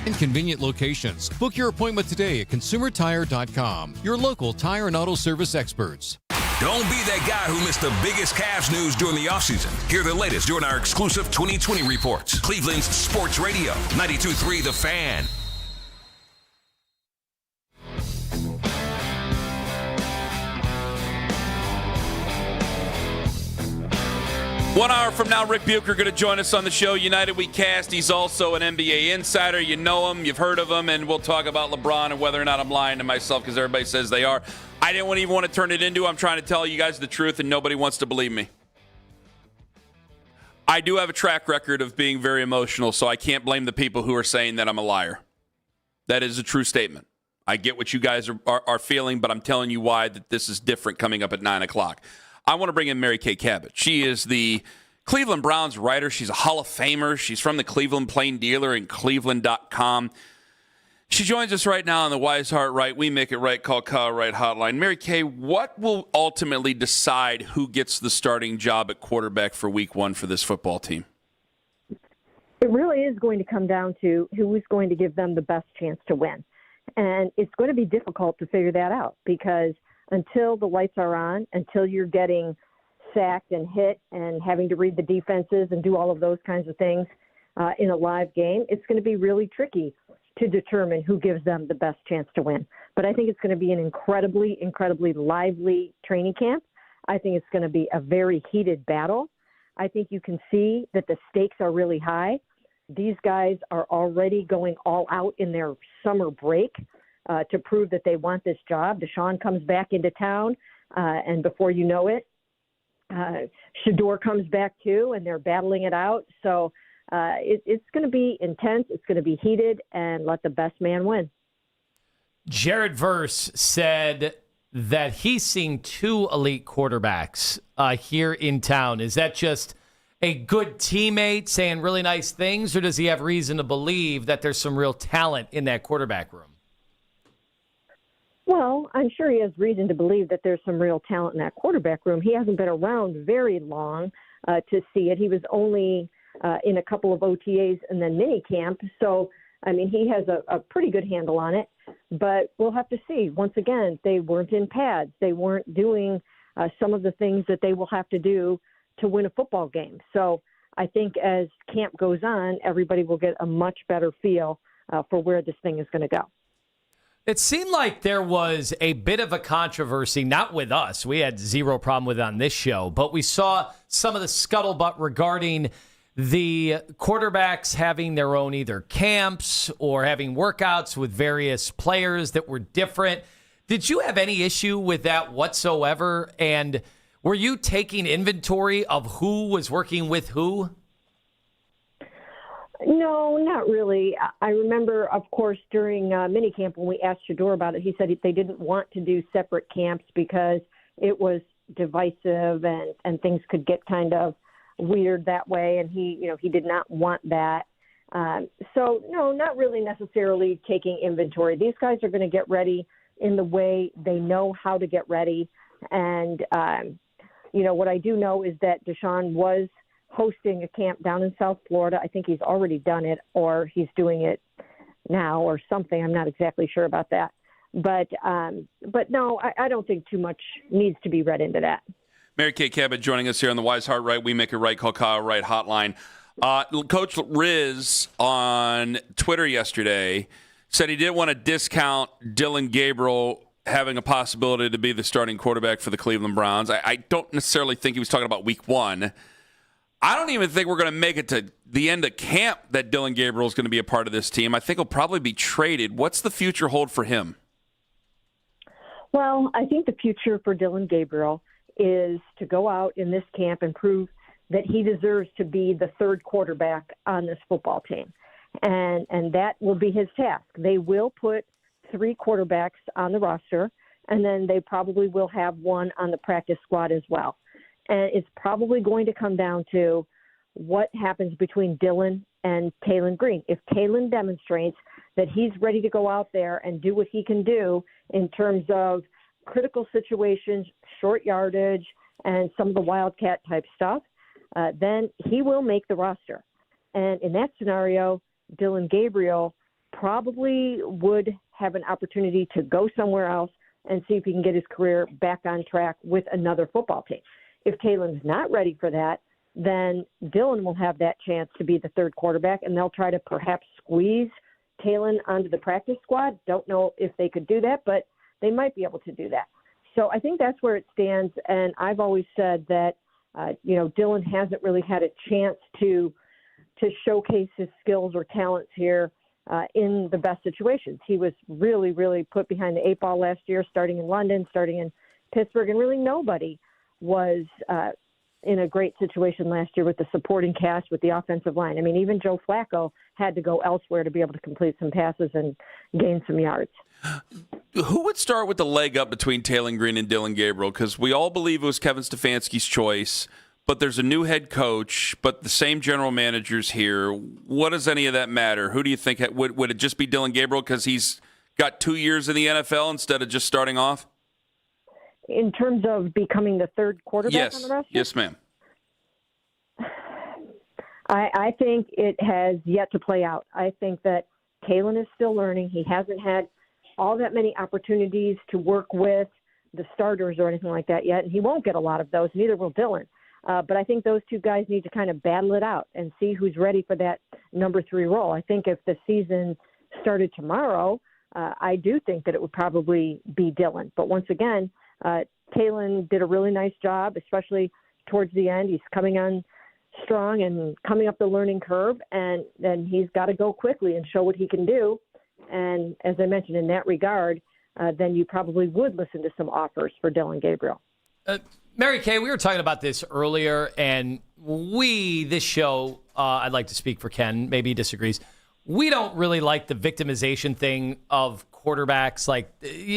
in convenient locations. Book your appointment today at ConsumerTire.com, your local tire and auto service experts. Don't be that guy who missed the biggest Cavs news during the offseason. Hear the latest during our exclusive 2020 reports. Cleveland's Sports Radio, 92.3 The Fan. 1 hour from now, Rick Bucher going to join us on the show, United We Cast. He's also an NBA insider. You know him, you've heard of him, and we'll talk about LeBron and whether or not I'm lying to myself because everybody says they are. I didn't even want to turn it into I'm trying to tell you guys the truth, and nobody wants to believe me. I do have a track record of being very emotional, so I can't blame the people who are saying that I'm a liar. That is a true statement. I get what you guys are feeling, but I'm telling you why that this is different coming up at 9 o'clock. I want to bring in Mary Kay Cabot. She is the Cleveland Browns writer. She's a Hall of Famer. She's from the Cleveland Plain Dealer and Cleveland.com. She joins us right now on the Wise Heart Right, We Make It Right, Call Kyle Right hotline. Mary Kay, what will ultimately decide who gets the starting job at quarterback for week 1 for this football team? It really is going to come down to who is going to give them the best chance to win. And it's going to be difficult to figure that out because until the lights are on, until you're getting sacked and hit and having to read the defenses and do all of those kinds of things in a live game, it's going to be really tricky to determine who gives them the best chance to win. But I think it's going to be an incredibly, incredibly lively training camp. I think it's going to be a very heated battle. I think you can see that the stakes are really high. These guys are already going all out in their summer break to prove that they want this job. Deshaun comes back into town, and before you know it, Shador comes back too, and they're battling it out. So it's going to be intense. It's going to be heated, and let the best man win. Jared Verse said that he's seen 2 elite quarterbacks here in town. Is that just a good teammate saying really nice things, or does he have reason to believe that there's some real talent in that quarterback room? Well, I'm sure he has reason to believe that there's some real talent in that quarterback room. He hasn't been around very long to see it. He was only in a couple of OTAs and then mini camp. So, I mean, he has a pretty good handle on it. But we'll have to see. Once again, they weren't in pads. They weren't doing some of the things that they will have to do to win a football game. So I think as camp goes on, everybody will get a much better feel for where this thing is going to go. It seemed like there was a bit of a controversy, not with us. We had zero problem with it on this show, but we saw some of the scuttlebutt regarding the quarterbacks having their own either camps or having workouts with various players that were different. Did you have any issue with that whatsoever? And were you taking inventory of who was working with who? No, not really. I remember, of course, during minicamp when we asked Shador about it, he said they didn't want to do separate camps because it was divisive and things could get kind of weird that way, and he did not want that. So, no, not really necessarily taking inventory. These guys are going to get ready in the way they know how to get ready. And, what I do know is that Deshaun was hosting a camp down in South Florida. I think he's already done it, or he's doing it now or something. I'm not exactly sure about that. But no, I don't think too much needs to be read into that. Mary Kay Cabot joining us here on the Wise Heart Right, We Make It Right, Call Kyle Right hotline. Coach Riz on Twitter yesterday said he didn't want to discount Dylan Gabriel having a possibility to be the starting quarterback for the Cleveland Browns. I don't necessarily think he was talking about week 1. I don't even think we're going to make it to the end of camp that Dylan Gabriel is going to be a part of this team. I think he'll probably be traded. What's the future hold for him? Well, I think the future for Dylan Gabriel is to go out in this camp and prove that he deserves to be the third quarterback on this football team. And that will be his task. They will put 3 quarterbacks on the roster, and then they probably will have one on the practice squad as well. And it's probably going to come down to what happens between Dylan and Taylon Green. If Taylon demonstrates that he's ready to go out there and do what he can do in terms of critical situations, short yardage, and some of the wildcat type stuff, then he will make the roster. And in that scenario, Dylan Gabriel probably would have an opportunity to go somewhere else and see if he can get his career back on track with another football team. If Talen's not ready for that, then Dylan will have that chance to be the third quarterback, and they'll try to perhaps squeeze Talen onto the practice squad. Don't know if they could do that, but they might be able to do that. So I think that's where it stands, and I've always said that, Dylan hasn't really had a chance to showcase his skills or talents here in the best situations. He was really, really put behind the eight ball last year, starting in London, starting in Pittsburgh, and really nobody was in a great situation last year with the supporting cast, with the offensive line. I mean, even Joe Flacco had to go elsewhere to be able to complete some passes and gain some yards. Who would start with the leg up between Taylen Green and Dylan Gabriel? Because we all believe it was Kevin Stefanski's choice, but there's a new head coach, but the same general manager's here. What does any of that matter? Who do you think would it just be Dylan Gabriel because he's got 2 years in the NFL instead of just starting off? In terms of becoming the third quarterback on the roster? Yes, ma'am. I think it has yet to play out. I think that Taylen is still learning. He hasn't had all that many opportunities to work with the starters or anything like that yet, and he won't get a lot of those. Neither will Dylan. But I think those two guys need to kind of battle it out and see who's ready for that number 3 role. I think if the season started tomorrow, I do think that it would probably be Dylan. But once again, Taylen did a really nice job, especially towards the end. He's coming on strong and coming up the learning curve, and then he's got to go quickly and show what he can do. And as I mentioned, in that regard, then you probably would listen to some offers for Dylan Gabriel. Mary Kay, we were talking about this earlier, and this show, I'd like to speak for Ken, maybe he disagrees. We don't really like the victimization thing of quarterbacks. Like,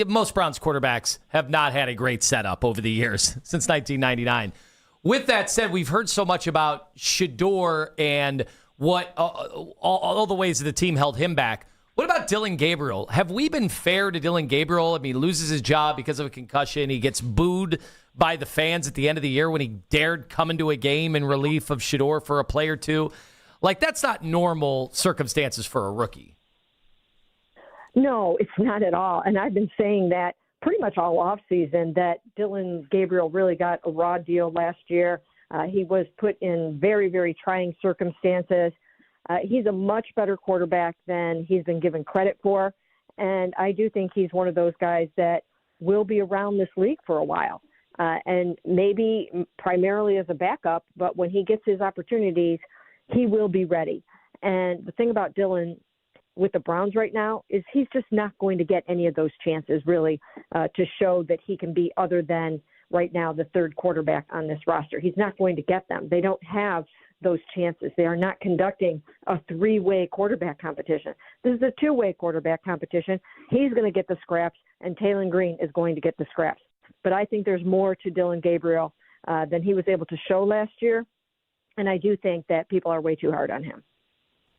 most Browns quarterbacks have not had a great setup over the years, since 1999. With that said, we've heard so much about Shedeur and what all the ways that the team held him back. What about Dylan Gabriel? Have we been fair to Dylan Gabriel? I mean, he loses his job because of a concussion. He gets booed by the fans at the end of the year when he dared come into a game in relief of Shedeur for a play or two. Like, that's not normal circumstances for a rookie. No, it's not at all. And I've been saying that pretty much all offseason, that Dylan Gabriel really got a raw deal last year. He was put in very, very trying circumstances. He's a much better quarterback than he's been given credit for. And I do think he's one of those guys that will be around this league for a while. And maybe primarily as a backup, but when he gets his opportunities, he will be ready. And the thing about Dylan with the Browns right now is he's just not going to get any of those chances really to show that he can be other than right now the third quarterback on this roster. He's not going to get them. They don't have those chances. They are not conducting a three-way quarterback competition. This is a two-way quarterback competition. He's going to get the scraps, and Taylen Green is going to get the scraps. But I think there's more to Dylan Gabriel than he was able to show last year, and I do think that people are way too hard on him.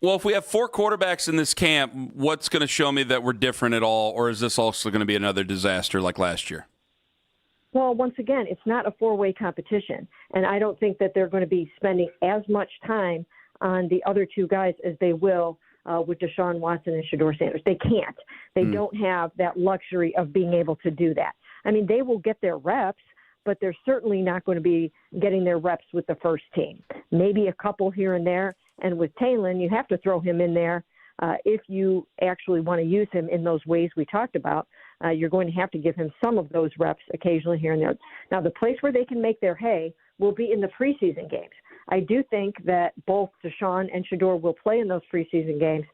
Well, if we have 4 quarterbacks in this camp, what's going to show me that we're different at all, or is this also going to be another disaster like last year? Well, once again, it's not a 4-way competition, and I don't think that they're going to be spending as much time on the other 2 guys as they will with Deshaun Watson and Shedeur Sanders. They can't. They don't have that luxury of being able to do that. I mean, they will get their reps, but they're certainly not going to be getting their reps with the first team. Maybe a couple here and there, and with Taylen, you have to throw him in there if you actually want to use him in those ways we talked about. You're going to have to give him some of those reps occasionally here and there. Now, the place where they can make their hay will be in the preseason games. I do think that both Deshaun and Shedeur will play in those preseason games,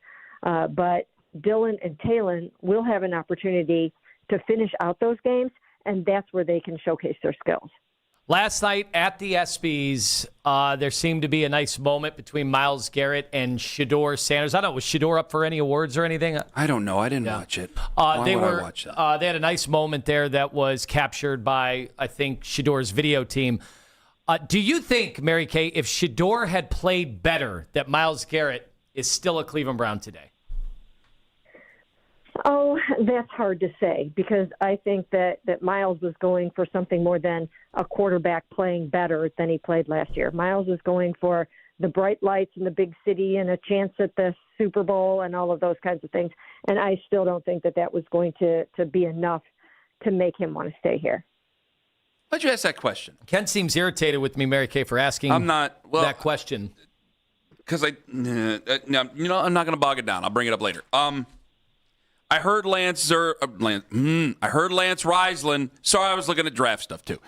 but Dylan and Taylen will have an opportunity to finish out those games, and that's where they can showcase their skills. Last night at the ESPYs, there seemed to be a nice moment between Myles Garrett and Shedeur Sanders. I don't know, was Shedeur up for any awards or anything? I don't know. I didn't watch it. Why would I watch that? They had a nice moment there that was captured by, I think, Shedeur's video team. Do you think, Mary Kay, if Shedeur had played better, that Myles Garrett is still a Cleveland Brown today? Oh, that's hard to say, because I think that Myles was going for something more than a quarterback playing better than he played last year. Myles was going for the bright lights in the big city and a chance at the Super Bowl and all of those kinds of things. And I still don't think that was going to be enough to make him want to stay here. Why'd you ask that question? Ken seems irritated with me, Mary Kay, for asking that question. Because I'm not going to bog it down. I'll bring it up later. I heard Lance Reisland. Sorry, I was looking at draft stuff too.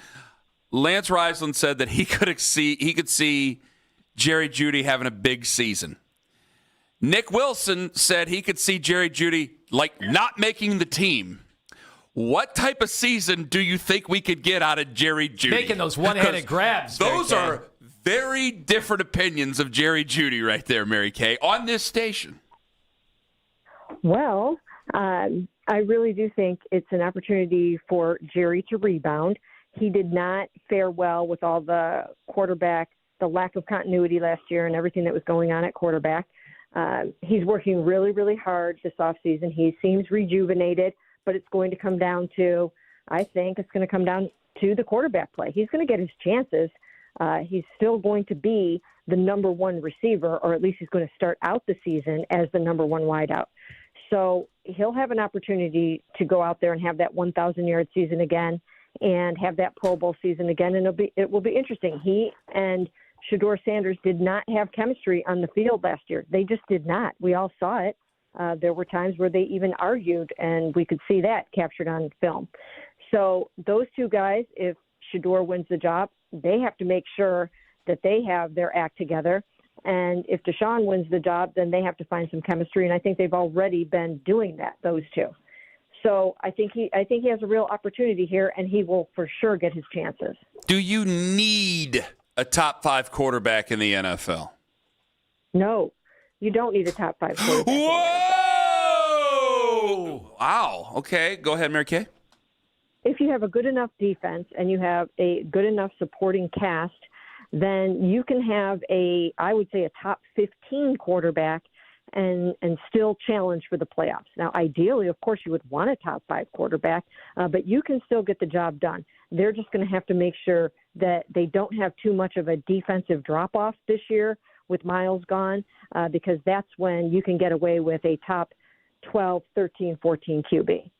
Lance Reisland said that he could see Jerry Jeudy having a big season. Nick Wilson said he could see Jerry Jeudy not making the team. What type of season do you think we could get out of Jerry Jeudy? Making those one-handed grabs. Those are very different opinions of Jerry Jeudy right there, Mary Kay, on this station. Well, I really do think it's an opportunity for Jerry to rebound. He did not fare well with all the lack of continuity last year and everything that was going on at quarterback. He's working really, really hard this offseason. He seems rejuvenated, but it's going to come down to the quarterback play. He's going to get his chances. He's still going to be the number one receiver, or at least he's going to start out the season as the number one wideout. So he'll have an opportunity to go out there and have that 1,000-yard season again and have that Pro Bowl season again, and it will be interesting. He and Shedeur Sanders did not have chemistry on the field last year. They just did not. We all saw it. There were times where they even argued, and we could see that captured on film. So those two guys, if Shedeur wins the job, they have to make sure that they have their act together. And if Deshaun wins the job, then they have to find some chemistry, and I think they've already been doing that, those two. So I think he has a real opportunity here, and he will for sure get his chances. Do you need a top 5 quarterback in the NFL? No, you don't need a top 5 quarterback. Whoa! Wow. Okay, go ahead, Mary Kay. If you have a good enough defense and you have a good enough supporting cast, then you can have I would say a top 15 quarterback and still challenge for the playoffs. Now, ideally, of course, you would want a top 5 quarterback, but you can still get the job done. They're just going to have to make sure that they don't have too much of a defensive drop-off this year with Miles gone, because that's when you can get away with a top 12, 13, 14 QB.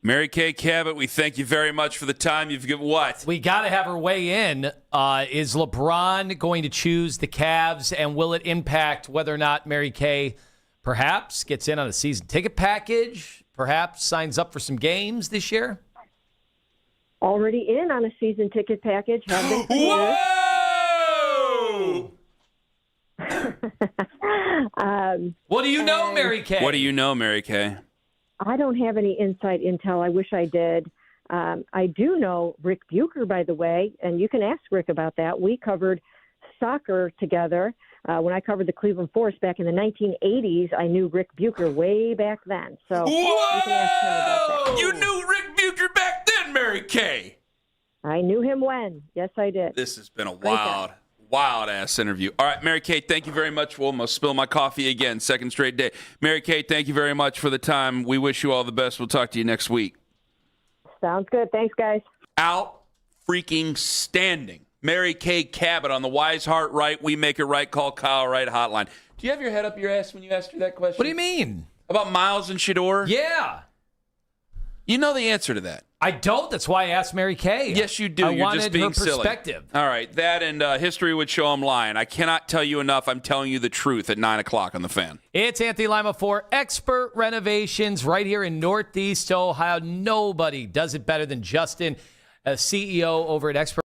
Mary Kay Cabot, we thank you very much for the time you've given. What? We got to have her weigh in. Is LeBron going to choose the Cavs, and will it impact whether or not Mary Kay perhaps gets in on a season ticket package, perhaps signs up for some games this year? Already in on a season ticket package. Whoa! What do you know, Mary Kay? What do you know, Mary Kay? I don't have any inside intel. I wish I did. I do know Rick Bucher, by the way, and you can ask Rick about that. We covered soccer together. When I covered the Cleveland Forest back in the 1980s, I knew Rick Bucher way back then. So you can ask him about that. You knew Rick Bucher back then, Mary Kay? I knew him when. Yes, I did. This has been a wild-ass interview. All right, Mary Kay, thank you very much. Well, I'm going to spill my coffee again, second straight day. Mary Kay, thank you very much for the time. We wish you all the best. We'll talk to you next week. Sounds good. Thanks, guys. Out freaking standing. Mary Kay Cabot on the Wise Heart Right, We Make It Right, Call Kyle Wright hotline. Do you have your head up your ass when you asked her that question? What do you mean? About Miles and Shedeur? Yeah. You know the answer to that. I don't. That's why I asked Mary Kay. Yes, you do. I You're wanted just being her perspective. Silly. All right. That and history would show I'm lying. I cannot tell you enough. I'm telling you the truth at 9 o'clock on The Fan. It's Anthony Lima for Expert Renovations right here in Northeast Ohio. Nobody does it better than Justin, a CEO over at Expert.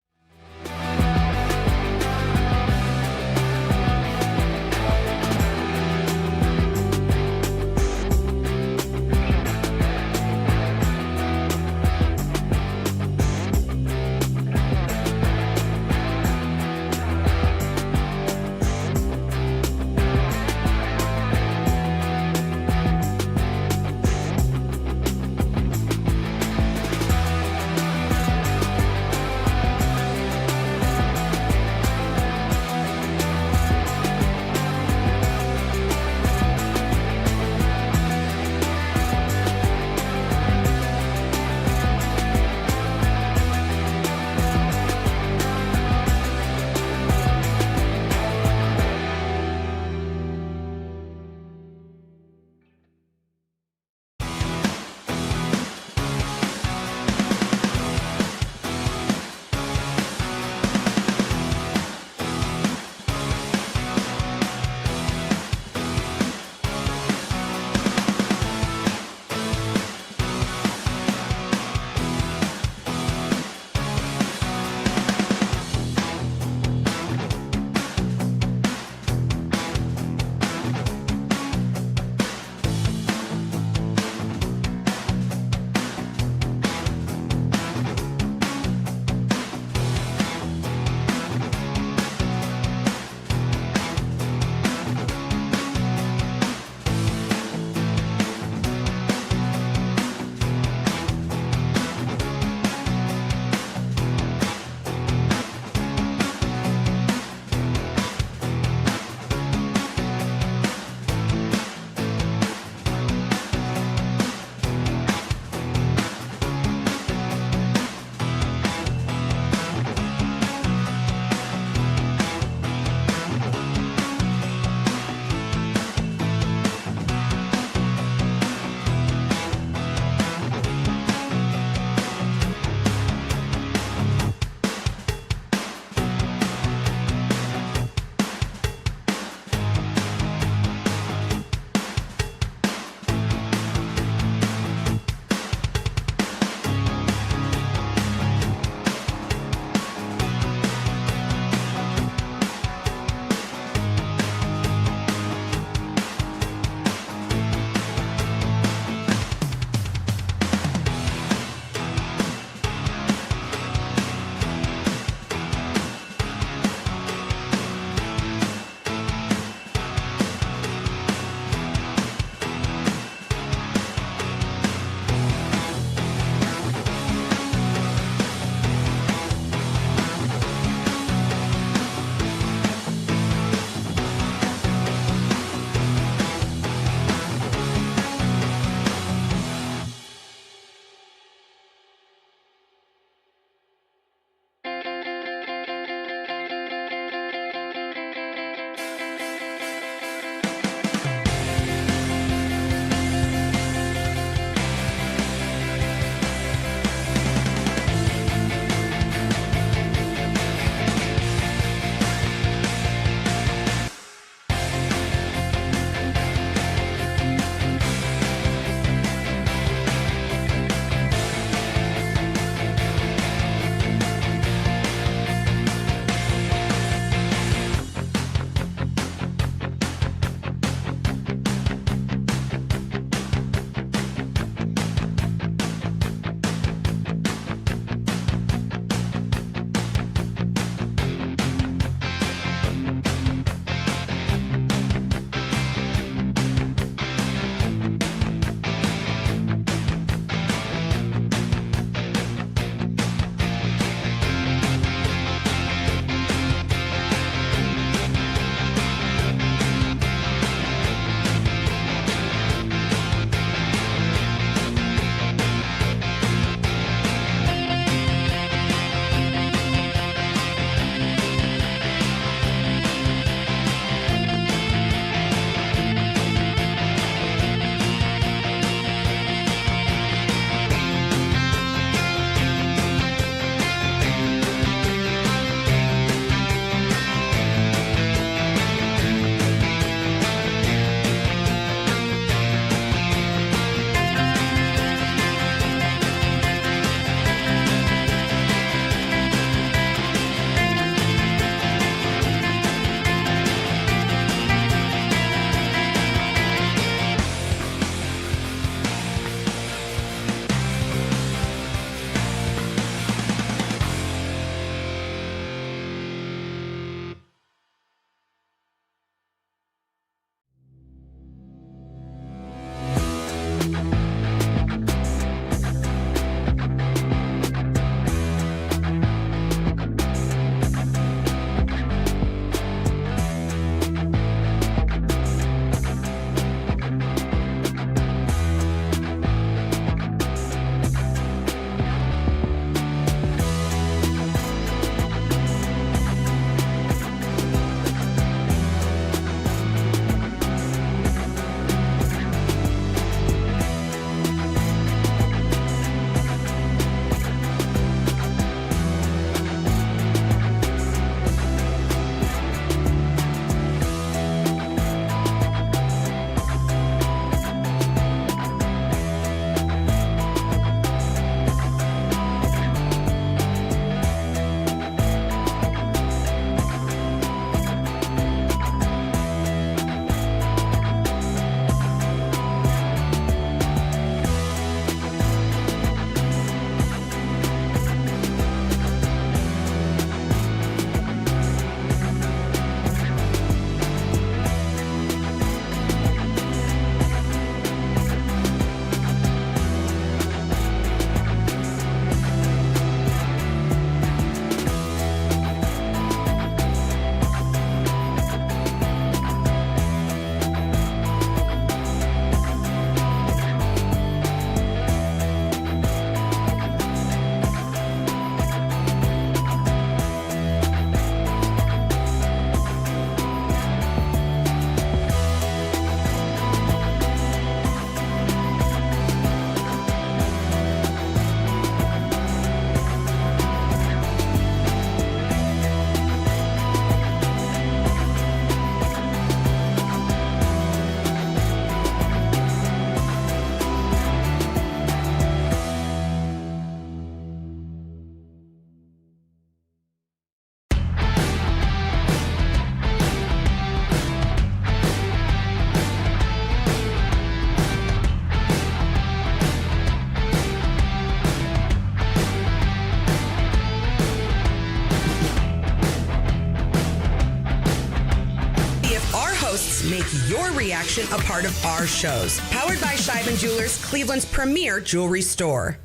reaction a part of our shows. Powered by Scheiben Jewelers, Cleveland's premier jewelry store.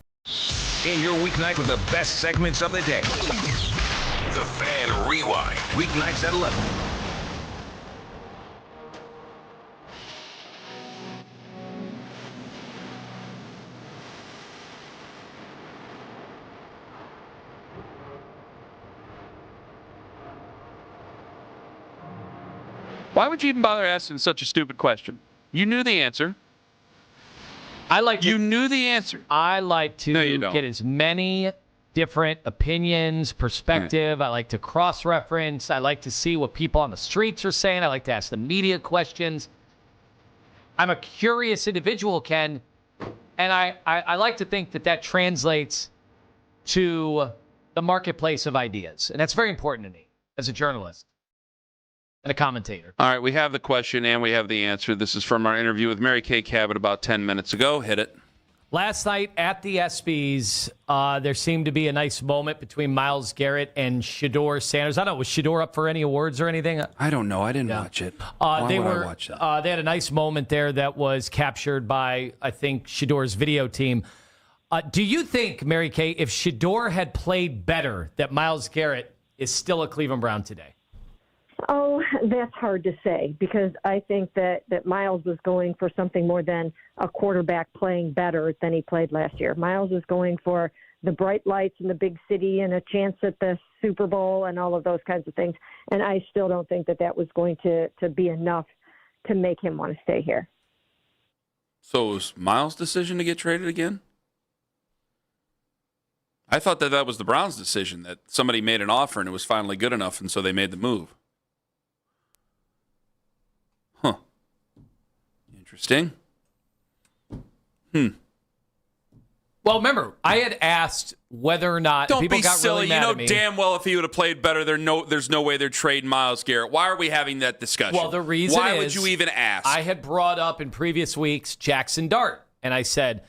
In your weeknight with the best segments of the day. The Fan Rewind. Weeknights at 11. Why would you even bother asking such a stupid question? You knew the answer. You knew the answer. I like to No, you don't. get as many different opinions, perspective. I like to cross-reference. I like to see what people on the streets are saying. I like to ask the media questions. I'm a curious individual, Ken, and I like to think that translates to the marketplace of ideas. And that's very important to me as a journalist and a commentator. All right, we have the question and we have the answer. This is from our interview with Mary Kay Cabot about 10 minutes ago. Hit it. Last night at the ESPYs, there seemed to be a nice moment between Myles Garrett and Shedeur Sanders. I don't know, was Shedeur up for any awards or anything? I don't know. I didn't watch it. Why would I watch that? They had a nice moment there that was captured by, I think, Shedeur's video team. Do you think, Mary Kay, if Shedeur had played better, that Myles Garrett is still a Cleveland Brown today? Oh, that's hard to say because I think that Myles was going for something more than a quarterback playing better than he played last year. Myles was going for the bright lights in the big city and a chance at the Super Bowl and all of those kinds of things. And I still don't think that was going to be enough to make him want to stay here. So it was Myles' decision to get traded again? I thought that was the Browns' decision, that somebody made an offer and it was finally good enough, and so they made the move. Huh. Interesting. Well, remember, I had asked whether or not Don't people be got silly. really mad You know at me. damn well if he would have played better, there's no way they're trading Myles Garrett. Why are we having that discussion? Well, the reason Why is, would you even ask? I had brought up in previous weeks Jackson Dart, and I said,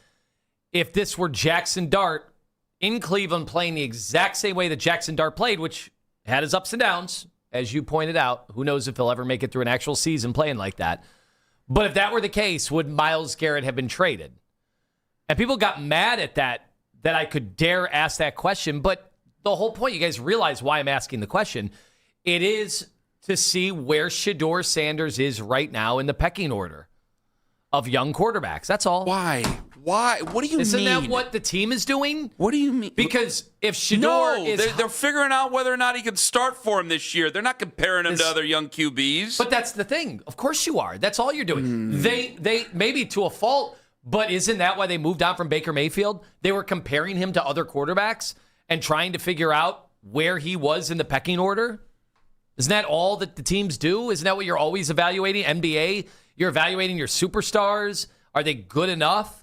if this were Jackson Dart in Cleveland playing the exact same way that Jackson Dart played, which had his ups and downs, as you pointed out, who knows if he'll ever make it through an actual season playing like that. But if that were the case, would Myles Garrett have been traded? And people got mad at that I could dare ask that question. But the whole point, you guys realize why I'm asking the question. It is to see where Shedeur Sanders is right now in the pecking order of young quarterbacks. That's all. Why? What do you mean? Isn't that what the team is doing? What do you mean? Because if Shedeur they're figuring out whether or not he can start for him this year. They're not comparing him to other young QBs. But that's the thing. Of course you are. That's all you're doing. They maybe to a fault, but isn't that why they moved on from Baker Mayfield? They were comparing him to other quarterbacks and trying to figure out where he was in the pecking order. Isn't that all that the teams do? Isn't that what you're always evaluating? NBA, you're evaluating your superstars. Are they good enough?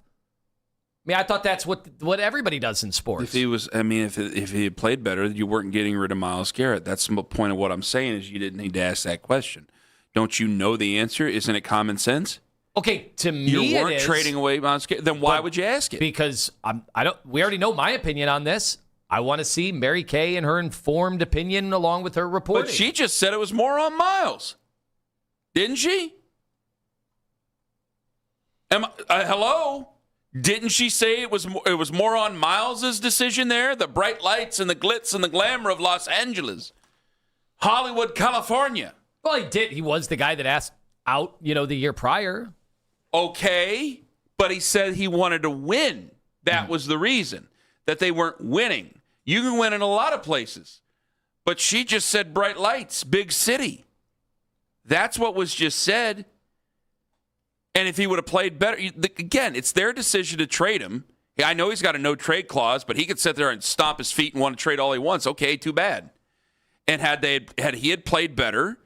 I mean, I thought that's what everybody does in sports. If he was, if he had played better, you weren't getting rid of Myles Garrett. That's the point of what I'm saying is you didn't need to ask that question. Don't you know the answer? Isn't it common sense? Okay, to me, you weren't it is, trading away Myles Garrett. Then why would you ask it? Because we already know my opinion on this. I want to see Mary Kay and her informed opinion along with her reporting. But she just said it was more on Myles, didn't she? Hello? Didn't she say it was more on Myles' decision there? The bright lights and the glitz and the glamour of Los Angeles, Hollywood, California. Well, he did. He was the guy that asked out, the year prior. Okay, but he said he wanted to win. That was the reason, that they weren't winning. You can win in a lot of places. But she just said bright lights, big city. That's what was just said. And if he would have played better, again, it's their decision to trade him. I know he's got a no-trade clause, but he could sit there and stomp his feet and want to trade all he wants. Okay, too bad. And had he played better,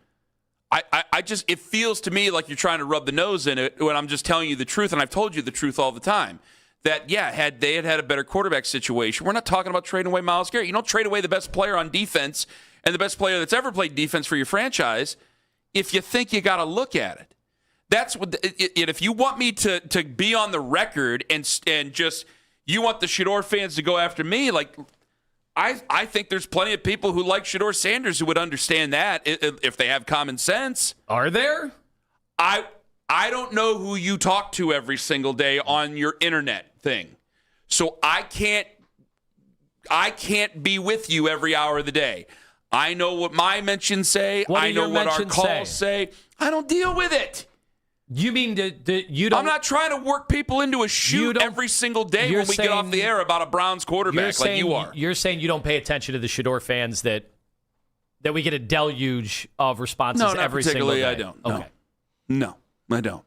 it feels to me like you're trying to rub the nose in it when I'm just telling you the truth, and I've told you the truth all the time. That, had they had a better quarterback situation, we're not talking about trading away Myles Garrett. You don't trade away the best player on defense and the best player that's ever played defense for your franchise if you think you got to look at it. That's what. If you want me to be on the record and just you want the Shedeur fans to go after me, like I think there's plenty of people who like Shedeur Sanders who would understand that if they have common sense. Are there? I don't know who you talk to every single day on your internet thing. So I can't be with you every hour of the day. I know what my mentions say. I know what our calls say. I don't deal with it. You mean you don't? I'm not trying to work people into a shoot every single day when we get off the air about a Browns quarterback like you are. You're saying you don't pay attention to the Shador fans that we get a deluge of responses every single day? No, not particularly. I don't. Okay. No, I don't.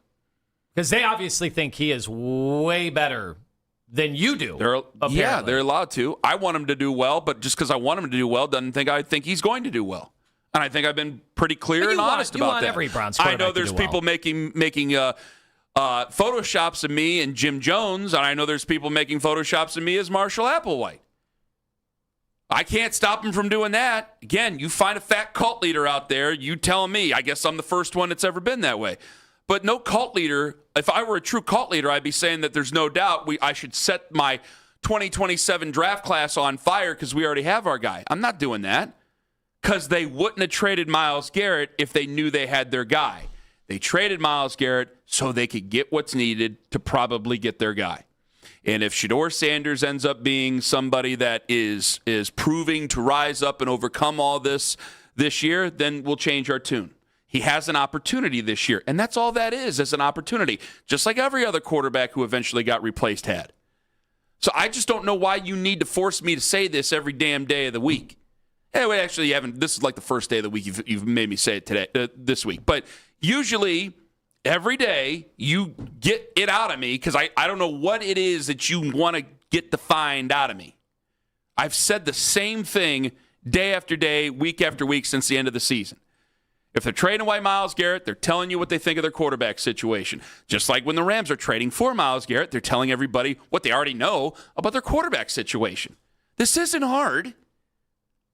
Because they obviously think he is way better than you do. They're allowed to. I want him to do well, but just because I want him to do well doesn't think I think he's going to do well. And I think I've been pretty clear and honest about that. Every Browns I know there's people making Photoshops of me and Jim Jones, and I know there's people making Photoshops of me as Marshall Applewhite. I can't stop them from doing that. Again, you find a fat cult leader out there, you tell me. I guess I'm the first one that's ever been that way. But no cult leader, if I were a true cult leader, I'd be saying that there's no doubt I should set my 2027 draft class on fire because we already have our guy. I'm not doing that. Because they wouldn't have traded Myles Garrett if they knew they had their guy. They traded Myles Garrett so they could get what's needed to probably get their guy. And if Shador Sanders ends up being somebody that is proving to rise up and overcome all this year, then we'll change our tune. He has an opportunity this year, and that's all that is an opportunity, just like every other quarterback who eventually got replaced had. So I just don't know why you need to force me to say this every damn day of the week. Anyway, actually, you haven't. This is like the first day of the week you've made me say it today, this week. But usually, every day, you get it out of me because I don't know what it is that you want to get defined out of me. I've said the same thing day after day, week after week since the end of the season. If they're trading away Myles Garrett, they're telling you what they think of their quarterback situation. Just like when the Rams are trading for Myles Garrett, they're telling everybody what they already know about their quarterback situation. This isn't hard.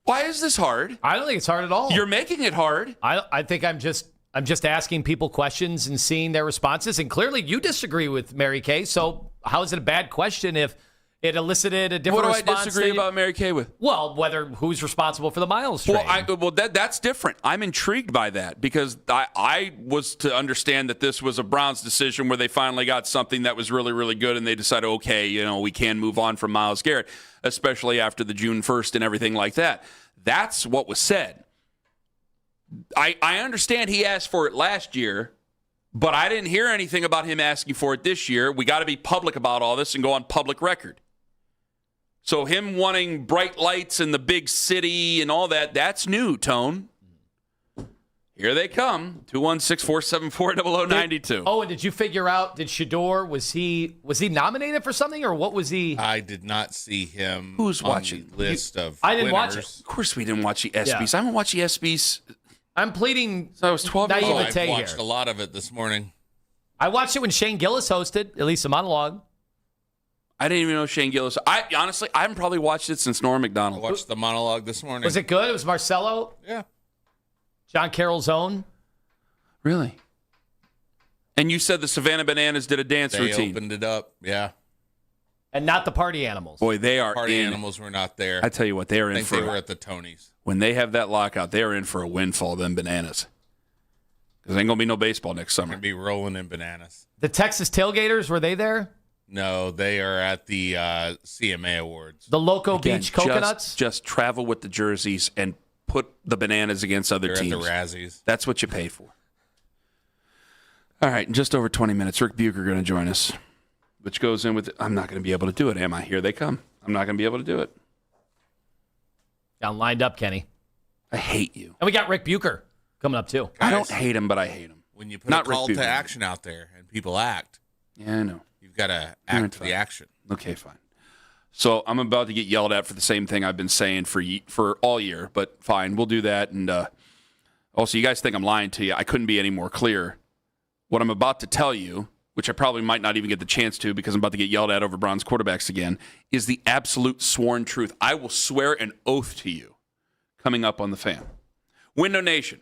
Why is this hard? I don't think it's hard at all. You're making it hard. I think I'm just asking people questions and seeing their responses. And clearly you disagree with Mary Kay. So how is it a bad question if it elicited a different response? What do I disagree about Mary Kay with? Well, who's responsible for the Myles trade. That's different. I'm intrigued by that because I was to understand that this was a Browns decision where they finally got something that was really, really good and they decided, okay, we can move on from Myles Garrett, especially after the June 1st and everything like that. That's what was said. I understand he asked for it last year, but I didn't hear anything about him asking for it this year. We got to be public about all this and go on public record. So him wanting bright lights in the big city and all that, that's new, Tone. Here they come. 216-474-0092. And did you figure out, did Shador, was he nominated for something or what was he? I did not see him. Who's watching the list of I didn't winners. watch it. Of course we didn't watch the ESPYs. Yeah. I haven't watched the ESPYs. I'm pleading so I was 12 years old. I watched a lot of it this morning. I watched it when Shane Gillis hosted, at least a monologue. I didn't even know Shane Gillis. I haven't probably watched it since Norm Macdonald. I watched the monologue this morning. Was it good? It was Marcelo? Yeah. John Carroll's own? Really? And you said the Savannah Bananas did a dance routine. They opened it up, yeah. And not the party animals. Boy, they are Party animals were not there. I tell you what, they are in for. I think they were at the Tonys. When they have that lockout, they are in for a windfall, them Bananas. Because there ain't going to be no baseball next summer. Going to be rolling in bananas. The Texas Tailgaters, were they there? No, they are at the CMA Awards. The Loco Beach Coconuts? Just travel with the jerseys and put the Bananas against other teams. At the Razzies. That's what you paid for. All right, in just over 20 minutes, Rick Bucher going to join us, which goes in with, I'm not going to be able to do it, am I? Here they come. I'm not going to be able to do it. Got lined up, Kenny. I hate you. And we got Rick Bucher coming up, too. Guys, I don't hate him, but I hate him. When you put a call to action out there and people act. Yeah, I know. You've got to act the action. Okay, fine. So I'm about to get yelled at for the same thing I've been saying for all year, but fine, we'll do that. And also, you guys think I'm lying to you. I couldn't be any more clear. What I'm about to tell you, which I probably might not even get the chance to because I'm about to get yelled at over Browns quarterbacks again, is the absolute sworn truth. I will swear an oath to you coming up on The Fan. Window Nation.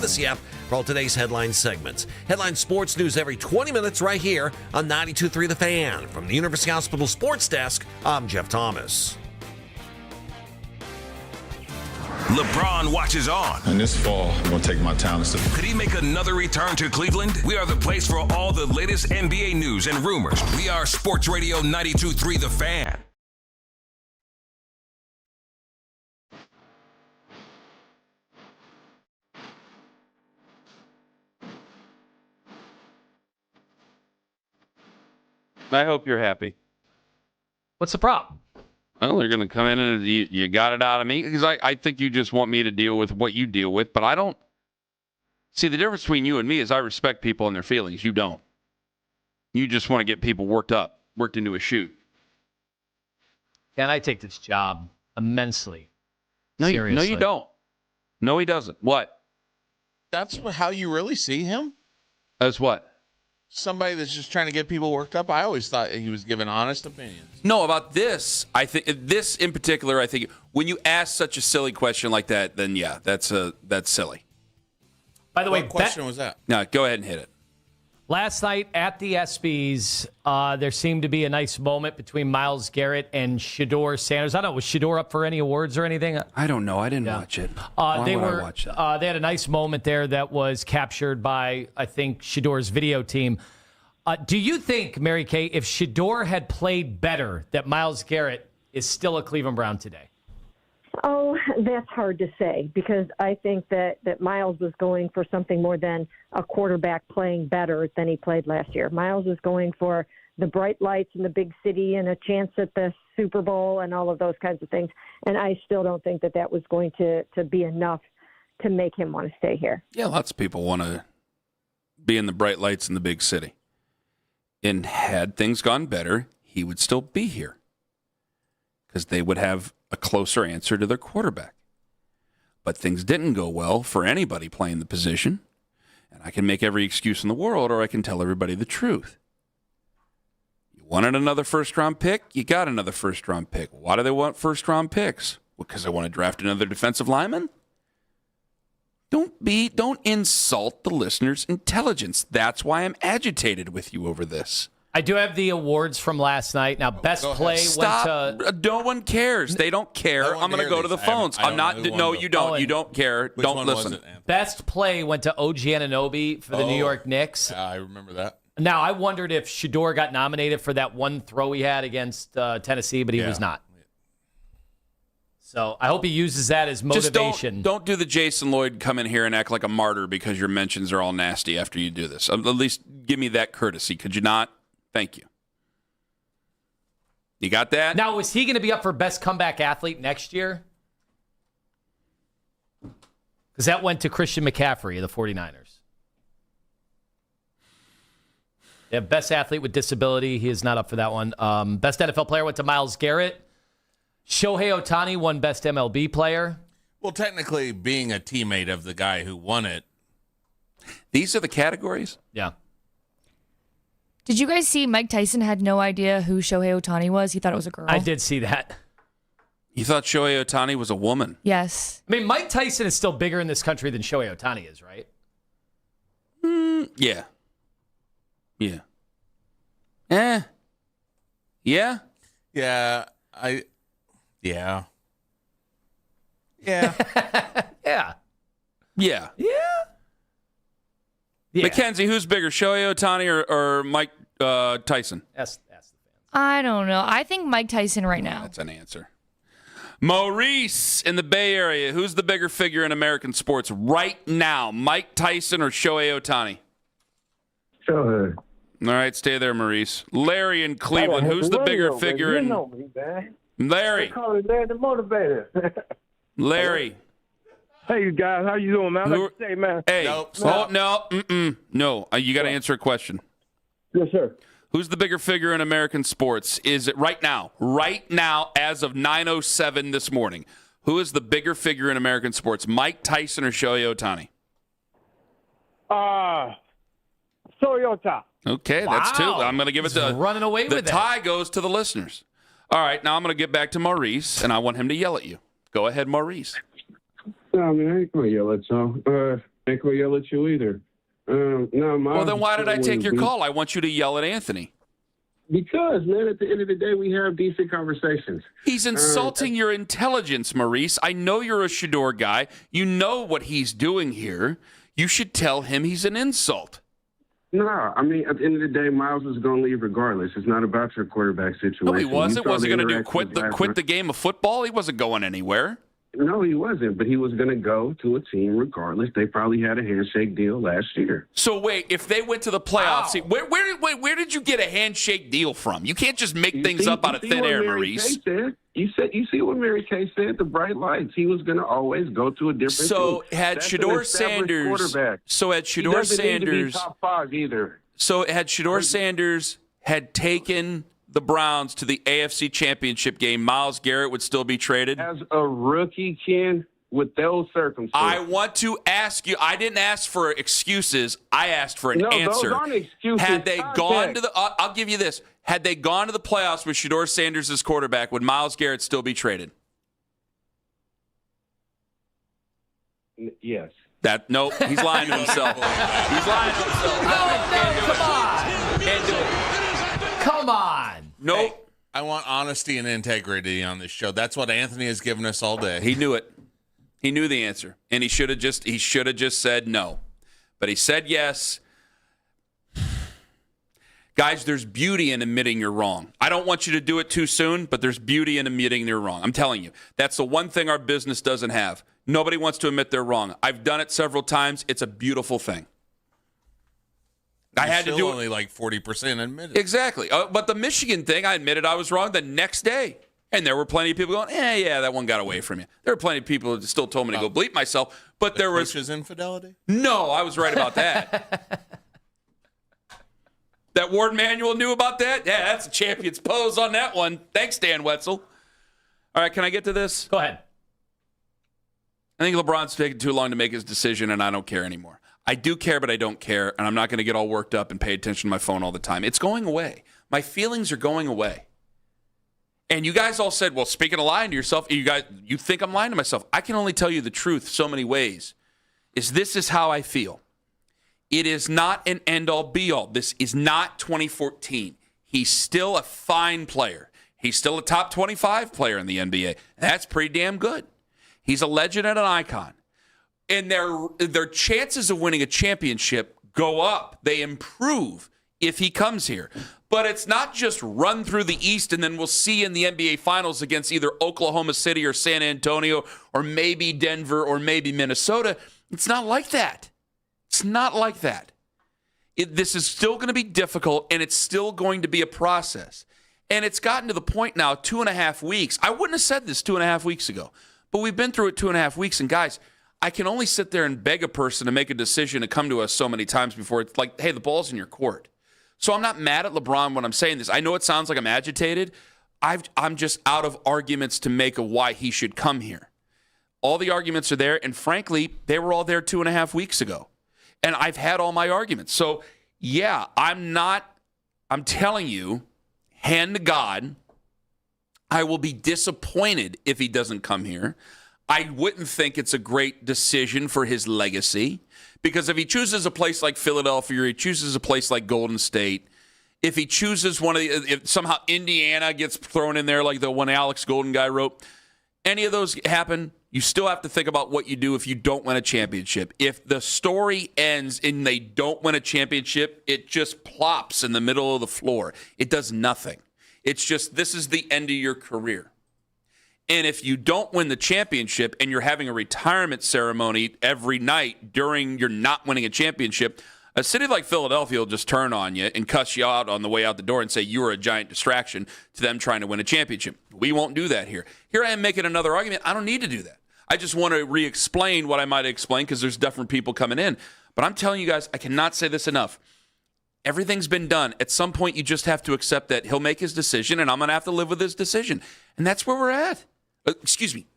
Odyssey app for all today's headline segments. Headline sports news every 20 minutes right here on 92.3 The Fan. From the University Hospital Sports Desk, I'm Jeff Thomas. LeBron watches on. And this fall, I'm going to take my talents to... Could he make another return to Cleveland? We are the place for all the latest NBA news and rumors. We are Sports Radio 92.3 The Fan. I hope you're happy. What's the problem? Well, they're going to come in and you got it out of me. Because I think you just want me to deal with what you deal with. But I don't. See, the difference between you and me is I respect people and their feelings. You don't. You just want to get people worked into a shoot. And I take this job immensely seriously. No, you don't. No, he doesn't. What? That's how you really see him? As what? Somebody that's just trying to get people worked up. I always thought he was giving honest opinions. No, about this, I think this in particular, I think when you ask such a silly question like that, then yeah, that's silly. By the way, what question was that? No, go ahead and hit it. Last night at the ESPYs, there seemed to be a nice moment between Myles Garrett and Shedeur Sanders. I don't know, was Shedeur up for any awards or anything? I don't know. I didn't watch it. They had a nice moment there that was captured by, I think, Shedeur's video team. Do you think, Mary Kay, if Shedeur had played better, that Myles Garrett is still a Cleveland Brown today? Oh, that's hard to say because I think that Myles was going for something more than a quarterback playing better than he played last year. Myles was going for the bright lights in the big city and a chance at the Super Bowl and all of those kinds of things. And I still don't think that was going to be enough to make him want to stay here. Yeah, lots of people want to be in the bright lights in the big city. And had things gone better, he would still be here because they would have a closer answer to their quarterback. But things didn't go well for anybody playing the position, and I can make every excuse in the world or I can tell everybody the truth. You wanted another first-round pick? You got another first-round pick. Why do they want first-round picks? Well, because they want to draft another defensive lineman? Don't insult the listener's intelligence. That's why I'm agitated with you over this. I do have the awards from last night. Now, best play Stop. went to... No one cares. They don't care. I'm going to go to the phones. I'm not... No, you don't. You don't care. Don't listen. Best play went to OG Anunoby for the New York Knicks. Yeah, I remember that. Now, I wondered if Shedeur got nominated for that one throw he had against Tennessee, but he was not. So I hope he uses that as motivation. Just don't do the Jason Lloyd come in here and act like a martyr because your mentions are all nasty after you do this. At least give me that courtesy. Could you not? Thank you. You got that? Now, is he going to be up for Best Comeback Athlete next year? Because that went to Christian McCaffrey of the 49ers. They have Best Athlete with Disability. He is not up for that one. Best NFL Player went to Myles Garrett. Shohei Ohtani won Best MLB Player. Well, technically, being a teammate of the guy who won it. These are the categories? Yeah. Did you guys see Mike Tyson had no idea who Shohei Ohtani was? He thought it was a girl. I did see that. You thought Shohei Ohtani was a woman? Yes. I mean, Mike Tyson is still bigger in this country than Shohei Ohtani is, right? Yeah. Yeah. Yeah. Yeah. Yeah. Yeah. Yeah. Mackenzie, who's bigger, Shohei Ohtani or Mike Tyson? That's the fans. I don't know. I think Mike Tyson right now. That's an answer. Maurice in the Bay Area, who's the bigger figure in American sports right now, Mike Tyson or Shohei Ohtani? Shohei. All right, stay there, Maurice. Larry in Cleveland, who's the bigger figure in... You know me, man. Larry. They call it Larry the Motivator. Larry. Hey, you guys, how you doing, man? Like to say, man. Hey, no. You got to answer a question. Yes, sir. Who's the bigger figure in American sports? Is it right now, as of 9:07 this morning? Who is the bigger figure in American sports, Mike Tyson or Shohei Ohtani? Shohei Ohtani. Okay, that's two. I'm going to give it to running away with the tie goes to the listeners. All right, now I'm going to get back to Maurice, and I want him to yell at you. Go ahead, Maurice. No, man, I ain't going to yell at y'all. ain't gonna yell at you either. No, Well, then why did I take your call? I want you to yell at Anthony. Because, man, at the end of the day, we have decent conversations. He's insulting your intelligence, Maurice. I know you're a Shador guy. You know what he's doing here. You should tell him he's an insult. No, I mean, at the end of the day, Miles is going to leave regardless. It's not about your quarterback situation. No, he wasn't. Was he going to do quit the game of football? He wasn't going anywhere. No, he wasn't. But he was going to go to a team regardless. They probably had a handshake deal last year. So wait, if they went to the playoffs, where did you get a handshake deal from? You can't just make things up out of thin air, Maurice. You see what Mary Kay said, the bright lights. He was going to always go to a different team. Had Shador Sanders top 5 either. So had Shador Sanders had taken the Browns to the AFC Championship game, Myles Garrett would still be traded? As a rookie, Ken, with those circumstances. I want to ask you. I didn't ask for excuses. I asked for an answer. Those aren't excuses. Had they gone to the I'll give you this. Had they gone to the playoffs with Shador Sanders as quarterback, would Myles Garrett still be traded? Yes. Nope, he's lying to himself. He's lying to himself. Come on. Can't do it. Come on. Nope. Hey, I want honesty and integrity on this show. That's what Anthony has given us all day. He knew it. He knew the answer, and he should have just said no, but he said yes. Guys, there's beauty in admitting you're wrong. I don't want you to do it too soon, but there's beauty in admitting you're wrong. I'm telling you, that's the one thing our business doesn't have. Nobody wants to admit they're wrong. I've done it several times. It's a beautiful thing. I had to do only like 40% admitted. Exactly. But the Michigan thing, I admitted I was wrong the next day. And there were plenty of people going, yeah, that one got away from you. There were plenty of people that still told me to go bleep myself. But there was coach's infidelity? No, I was right about that. That Ward Manuel knew about that? Yeah, that's a champion's pose on that one. Thanks, Dan Wetzel. All right, can I get to this? Go ahead. I think LeBron's taking too long to make his decision, and I don't care anymore. I do care, but I don't care, and I'm not going to get all worked up and pay attention to my phone all the time. It's going away. My feelings are going away. And you guys all said, well, speaking of lying to yourself, you think I'm lying to myself. I can only tell you the truth so many ways. This is how I feel. It is not an end-all, be-all. This is not 2014. He's still a fine player. He's still a top 25 player in the NBA. That's pretty damn good. He's a legend and an icon. And their chances of winning a championship go up. They improve if he comes here. But it's not just run through the East and then we'll see in the NBA Finals against either Oklahoma City or San Antonio or maybe Denver or maybe Minnesota. It's not like that. It's not like that. This is still going to be difficult, and it's still going to be a process. And it's gotten to the point now, 2.5 weeks. I wouldn't have said this 2.5 weeks ago, but we've been through it 2.5 weeks. And guys, I can only sit there and beg a person to make a decision to come to us so many times before it's like, hey, the ball's in your court. So I'm not mad at LeBron when I'm saying this. I know it sounds like I'm agitated. I'm just out of arguments to make of why he should come here. All the arguments are there, and frankly, they were all there 2.5 weeks ago. And I've had all my arguments. So, yeah, I'm telling you, hand to God, I will be disappointed if he doesn't come here. I wouldn't think it's a great decision for his legacy, because if he chooses a place like Philadelphia or he chooses a place like Golden State, if he chooses if somehow Indiana gets thrown in there like the one Alex Golden guy wrote, any of those happen, you still have to think about what you do if you don't win a championship. If the story ends and they don't win a championship, it just plops in the middle of the floor. It does nothing. It's just, this is the end of your career. And if you don't win the championship and you're having a retirement ceremony every night during your not winning a championship, a city like Philadelphia will just turn on you and cuss you out on the way out the door and say you were a giant distraction to them trying to win a championship. We won't do that here. Here I am making another argument. I don't need to do that. I just want to re-explain what I might explain because there's different people coming in. But I'm telling you guys, I cannot say this enough. Everything's been done. At some point, you just have to accept that he'll make his decision, and I'm going to have to live with his decision. And that's where we're at.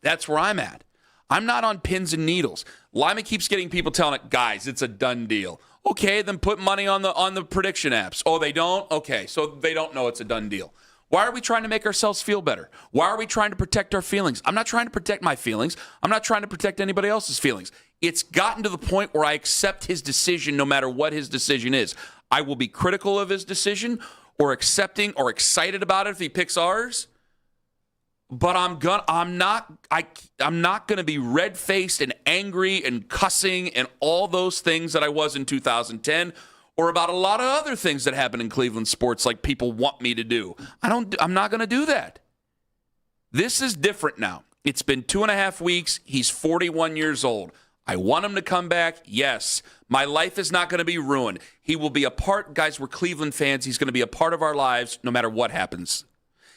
That's where I'm at. I'm not on pins and needles. Lima keeps getting people telling it, guys, it's a done deal. Okay, then put money on the prediction apps. Oh, they don't? Okay, so they don't know it's a done deal. Why are we trying to make ourselves feel better? Why are we trying to protect our feelings? I'm not trying to protect my feelings. I'm not trying to protect anybody else's feelings. It's gotten to the point where I accept his decision no matter what his decision is. I will be critical of his decision or accepting or excited about it if he picks ours. But I'm not going to be red-faced and angry and cussing and all those things that I was in 2010 or about a lot of other things that happen in Cleveland sports like people want me to do. I'm not going to do that. This is different now. It's been 2.5 weeks. He's 41 years old. I want him to come back. Yes. My life is not going to be ruined. He will be a part. Guys, we're Cleveland fans. He's going to be a part of our lives no matter what happens.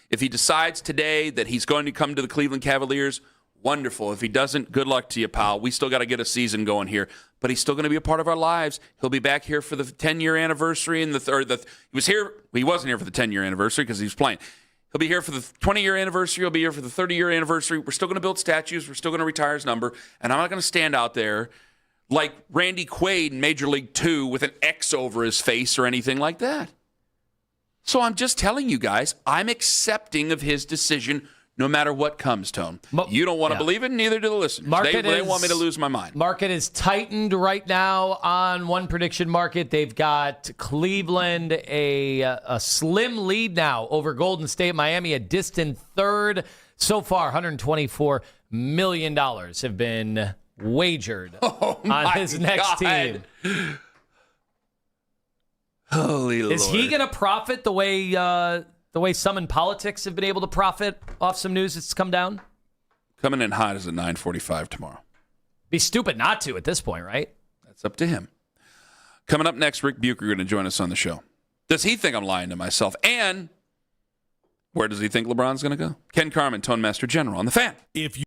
If he decides today that he's going to come to the Cleveland Cavaliers, wonderful. If he doesn't, good luck to you, pal. We still got to get a season going here. But he's still going to be a part of our lives. He'll be back here for the 10-year anniversary. He wasn't here for the 10-year anniversary because he was playing. He'll be here for the 20-year anniversary. He'll be here for the 30-year anniversary. We're still going to build statues. We're still going to retire his number. And I'm not going to stand out there like Randy Quaid in Major League 2 with an X over his face or anything like that. So I'm just telling you guys, I'm accepting of his decision no matter what comes, Tone. You don't want to believe it, neither do the listeners. They want me to lose my mind. Market is tightened right now on one prediction market. They've got Cleveland a slim lead now over Golden State. Miami a distant third. So far, $124 million have been wagered on his next team. Holy Lord. Is he going to profit the way some in politics have been able to profit off some news that's come down? Coming in hot is at 9:45 tomorrow. Be stupid not to at this point, right? That's up to him. Coming up next, Rick Bucher going to join us on the show. Does he think I'm lying to myself? And where does he think LeBron's going to go? Ken Carman, Tone Master General on The Fan. If you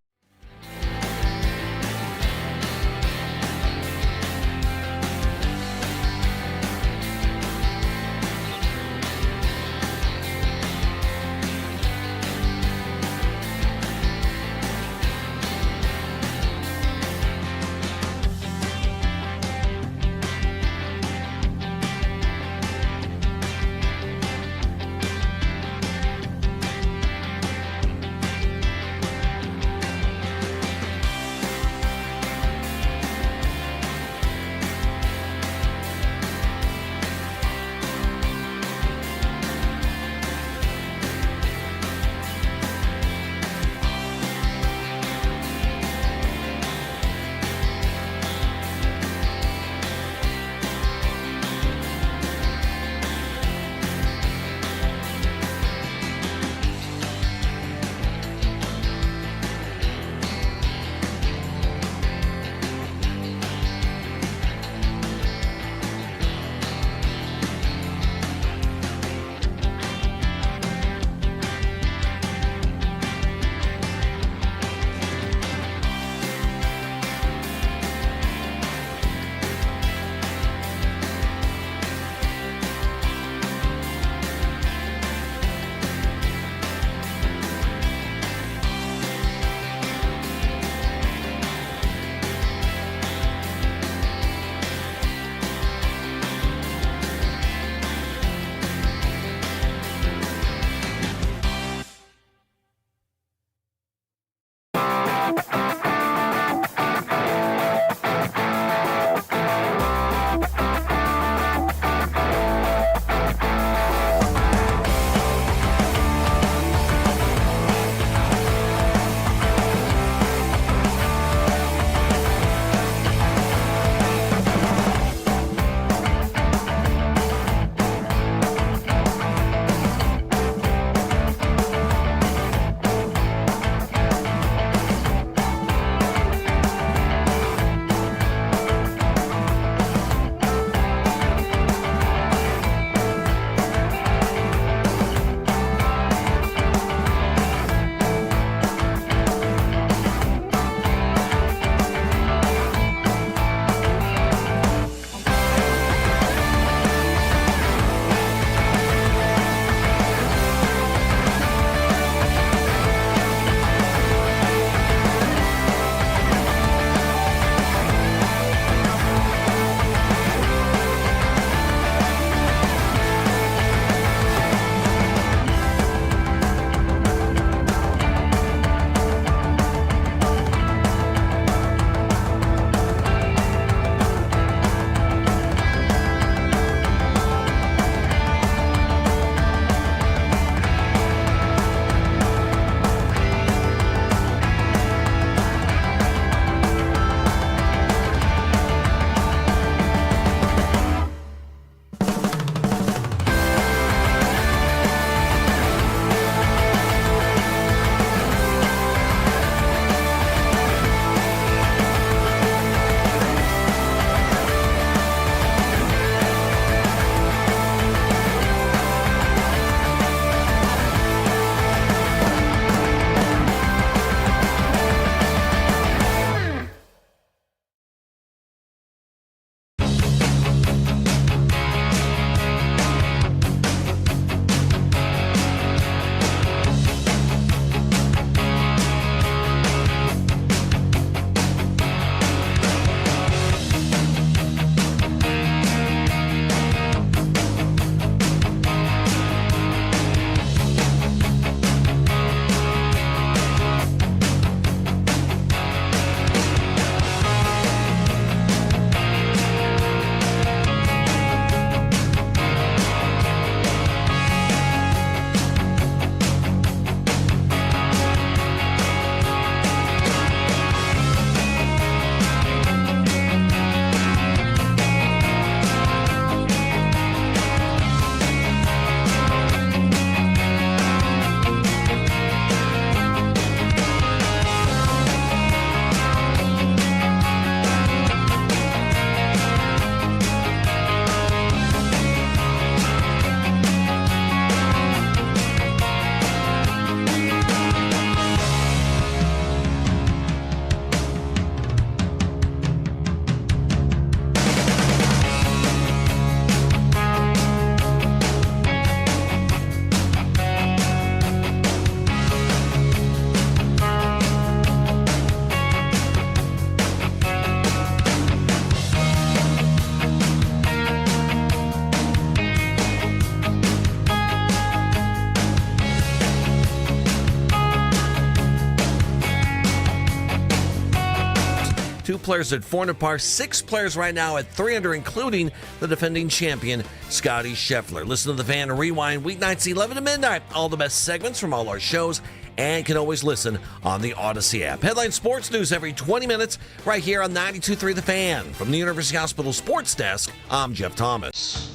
players at 400 par, 6 players right now at 300, including the defending champion, Scotty Scheffler. Listen to The Fan and Rewind weeknights 11 to midnight. All the best segments from all our shows, and can always listen on the Odyssey app. Headline sports news every 20 minutes right here on 92.3 The Fan. From the University Hospital Sports Desk, I'm Jeff Thomas.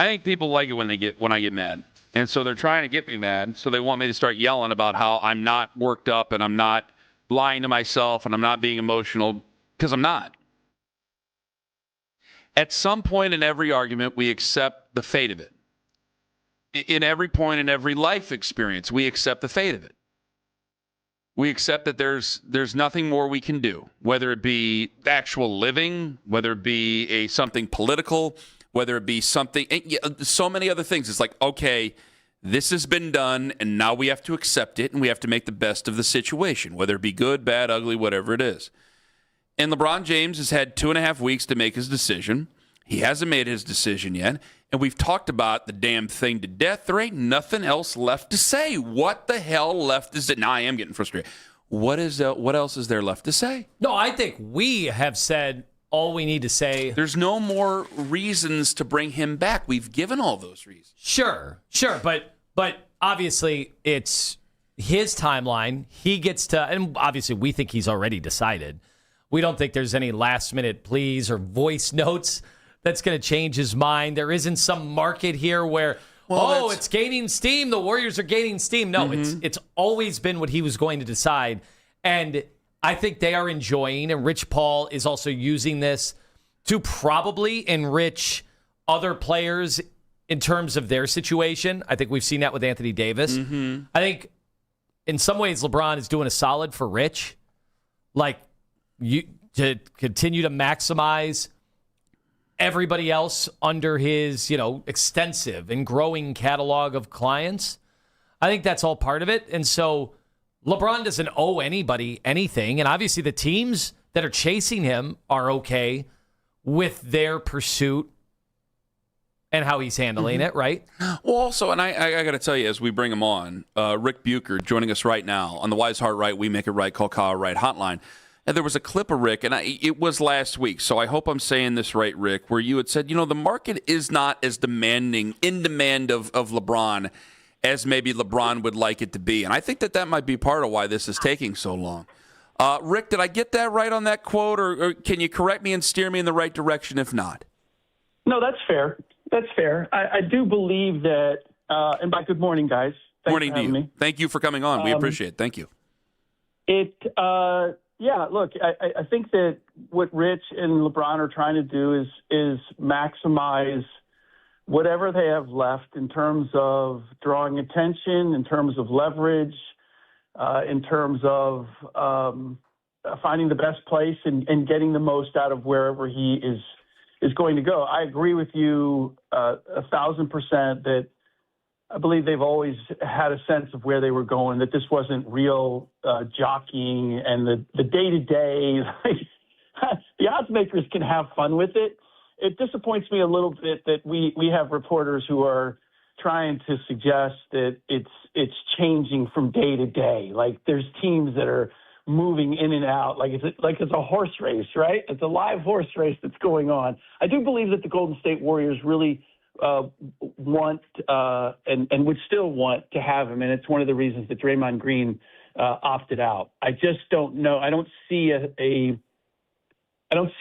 I think people like it when I get mad. And so they're trying to get me mad. So they want me to start yelling about how I'm not worked up and I'm not lying to myself and I'm not being emotional, because I'm not. At some point in every argument, we accept the fate of it. In every point in every life experience, we accept the fate of it. We accept that there's nothing more we can do, whether it be actual living, whether it be something political, whether it be something, so many other things. It's like, okay, this has been done, and now we have to accept it, and we have to make the best of the situation, whether it be good, bad, ugly, whatever it is. And LeBron James has had 2.5 weeks to make his decision. He hasn't made his decision yet, and we've talked about the damn thing to death. There ain't nothing else left to say. What the hell left is it? Now I am getting frustrated. What else is there left to say? No, I think we have said all we need to say. There's no more reasons to bring him back. We've given all those reasons. Sure. But obviously it's his timeline. He gets to, and obviously we think he's already decided. We don't think there's any last minute pleas or voice notes that's going to change his mind. There isn't some market here where, it's gaining steam. The Warriors are gaining steam. No, it's always been what he was going to decide. And I think they are enjoying, and Rich Paul is also using this to probably enrich other players in terms of their situation. I think we've seen that with Anthony Davis. I think in some ways LeBron is doing a solid for Rich, to continue to maximize everybody else under his, extensive and growing catalog of clients. I think that's all part of it. And so LeBron doesn't owe anybody anything. And obviously the teams that are chasing him are okay with their pursuit and how he's handling it, right? Well, also, and I got to tell you, as we bring him on, Rick Bucher joining us right now on the Wise Heart Right, We Make It Right, Call Kyle Right hotline. And there was a clip of Rick, and it was last week, so I hope I'm saying this right, Rick, where you had said, the market is not as in demand of LeBron as maybe LeBron would like it to be. And I think that might be part of why this is taking so long. Rick, did I get that right on that quote, or can you correct me and steer me in the right direction if not? No, that's fair. That's fair. I do believe that, and by good morning, guys. Thanks morning for having to you. Me. Thank you for coming on. We appreciate it. Thank you. Yeah, look, I think that what Rich and LeBron are trying to do is maximize whatever they have left in terms of drawing attention, in terms of leverage, in terms of finding the best place and getting the most out of wherever he is going to go. I agree with you 1,000% that I believe they've always had a sense of where they were going, that this wasn't real jockeying and the day-to-day. The odds makers can have fun with it. It disappoints me a little bit that we have reporters who are trying to suggest that it's changing from day to day. Like there's teams that are moving in and out, like it's a horse race, right? It's a live horse race that's going on. I do believe that the Golden State Warriors really want and would still want to have him, and it's one of the reasons that Draymond Green opted out. I just don't know. I don't see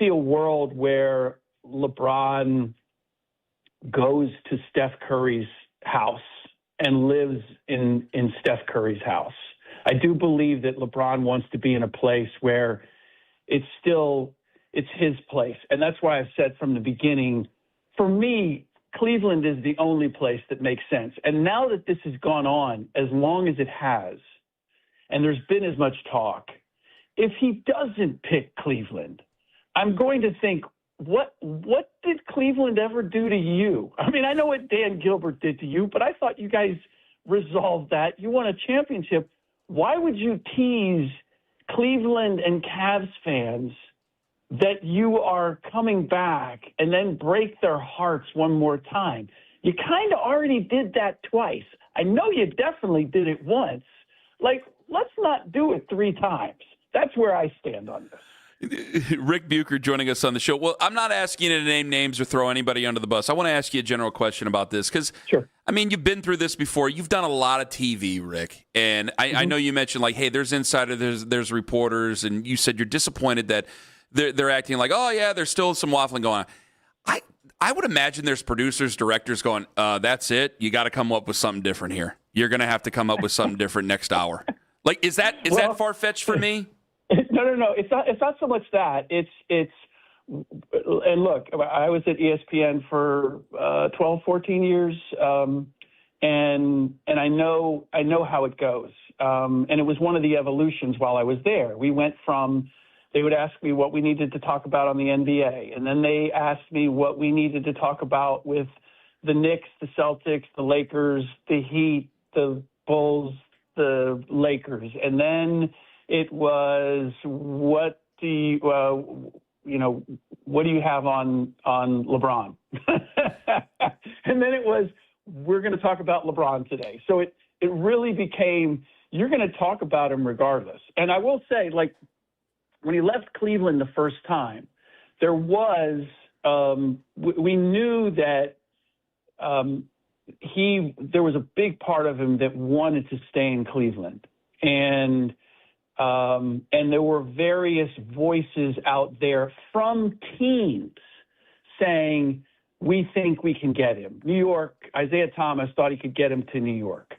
a world where LeBron goes to Steph Curry's house and lives in Steph Curry's house. I do believe that LeBron wants to be in a place where it's his place, and that's why I've said from the beginning, for me, Cleveland is the only place that makes sense. And now that this has gone on as long as it has, and there's been as much talk, if he doesn't pick Cleveland, I'm going to think, what did Cleveland ever do to you? I mean, I know what Dan Gilbert did to you, but I thought you guys resolved that. You won a championship. Why would you tease Cleveland and Cavs fans that you are coming back and then break their hearts one more time. You kind of already did that twice. I know you definitely did it once. Like, let's not do it 3 times. That's where I stand on this. Rick Bucher joining us on the show. Well, I'm not asking you to name names or throw anybody under the bus. I want to ask you a general question about this because, I mean, you've been through this before. You've done a lot of TV, Rick, and I know you mentioned like, hey, there's insiders, there's reporters, and you said you're disappointed that they're acting like, oh yeah, there's still some waffling going on. I would imagine there's producers, directors going, that's it. You got to come up with something different here. You're going to have to come up with something different next hour. Like, is that far fetched for me? No. It's not so much that. It's and look, I was at ESPN for 12, 14 years, and I know how it goes. And it was one of the evolutions while I was there. We went from, they would ask me what we needed to talk about on the NBA, and then they asked me what we needed to talk about with the Knicks, the Celtics, the Lakers, the Heat, the Bulls, the Lakers, and then it was what do you have on LeBron? And then it was, we're going to talk about LeBron today. So it really became, you're going to talk about him regardless. And I will say, like, when he left Cleveland the first time, there was we knew that there was a big part of him that wanted to stay in Cleveland, and there were various voices out there from teams saying, we think we can get him. New York, Isaiah Thomas thought he could get him to New York.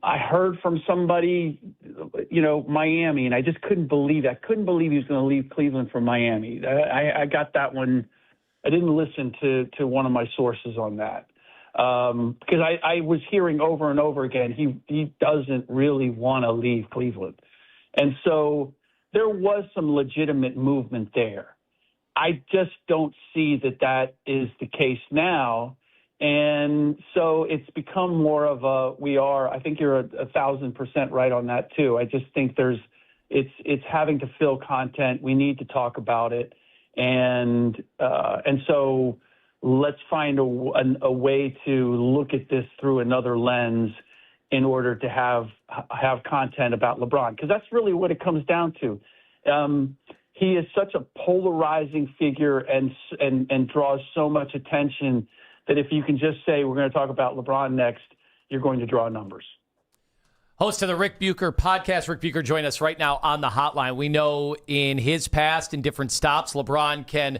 I heard from somebody, Miami, and I just couldn't believe it. I couldn't believe he was going to leave Cleveland for Miami. I got that one. I didn't listen to one of my sources on that. Because I was hearing over and over again, he doesn't really want to leave Cleveland. And so there was some legitimate movement there. I just don't see that is the case now. And so it's become more of I think you're 1,000% right on that too. I just think it's having to fill content. We need to talk about it. And so let's find a way to look at this through another lens in order to have content about LeBron, because that's really what it comes down to. He is such a polarizing figure and draws so much attention that if you can just say we're going to talk about LeBron next, you're going to draw numbers. Host of the Rick Bucher podcast, Rick Bucher, join us right now on the hotline. We know in his past, in different stops, LeBron can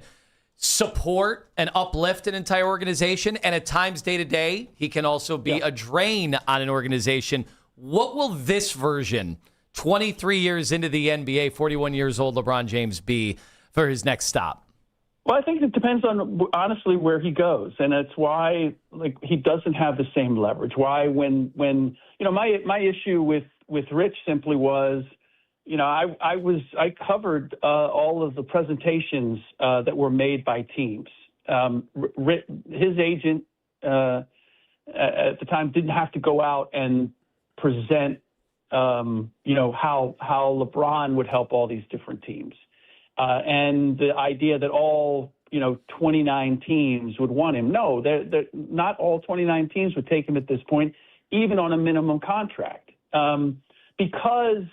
support and uplift an entire organization, and at times day to day, he can also be a drain on an organization. What will this version, 23 years into the NBA, 41 years old LeBron James, be for his next stop? Well, I think it depends on, honestly, where he goes. And it's why, he doesn't have the same leverage. Why when my issue with Rich simply was, I covered all of the presentations that were made by teams. His agent at the time didn't have to go out and present, how LeBron would help all these different teams. And the idea that all, 29 teams would want him. No, not all 29 teams would take him at this point, even on a minimum contract, because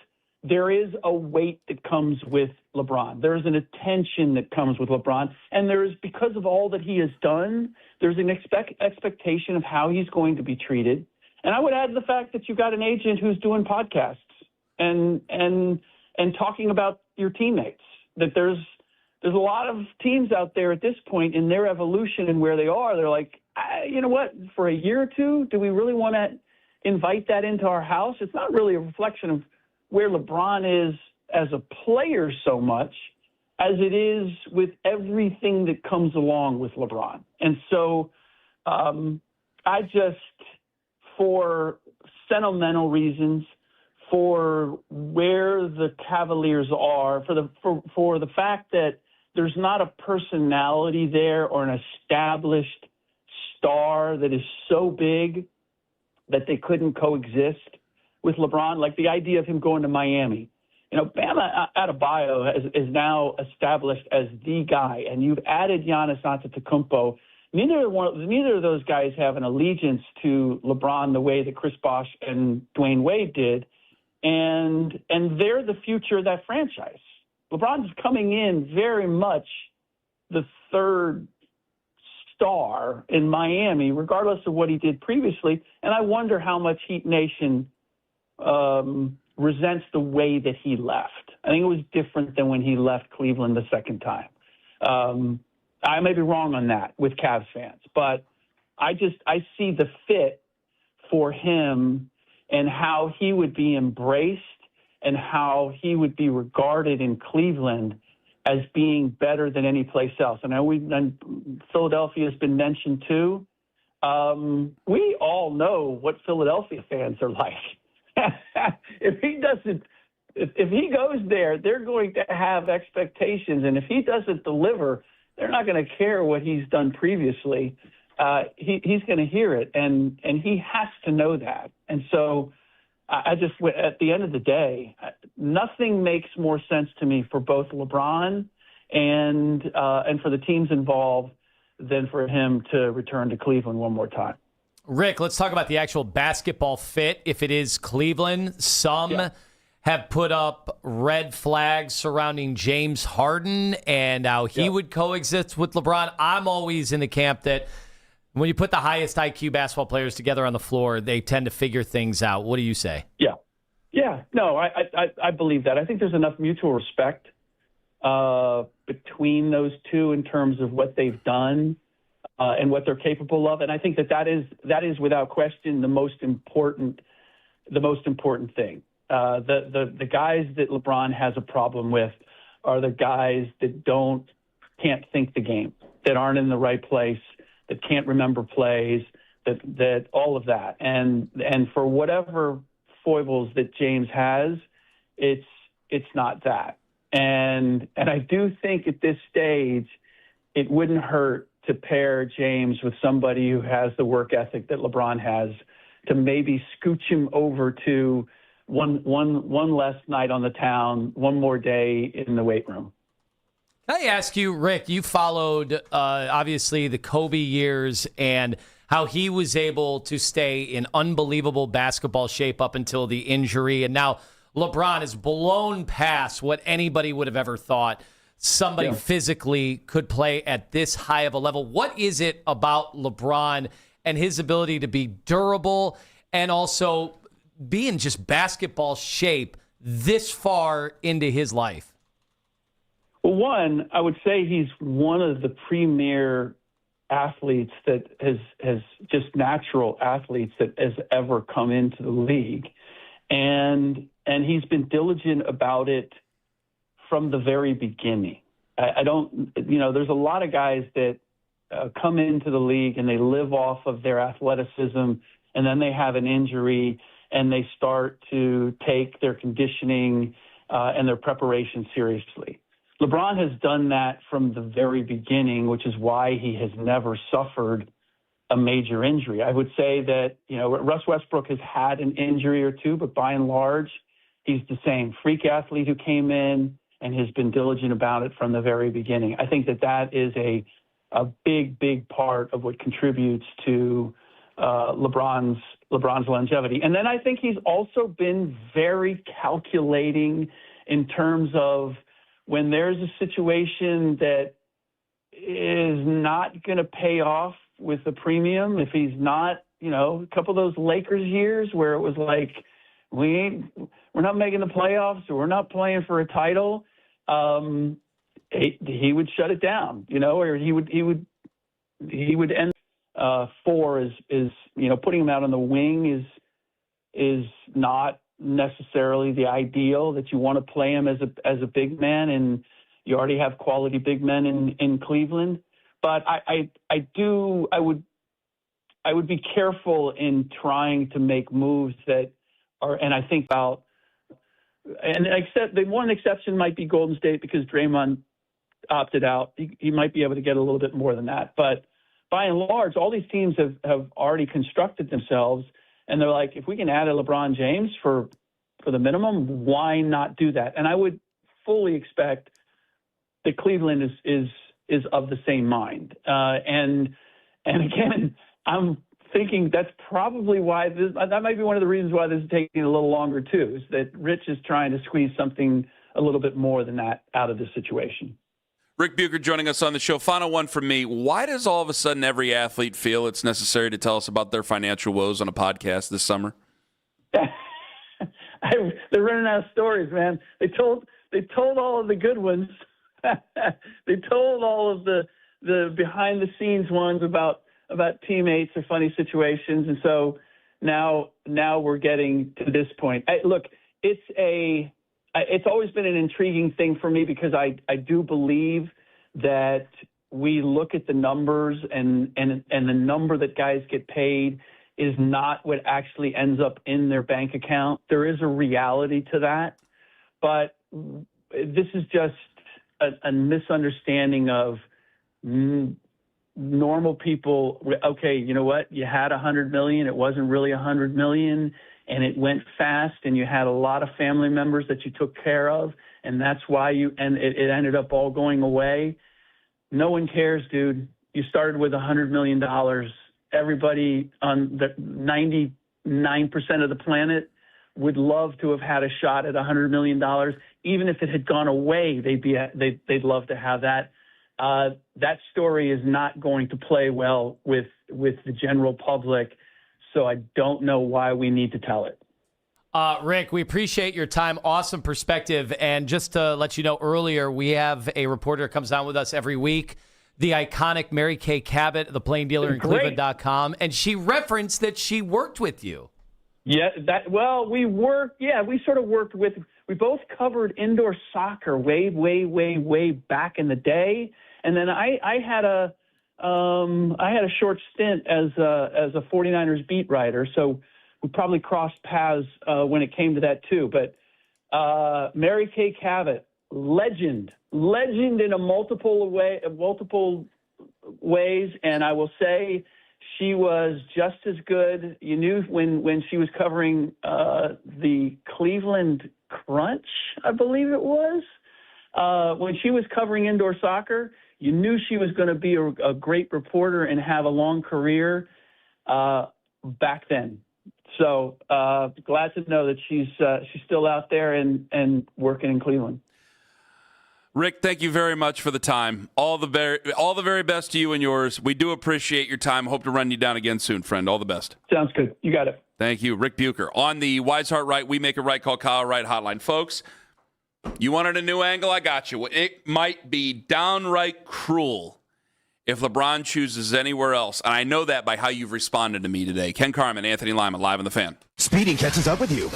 there is a weight that comes with LeBron. There's an attention that comes with LeBron. And because of all that he has done, there's an expectation of how he's going to be treated. And I would add the fact that you've got an agent who's doing podcasts and talking about your teammates. That there's a lot of teams out there at this point in their evolution and where they are. They're like, you know what, for a year or two, do we really want to invite that into our house? It's not really a reflection of where LeBron is as a player so much as it is with everything that comes along with LeBron. And so I just, for sentimental reasons, for where the Cavaliers are, for the fact that there's not a personality there or an established star that is so big that they couldn't coexist with LeBron. Like the idea of him going to Miami Bam Adebayo is now established as the guy, and you've added Giannis Antetokounmpo. Neither of those guys have an allegiance to LeBron the way that Chris Bosh and Dwayne Wade did, and they're the future of that franchise. LeBron's coming in very much the third star in Miami, regardless of what he did previously, and I wonder how much Heat Nation resents the way that he left. I think it was different than when he left Cleveland the second time. I may be wrong on that with Cavs fans, but I see the fit for him and how he would be embraced and how he would be regarded in Cleveland as being better than any place else. And Philadelphia has been mentioned too. We all know what Philadelphia fans are like. If he goes there, they're going to have expectations, and if he doesn't deliver, they're not going to care what he's done previously. He's going to hear it, and he has to know that. And so, at the end of the day, nothing makes more sense to me for both LeBron and for the teams involved than for him to return to Cleveland one more time. Rick, let's talk about the actual basketball fit. If it is Cleveland, some have put up red flags surrounding James Harden and how he would coexist with LeBron. I'm always in the camp that when you put the highest IQ basketball players together on the floor, they tend to figure things out. What do you say? Yeah. No, I believe that. I think there's enough mutual respect between those two in terms of what they've done and what they're capable of. And I think that is without question the most important thing. The guys that LeBron has a problem with are the guys that can't think the game, that aren't in the right place, that can't remember plays, that all of that. And for whatever foibles that James has, it's not that. And I do think at this stage, it wouldn't hurt to pair James with somebody who has the work ethic that LeBron has, to maybe scooch him over to one less night on the town, one more day in the weight room. Can I ask you, Rick, you followed obviously the Kobe years and how he was able to stay in unbelievable basketball shape up until the injury. And now LeBron has blown past what anybody would have ever thought somebody physically could play at this high of a level. What is it about LeBron and his ability to be durable and also be in just basketball shape this far into his life? Well, one, I would say he's one of the premier athletes that has just natural athletes that has ever come into the league. And he's been diligent about it from the very beginning. There's a lot of guys that come into the league and they live off of their athleticism, and then they have an injury and they start to take their conditioning and their preparation seriously. LeBron has done that from the very beginning, which is why he has never suffered a major injury. I would say that, Russ Westbrook has had an injury or two, but by and large, he's the same freak athlete who came in and has been diligent about it from the very beginning. I think that is a big, big part of what contributes to LeBron's longevity. And then I think he's also been very calculating in terms of when there's a situation that is not going to pay off with a premium, if he's not, a couple of those Lakers years where it was like, we're not making the playoffs or we're not playing for a title, he would shut it down, or he would end. Four is putting him out on the wing is not necessarily the ideal, that you want to play him as a big man, and you already have quality big men in Cleveland. But I would be careful in trying to make moves that are, and I think about, and except the one exception might be Golden State because Draymond opted out. He might be able to get a little bit more than that, but by and large, all these teams have already constructed themselves, and they're like, if we can add a LeBron James for for the minimum, why not do that? And I would fully expect that Cleveland is of the same mind. And again, I'm thinking that's probably why that might be one of the reasons why this is taking a little longer too, is that Rich is trying to squeeze something a little bit more than that out of the situation. Rick Bucher joining us on the show. Final one from me. Why does all of a sudden every athlete feel it's necessary to tell us about their financial woes on a podcast this summer? They're running out of stories, man. They told all of the good ones. They told all of the behind the scenes ones about teammates or funny situations, and so now we're getting to this point. Look, it's always been an intriguing thing for me because I do believe that we look at the numbers and the number that guys get paid is not what actually ends up in their bank account. There is a reality to that, but this is just a misunderstanding of normal people. Okay, you know what? You had $100 million. It wasn't really $100 million, and it went fast, and you had a lot of family members that you took care of, and that's why it ended up all going away. No one cares, dude. You started with $100 million. Everybody on the 99% of the planet would love to have had a shot at $100 million. Even if it had gone away, they'd love to have that. That story is not going to play well with the general public, so I don't know why we need to tell it. Rick, we appreciate your time. Awesome perspective. And just to let you know earlier, we have a reporter who comes on with us every week, the iconic Mary Kay Cabot, the plain dealer in Cleveland.com. And she referenced that she worked with you. Yeah, we sort of worked with, we both covered indoor soccer way back in the day. And then I had a short stint as a 49ers beat writer. So we probably crossed paths when it came to that too. But Mary Kay Cabot, legend in a multiple ways. And I will say she was just as good. You knew when she was covering the Cleveland Crunch, I believe it was, when she was covering indoor soccer, you knew she was going to be a great reporter and have a long career back then. So glad to know that she's still out there and working in Cleveland. Rick, thank you very much for the time. All the very best to you and yours. We do appreciate your time. Hope to run you down again soon, friend. All the best. Sounds good. You got it. Thank you. Rick Bucher on the Wise Heart Right, We Make It Right, Call Kyle Wright hotline. Folks, you wanted a new angle? I got you. It might be downright cruel if LeBron chooses anywhere else. And I know that by how you've responded to me today. Ken Carman, Anthony Lima, live on The Fan. Speeding catches up with you.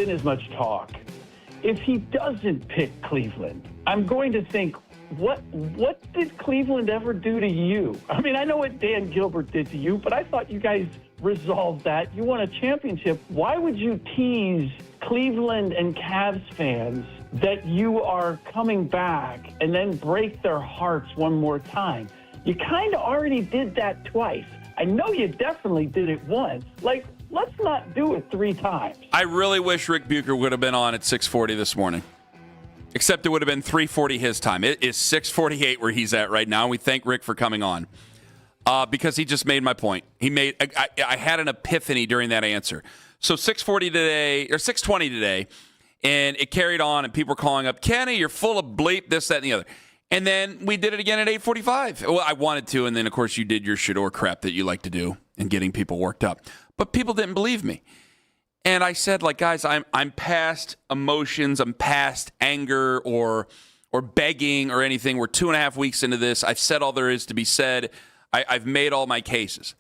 been as much talk. If he doesn't pick Cleveland, I'm going to think, what did Cleveland ever do to you? I mean, I know what Dan Gilbert did to you, but I thought you guys resolved that. You won a championship. Why would you tease Cleveland and Cavs fans that you are coming back and then break their hearts one more time? You kind of already did that twice. I know you definitely did it once. Like, let's not do it 3 times. I really wish Rick Bucher would have been on at 6:40 this morning. Except it would have been 3:40 his time. It is 6:48 where he's at right now. We thank Rick for coming on because he just made my point. I had an epiphany during that answer. So 6:40 today, or 6:20 today, and it carried on, and people were calling up, Kenny, you're full of bleep, this, that, and the other. And then we did it again at 8:45. Well, I wanted to, and then, of course, you did your Shador crap that you like to do and getting people worked up. But people didn't believe me. And I said, like, guys, I'm past emotions. I'm past anger or begging or anything. We're 2.5 weeks into this. I've said all there is to be said. I've made all my cases.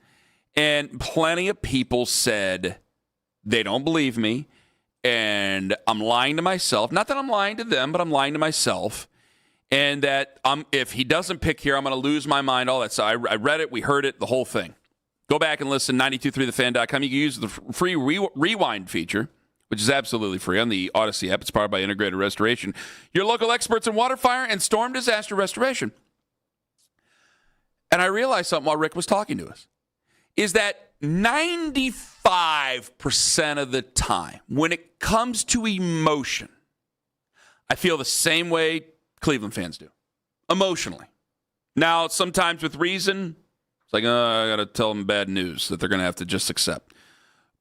And plenty of people said they don't believe me, and I'm lying to myself. Not that I'm lying to them, but I'm lying to myself. And that if he doesn't pick here, I'm going to lose my mind, all that. So I read it, we heard it, the whole thing. Go back and listen, 923thefan.com. You can use the free rewind feature, which is absolutely free on the Odyssey app. It's powered by Integrated Restoration, your local experts in water, fire, and storm disaster restoration. And I realized something while Rick was talking to us, is that 95% of the time, when it comes to emotion, I feel the same way Cleveland fans do, emotionally. Now, sometimes with reason, it's like, I got to tell them bad news that they're going to have to just accept.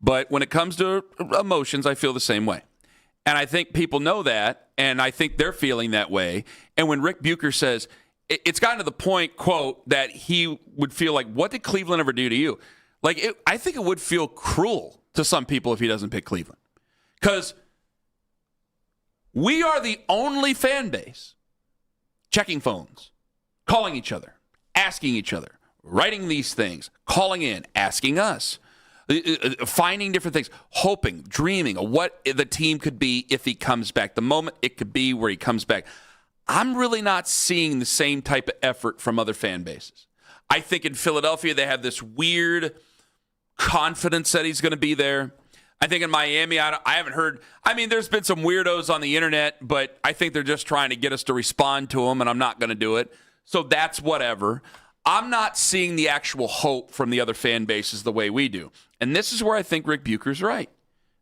But when it comes to emotions, I feel the same way. And I think people know that, and I think they're feeling that way. And when Rick Bucher says, it's gotten to the point, quote, that he would feel like, what did Cleveland ever do to you? Like, I think it would feel cruel to some people if he doesn't pick Cleveland. Because we are the only fan base checking phones, calling each other, asking each other, writing these things, calling in, asking us, finding different things, hoping, dreaming of what the team could be if he comes back, the moment it could be where he comes back. I'm really not seeing the same type of effort from other fan bases. I think in Philadelphia they have this weird confidence that he's going to be there. I think in Miami, I haven't heard. I mean, there's been some weirdos on the internet, but I think they're just trying to get us to respond to them, and I'm not going to do it. So that's whatever. I'm not seeing the actual hope from the other fan bases the way we do. And this is where I think Rick Bucher's right.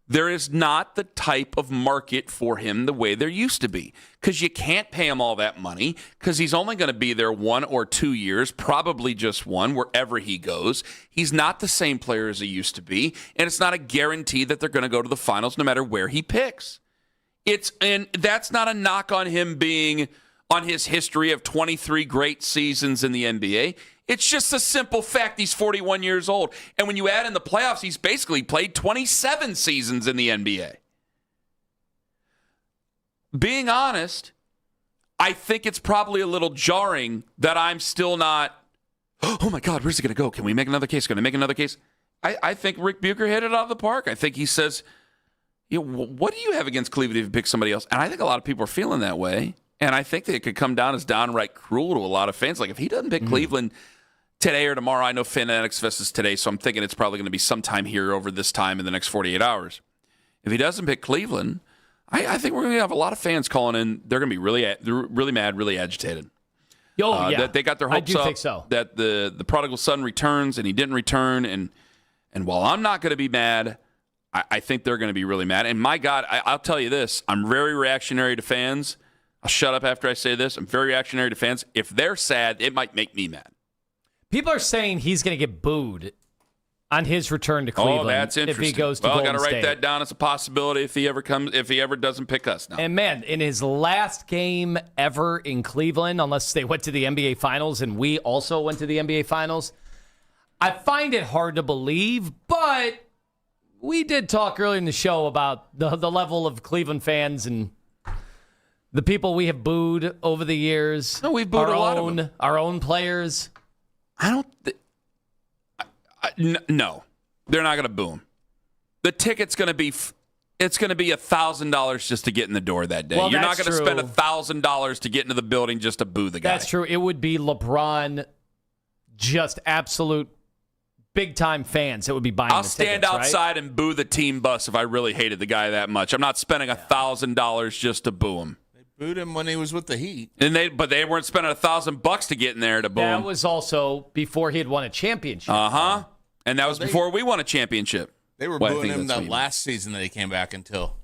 There is not the type of market for him the way there used to be, because you can't pay him all that money because he's only going to be there 1 or 2 years, probably just one, wherever he goes. He's not the same player as he used to be, and it's not a guarantee that they're going to go to the finals no matter where he picks. And that's not a knock on him being on his history of 23 great seasons in the NBA. It's just a simple fact he's 41 years old. And when you add in the playoffs, he's basically played 27 seasons in the NBA. Being honest, I think it's probably a little jarring that I'm still not, oh my God, where's it going to go? Can we make another case? Going to make another case? I think Rick Bucher hit it out of the park. I think he says, what do you have against Cleveland if you pick somebody else? And I think a lot of people are feeling that way. And I think that it could come down as downright cruel to a lot of fans. Like, if he doesn't pick Cleveland today or tomorrow, I know Fanatics Fest is today, so I'm thinking it's probably going to be sometime here over this time in the next 48 hours. If he doesn't pick Cleveland, I think we're going to have a lot of fans calling in. They're going to be really mad, really agitated. That they got their hopes up, think so. That the prodigal son returns, and he didn't return. And while I'm not going to be mad, I think they're going to be really mad. And my God, I'll tell you this. I'm very reactionary to fans. I'll shut up after I say this. I'm very reactionary to fans. If they're sad, it might make me mad. People are saying he's going to get booed on his return to Cleveland. Oh, that's interesting. If he goes to Golden I got to write State. that down as a possibility if he ever doesn't pick us now. And man, in his last game ever in Cleveland, unless they went to the NBA Finals and we also went to the NBA Finals, I find it hard to believe, but we did talk earlier in the show about the level of Cleveland fans and the people we have booed over the years. No, we've booed a lot of them. Our own players. No, they're not going to boo him. The ticket's going to be it's going to be $1,000 just to get in the door that day. Well, You're not going to spend true. $1,000 to get into the building just to boo the guy. That's true. It would be LeBron, just absolute big-time fans that would be buying I'll the stand tickets, outside right? and boo the team bus if I really hated the guy that much. I'm not spending $1,000 just to boo him. They booed him when he was with the Heat. But they weren't spending $1,000 to get in there to boo him. That was also before he had won a championship. Uh-huh. And that was before we won a championship. They were Well, I booing think him that's the what you last season that he came back until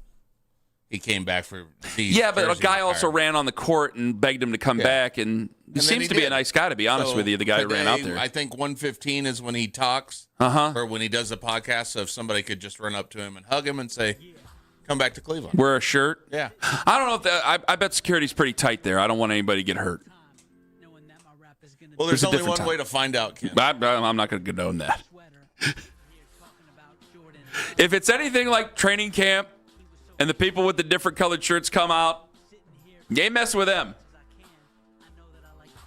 he came back for the Yeah, but a jersey guy also retirement. ran on the court and begged him to come back, and he then seems he to be a did. nice guy, to be honest So with you, the guy who ran out today, there. I think 1:15 is when he talks, or when he does the podcast. So if somebody could just run up to him and hug him and say, "Come back to Cleveland." Wear a shirt? Yeah. I don't know if that. I bet security's pretty tight there. I don't want anybody to get hurt. Well, there's a only different one time. way to find out, Ken. I'm not going to condone that. If it's anything like training camp and the people with the different colored shirts come out, you ain't messing with them.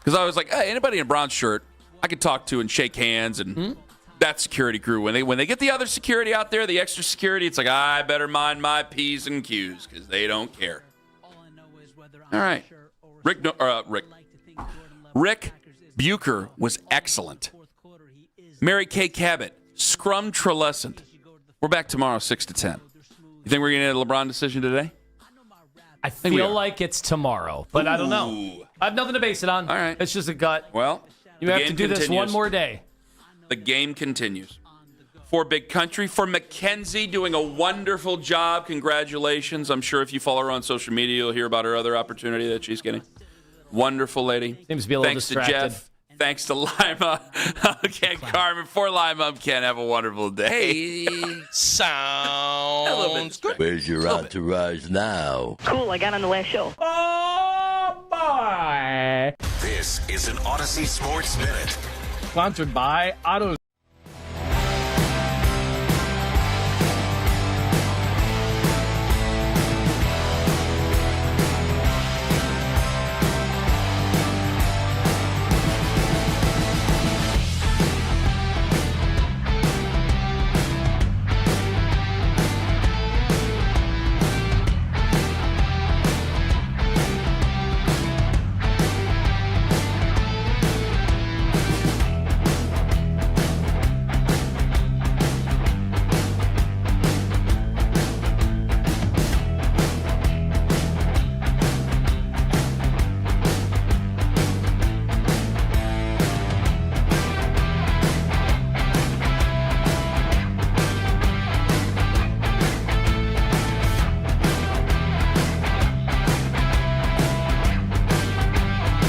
Because I was like, hey, anybody in a brown shirt I could talk to and shake hands, and that security crew, when they get the other security out there, the extra security, it's like, I better mind my P's and Q's because they don't care. All right. Rick Bucher was excellent. Mary Kay Cabot, scrum-trelescent. We're back tomorrow, 6 to 10. You think we're going to get a LeBron decision today? I feel like it's tomorrow, but I don't know. I have nothing to base it on. All right. It's just a gut. Well, you the have game to do this continues. one more day. The game continues. For Big Country, for Mackenzie doing a wonderful job. Congratulations. I'm sure if you follow her on social media, you'll hear about her other opportunity that she's getting. Wonderful lady. Seems to be a little Thanks distracted. to Jeff. Thanks to Lima. Okay, Carmen. For Lima, I'm Ken. Have a wonderful day. Sounds good. Where's your entourage now? Cool, I got on the last show. Oh, boy. This is an Odyssey Sports Minute. Sponsored by Auto